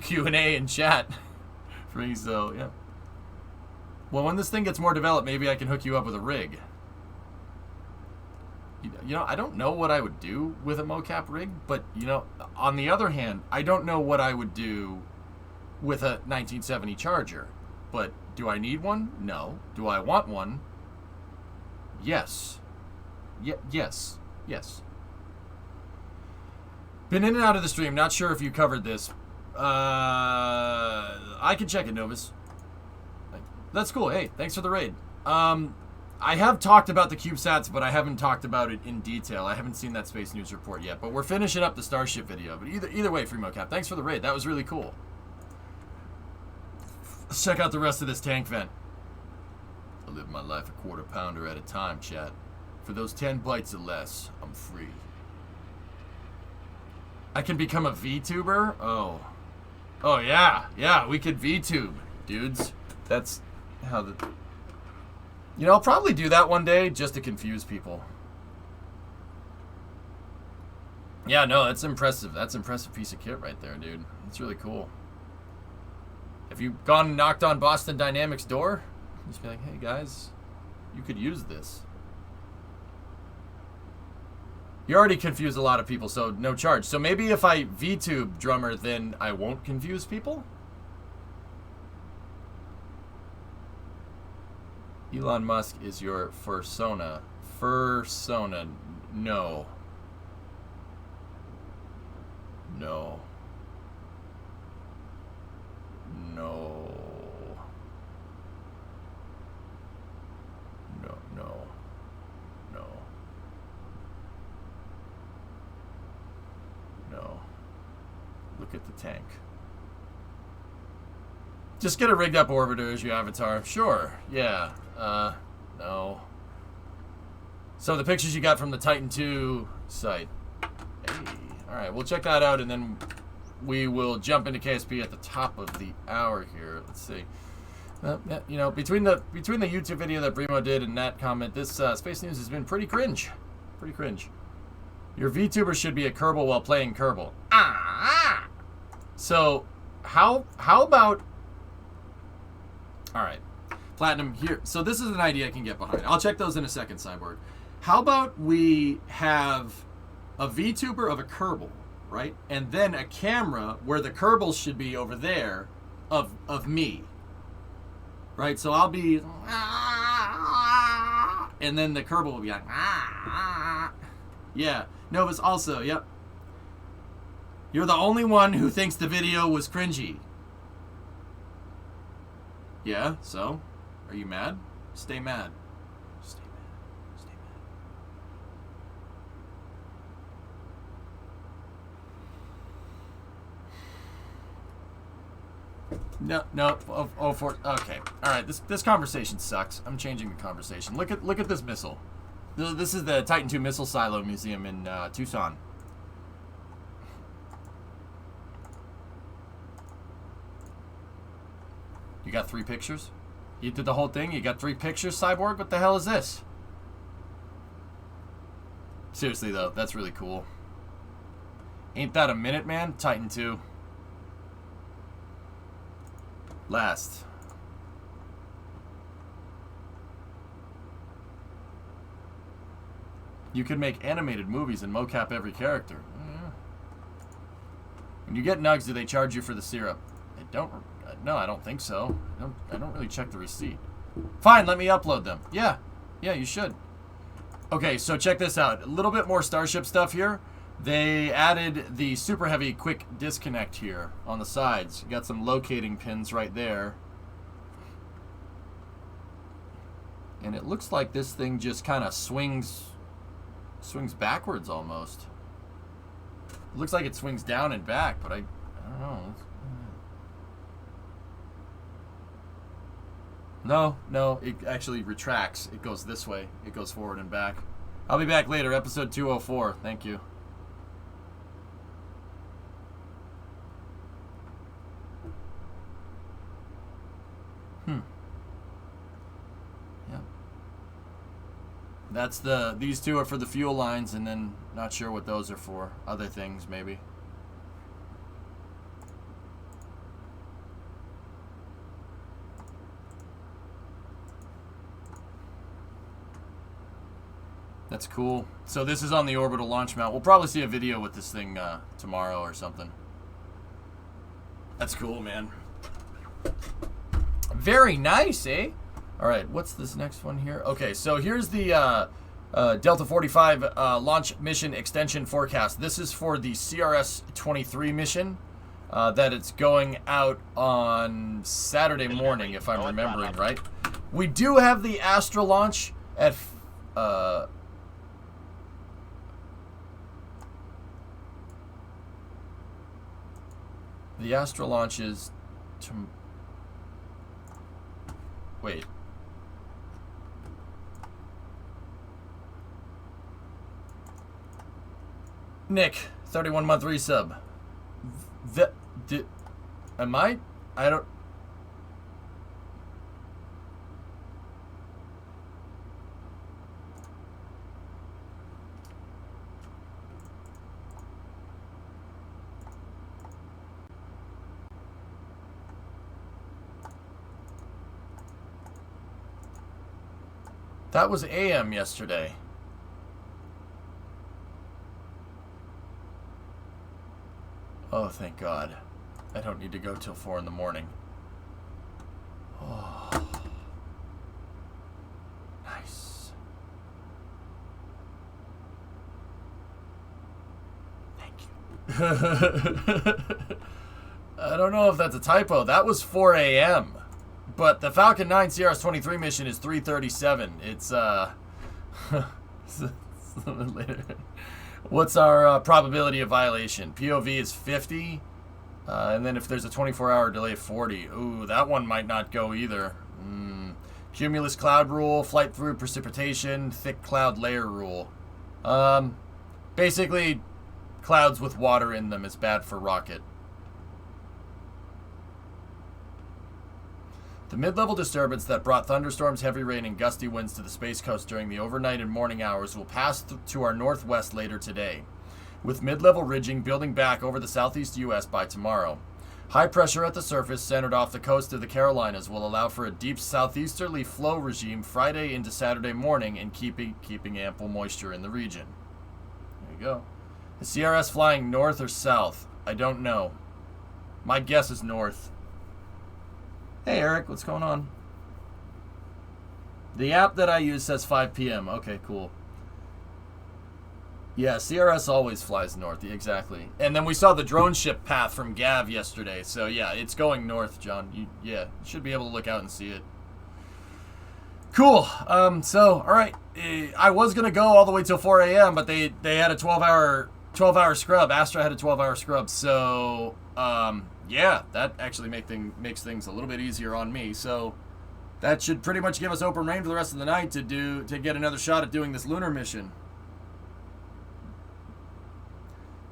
Q&A in chat. Free, so yeah. Well, when this thing gets more developed, maybe I can hook you up with a rig. You know, I don't know what I would do with a mocap rig, but you know, on the other hand, I don't know what I would do with a 1970 Charger. But do I need one? No. Do I want one? Yes. Yes. Been in and out of the stream. Not sure if you covered this. I can check it, Novus. That's cool. Hey, thanks for the raid. I have talked about the CubeSats, but I haven't talked about it in detail. I haven't seen that Space News report yet, but we're finishing up the Starship video. But either way, Free Mocap, thanks for the raid. That was really cool. Let's check out the rest of this tank vent. I live my life a quarter pounder at a time, chat. For those 10 bites or less, I'm free. I can become a VTuber? Oh yeah, we could VTube, dudes. That's how the... You know, I'll probably do that one day just to confuse people. Yeah, no, that's impressive. That's an impressive piece of kit right there, dude. It's really cool. Have you gone and knocked on Boston Dynamics' door? Just be like, hey guys, you could use this. You already confuse a lot of people, so no charge. So maybe if I VTube drummer, then I won't confuse people? Elon Musk is your fursona. Fursona. No. No. No. No, no. No. No. Look at the tank. Just get a rigged up orbiter as your avatar. Sure. Yeah. No. So the pictures you got from the Titan 2 site. Hey. Alright, we'll check that out and then we will jump into KSP at the top of the hour here. Let's see. You know, between the YouTube video that Brimo did and that comment, this Space News has been pretty cringe. Pretty cringe. Your VTuber should be a Kerbal while playing Kerbal. Ah! So, how about... Alright. Platinum, here. So this is an idea I can get behind. I'll check those in a second, Cyborg. How about we have a VTuber of a Kerbal, right? And then a camera where the Kerbal should be over there of me. Right? So I'll be... And then the Kerbal will be like... Yeah. Novus also, yep. You're the only one who thinks the video was cringy. Yeah, so? Are you mad? Stay mad. Stay mad. Stay mad. No. Okay. All right. This conversation sucks. I'm changing the conversation. Look at this missile. This is the Titan II Missile Silo Museum in Tucson. You got 3 pictures? You did the whole thing? You got 3 pictures, Cyborg? What the hell is this? Seriously, though, that's really cool. Ain't that a minute, man? Titan 2. Last. You could make animated movies and mocap every character. Yeah. When you get nugs, do they charge you for the syrup? I don't... No, I don't think so. I don't really check the receipt. Fine, let me upload them. Yeah, you should. Okay, so check this out. A little bit more Starship stuff here. They added the super heavy quick disconnect here on the sides. You got some locating pins right there. And it looks like this thing just kind of swings backwards almost. It looks like it swings down and back, but I don't know. No, it actually retracts. It goes this way. It goes forward and back. I'll be back later, episode 204. Thank you. Yep. That's these two are for the fuel lines, and then not sure what those are for. Other things, maybe. That's cool. So this is on the orbital launch mount. We'll probably see a video with this thing tomorrow or something. That's cool, man. Very nice, eh? All right, what's this next one here? Okay, so here's the Delta 45 launch mission extension forecast. This is for the CRS-23 mission that it's going out on Saturday morning, if I'm remembering right. We do have the Astra launch at... The Astra launch is wait. Nick, 31-month resub. Am I? I don't... That was AM yesterday. Oh, thank God. I don't need to go till 4 in the morning. Oh. Nice. Thank you. I don't know if that's a typo. That was 4 a.m. But the Falcon 9 CRS-23 mission is 3:37. It's a little bit later. What's our probability of violation? POV is 50. And then if there's a 24-hour delay, 40. Ooh, that one might not go either. Cumulus cloud rule, flight through precipitation, thick cloud layer rule. Basically, clouds with water in them is bad for rocket. The mid-level disturbance that brought thunderstorms, heavy rain, and gusty winds to the Space Coast during the overnight and morning hours will pass to our northwest later today, with mid-level ridging building back over the southeast U.S. by tomorrow. High pressure at the surface centered off the coast of the Carolinas will allow for a deep southeasterly flow regime Friday into Saturday morning and keeping ample moisture in the region. There you go. Is CRS flying north or south? I don't know. My guess is north. Hey Eric, what's going on? The app that I use says 5 p.m. Okay, cool. Yeah, CRS always flies north, exactly. And then we saw the drone ship path from Gav yesterday. So yeah, it's going north, John. You should be able to look out and see it. Cool. So, all right. I was going to go all the way till 4 a.m., but they had a 12-hour scrub. Astra had a 12-hour scrub. So, yeah, that actually makes things a little bit easier on me. So that should pretty much give us open reign for the rest of the night to get another shot at doing this lunar mission.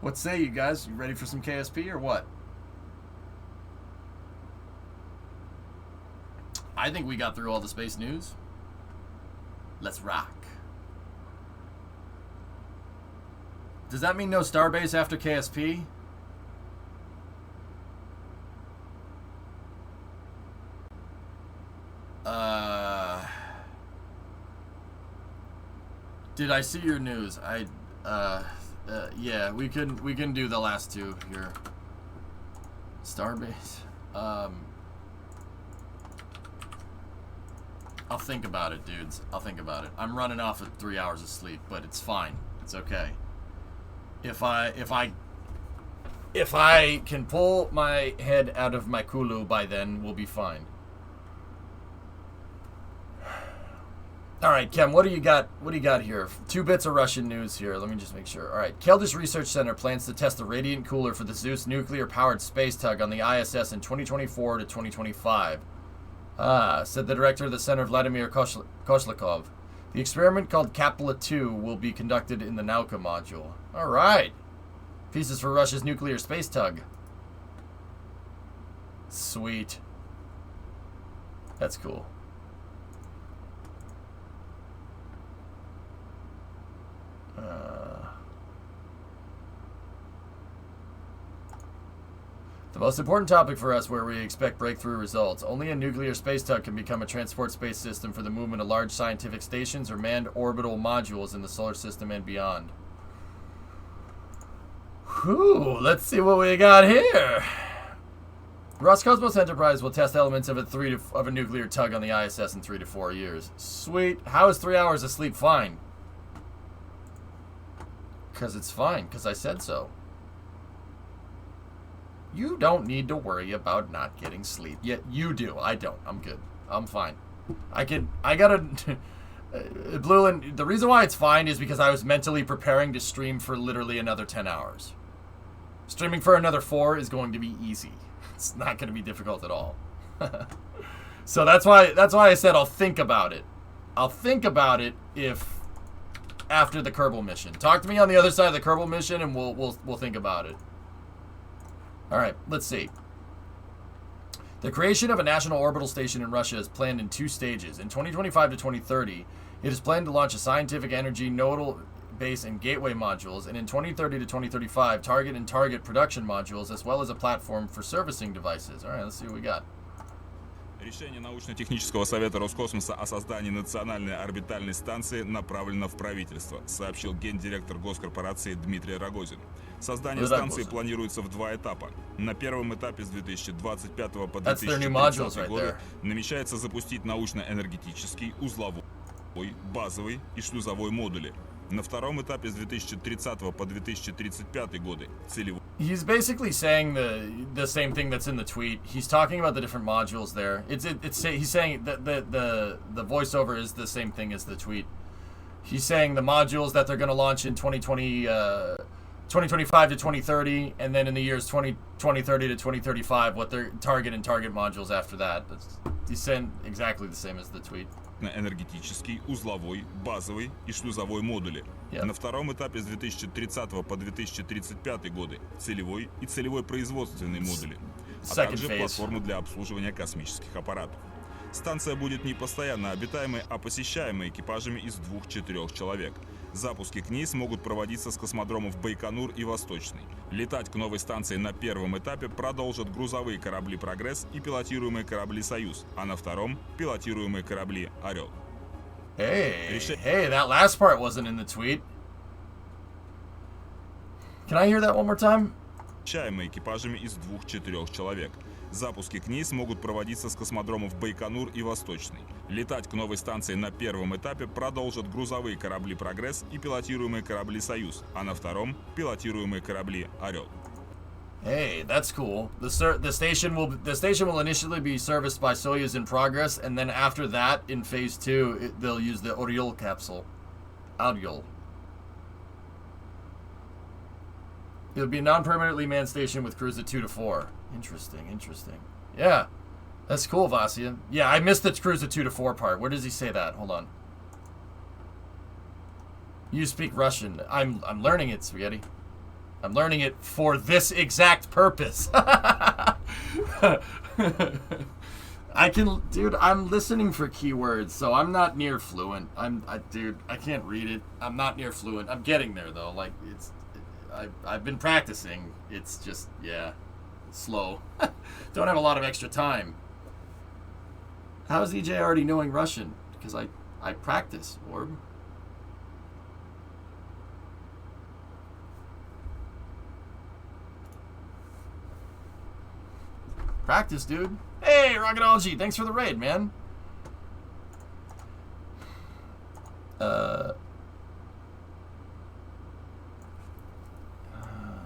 What say you guys? You ready for some KSP or what? I think we got through all the space news. Let's rock. Does that mean no Starbase after KSP? Did I see your news? Yeah, we can do the last two here. Starbase. I'll think about it, dudes. I'll think about it. I'm running off of 3 hours of sleep, but it's fine. It's okay. If I can pull my head out of my kulu by then, we'll be fine. All right, Kem, what do you got? What do you got here? 2 bits of Russian news here. Let me just make sure. All right, Keldysh Research Center plans to test the radiant cooler for the Zeus nuclear-powered space tug on the ISS in 2024 to 2025. Said the director of the center, Vladimir Koshlikov. The experiment, called Kapla-2, will be conducted in the Nauka module. All right. Pieces for Russia's nuclear space tug. Sweet. That's cool. The most important topic for us, where we expect breakthrough results. Only a nuclear space tug can become a transport space system for the movement of large scientific stations or manned orbital modules in the solar system and beyond. Whew, let's see what we got here. Roscosmos Enterprise will test elements of a nuclear tug on the ISS in 3 to 4 years. Sweet. How is 3 hours of sleep fine? Because it's fine, because I said so. You don't need to worry about not getting sleep. Yet you do. I don't. I'm good. I'm fine. Blueland, the reason why it's fine is because I was mentally preparing to stream for literally another 10 hours. Streaming for another 4 is going to be easy. It's not going to be difficult at all. So that's why I said I'll think about it. I'll think about it if after the Kerbal mission. Talk to me on the other side of the Kerbal mission and we'll think about it. All right, let's see. The creation of a national orbital station in Russia is planned in 2 stages. In 2025 to 2030, it is planned to launch a scientific energy nodal base and gateway modules, and in 2030 to 2035, target production modules, as well as a platform for servicing devices. All right, let's see what we got. Решение научно-технического совета Роскосмоса о создании национальной орбитальной станции направлено в правительство, сообщил гендиректор госкорпорации Дмитрий Рогозин. Создание станции планируется в 2 этапа. На первом этапе с 2025 по 2030 годы намечается запустить научно-энергетический, узловой, базовый и шлюзовой модули. На втором этапе с 2030 по 2035 годы целевой. He's basically saying the same thing that's in the tweet. He's talking about the different modules there. He's saying that the voiceover is the same thing as the tweet. He's saying the modules that they're going to launch in 2025 to 2030, and then in the years 2030 to 2035, what their target modules after that. He's saying exactly the same as the tweet. Энергетический, узловой, базовый и шлюзовой модули. На втором этапе с 2030 по 2035 годы целевой и целевой производственный модули, а также платформу для обслуживания космических аппаратов. Станция будет не постоянно обитаемой, а посещаемой экипажами из 2-4 человек. Запуски к ней смогут проводиться с космодромов Байконур и Восточный. Летать к новой станции на первом этапе продолжат грузовые корабли «Прогресс» и пилотируемые корабли «Союз», а на втором – пилотируемые корабли «Орел». Hey, that last part wasn't in the tweet. Can I hear that one more time? Посещаемые экипажами из 2-4 человек. Запуски к ней смогут проводиться с космодромов Байконур и Восточный. Летать к новой станции на первом этапе продолжат грузовые корабли «Прогресс» и пилотируемые корабли «Союз», а на втором – пилотируемые корабли «Орел». Hey, that's cool. The station will initially be serviced by Soyuz in Progress, and then after that, in Phase 2, they'll use the Oriol capsule. Oriol. It'll be a non-permanently manned station with crews of 2 to 4. Interesting. Yeah, that's cool, Vasya. Yeah, I missed the crews of 2 to 4 part. Where does he say that? Hold on. You speak Russian. I'm learning it, Spaghetti. I'm learning it for this exact purpose. Dude, I'm listening for keywords, so I'm not near fluent. Dude, I can't read it. I'm not near fluent. I'm getting there though. Like I've been practicing. It's just, yeah, slow. Don't have a lot of extra time. How's EJ already knowing Russian? Because I practice, Orb. Practice, dude. Hey, Rocketology, thanks for the raid, man.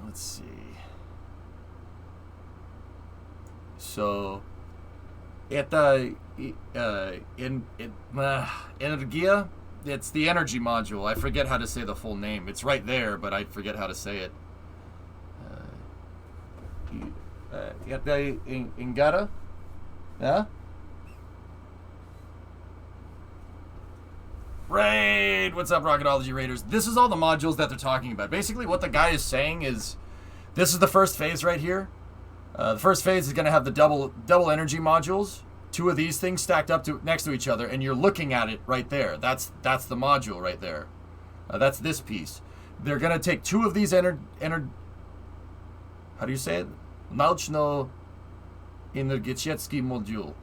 Let's see. So, Energia, it's the energy module. I forget how to say the full name. It's right there, but I forget how to say it. Ingata? Yeah? Raid! What's up, Rocketology Raiders? This is all the modules that they're talking about. Basically, what the guy is saying is, this is the first phase right here. The first phase is going to have the double energy modules. 2 of these things stacked up next to each other, and you're looking at it right there. That's the module right there. That's this piece. They're going to take 2 of these how do you say it? Научно-энергетический модуль.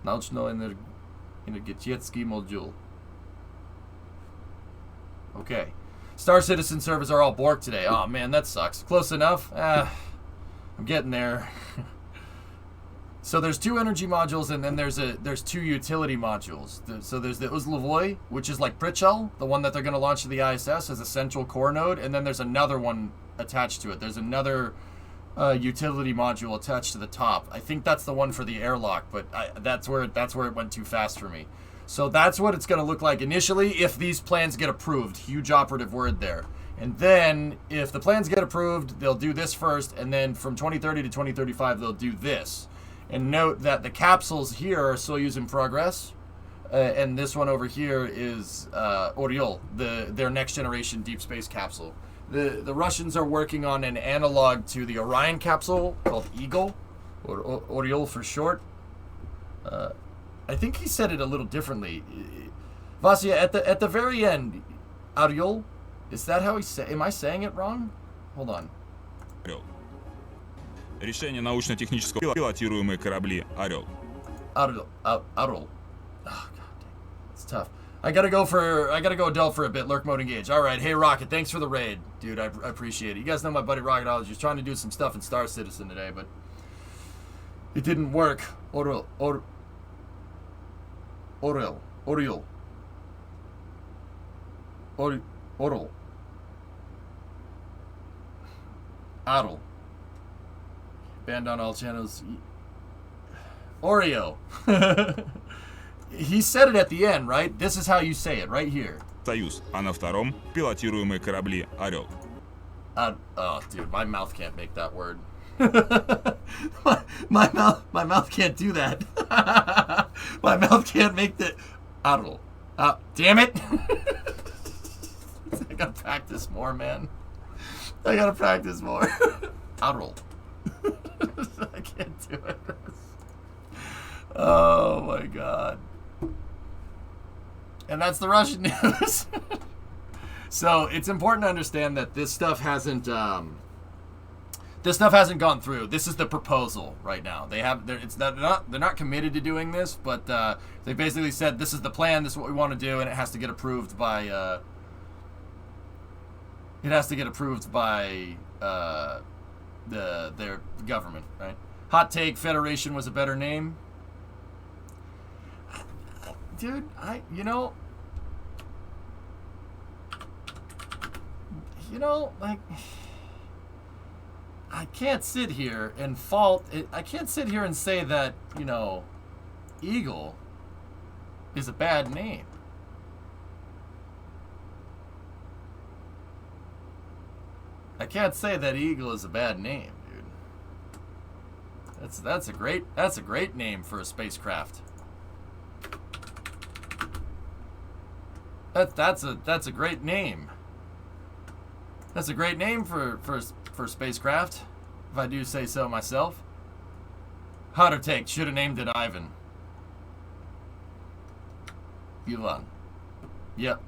Научно-энергетический модуль. Okay. Star Citizen servers are all borked today. Oh man, that sucks. Close enough? I'm getting there. So there's 2 energy modules, and then there's 2 utility modules. So there's the Uzlovoy, which is like Prichel, the one that they're going to launch to the ISS as a central core node, and then there's another one attached to it. There's another utility module attached to the top. I think that's the one for the airlock, but that's where it went too fast for me. So that's what it's going to look like initially if these plans get approved. Huge operative word there. And then if the plans get approved, they'll do this first, and then from 2030 to 2035, they'll do this. And note that the capsules here are Soyuz in Progress, and this one over here is Oriol, their next generation deep space capsule. The Russians are working on an analog to the Orion capsule called Eagle, or Oriol for short. I think he said it a little differently. Vasya, at the very end, Oriol, is that how he say? Am I saying it wrong? Hold on. Решение научно-технического пилотируемые корабли «Орел». Orel. Oh god, it's tough. I gotta go adult for a bit. Lurk mode engaged. All right, hey Rocket, thanks for the raid, dude. I appreciate it. You guys know my buddy Rocketology was trying to do some stuff in Star Citizen today, but it didn't work. Orel. Adel. Banned on all channels. Oreo. He said it at the end, right? This is how you say it, right here. «Союз», а на втором – пилотируемые корабли «Орел». Oh, dude, my mouth can't make that word. my mouth can't do that. My mouth can't make the Adel. Damn it! I gotta practice more, man. I gotta practice more. Adel. I can't do it. Oh my god. And that's the Russian news. So it's important to understand that this stuff hasn't gone through. This is the proposal right now. They're not committed to doing this, but they basically said this is the plan. This is what we want to do, and it has to get approved by. Their government, right? Hot take: Federation was a better name. Dude, like, I can't sit here and I can't sit here and say that, Eagle is a bad name. I can't say that Eagle is a bad name, dude. That's a great name for a spacecraft. That's a great name. That's a great name for spacecraft, if I do say so myself. Hotter take, should have named it Ivan. Ivan. Yep.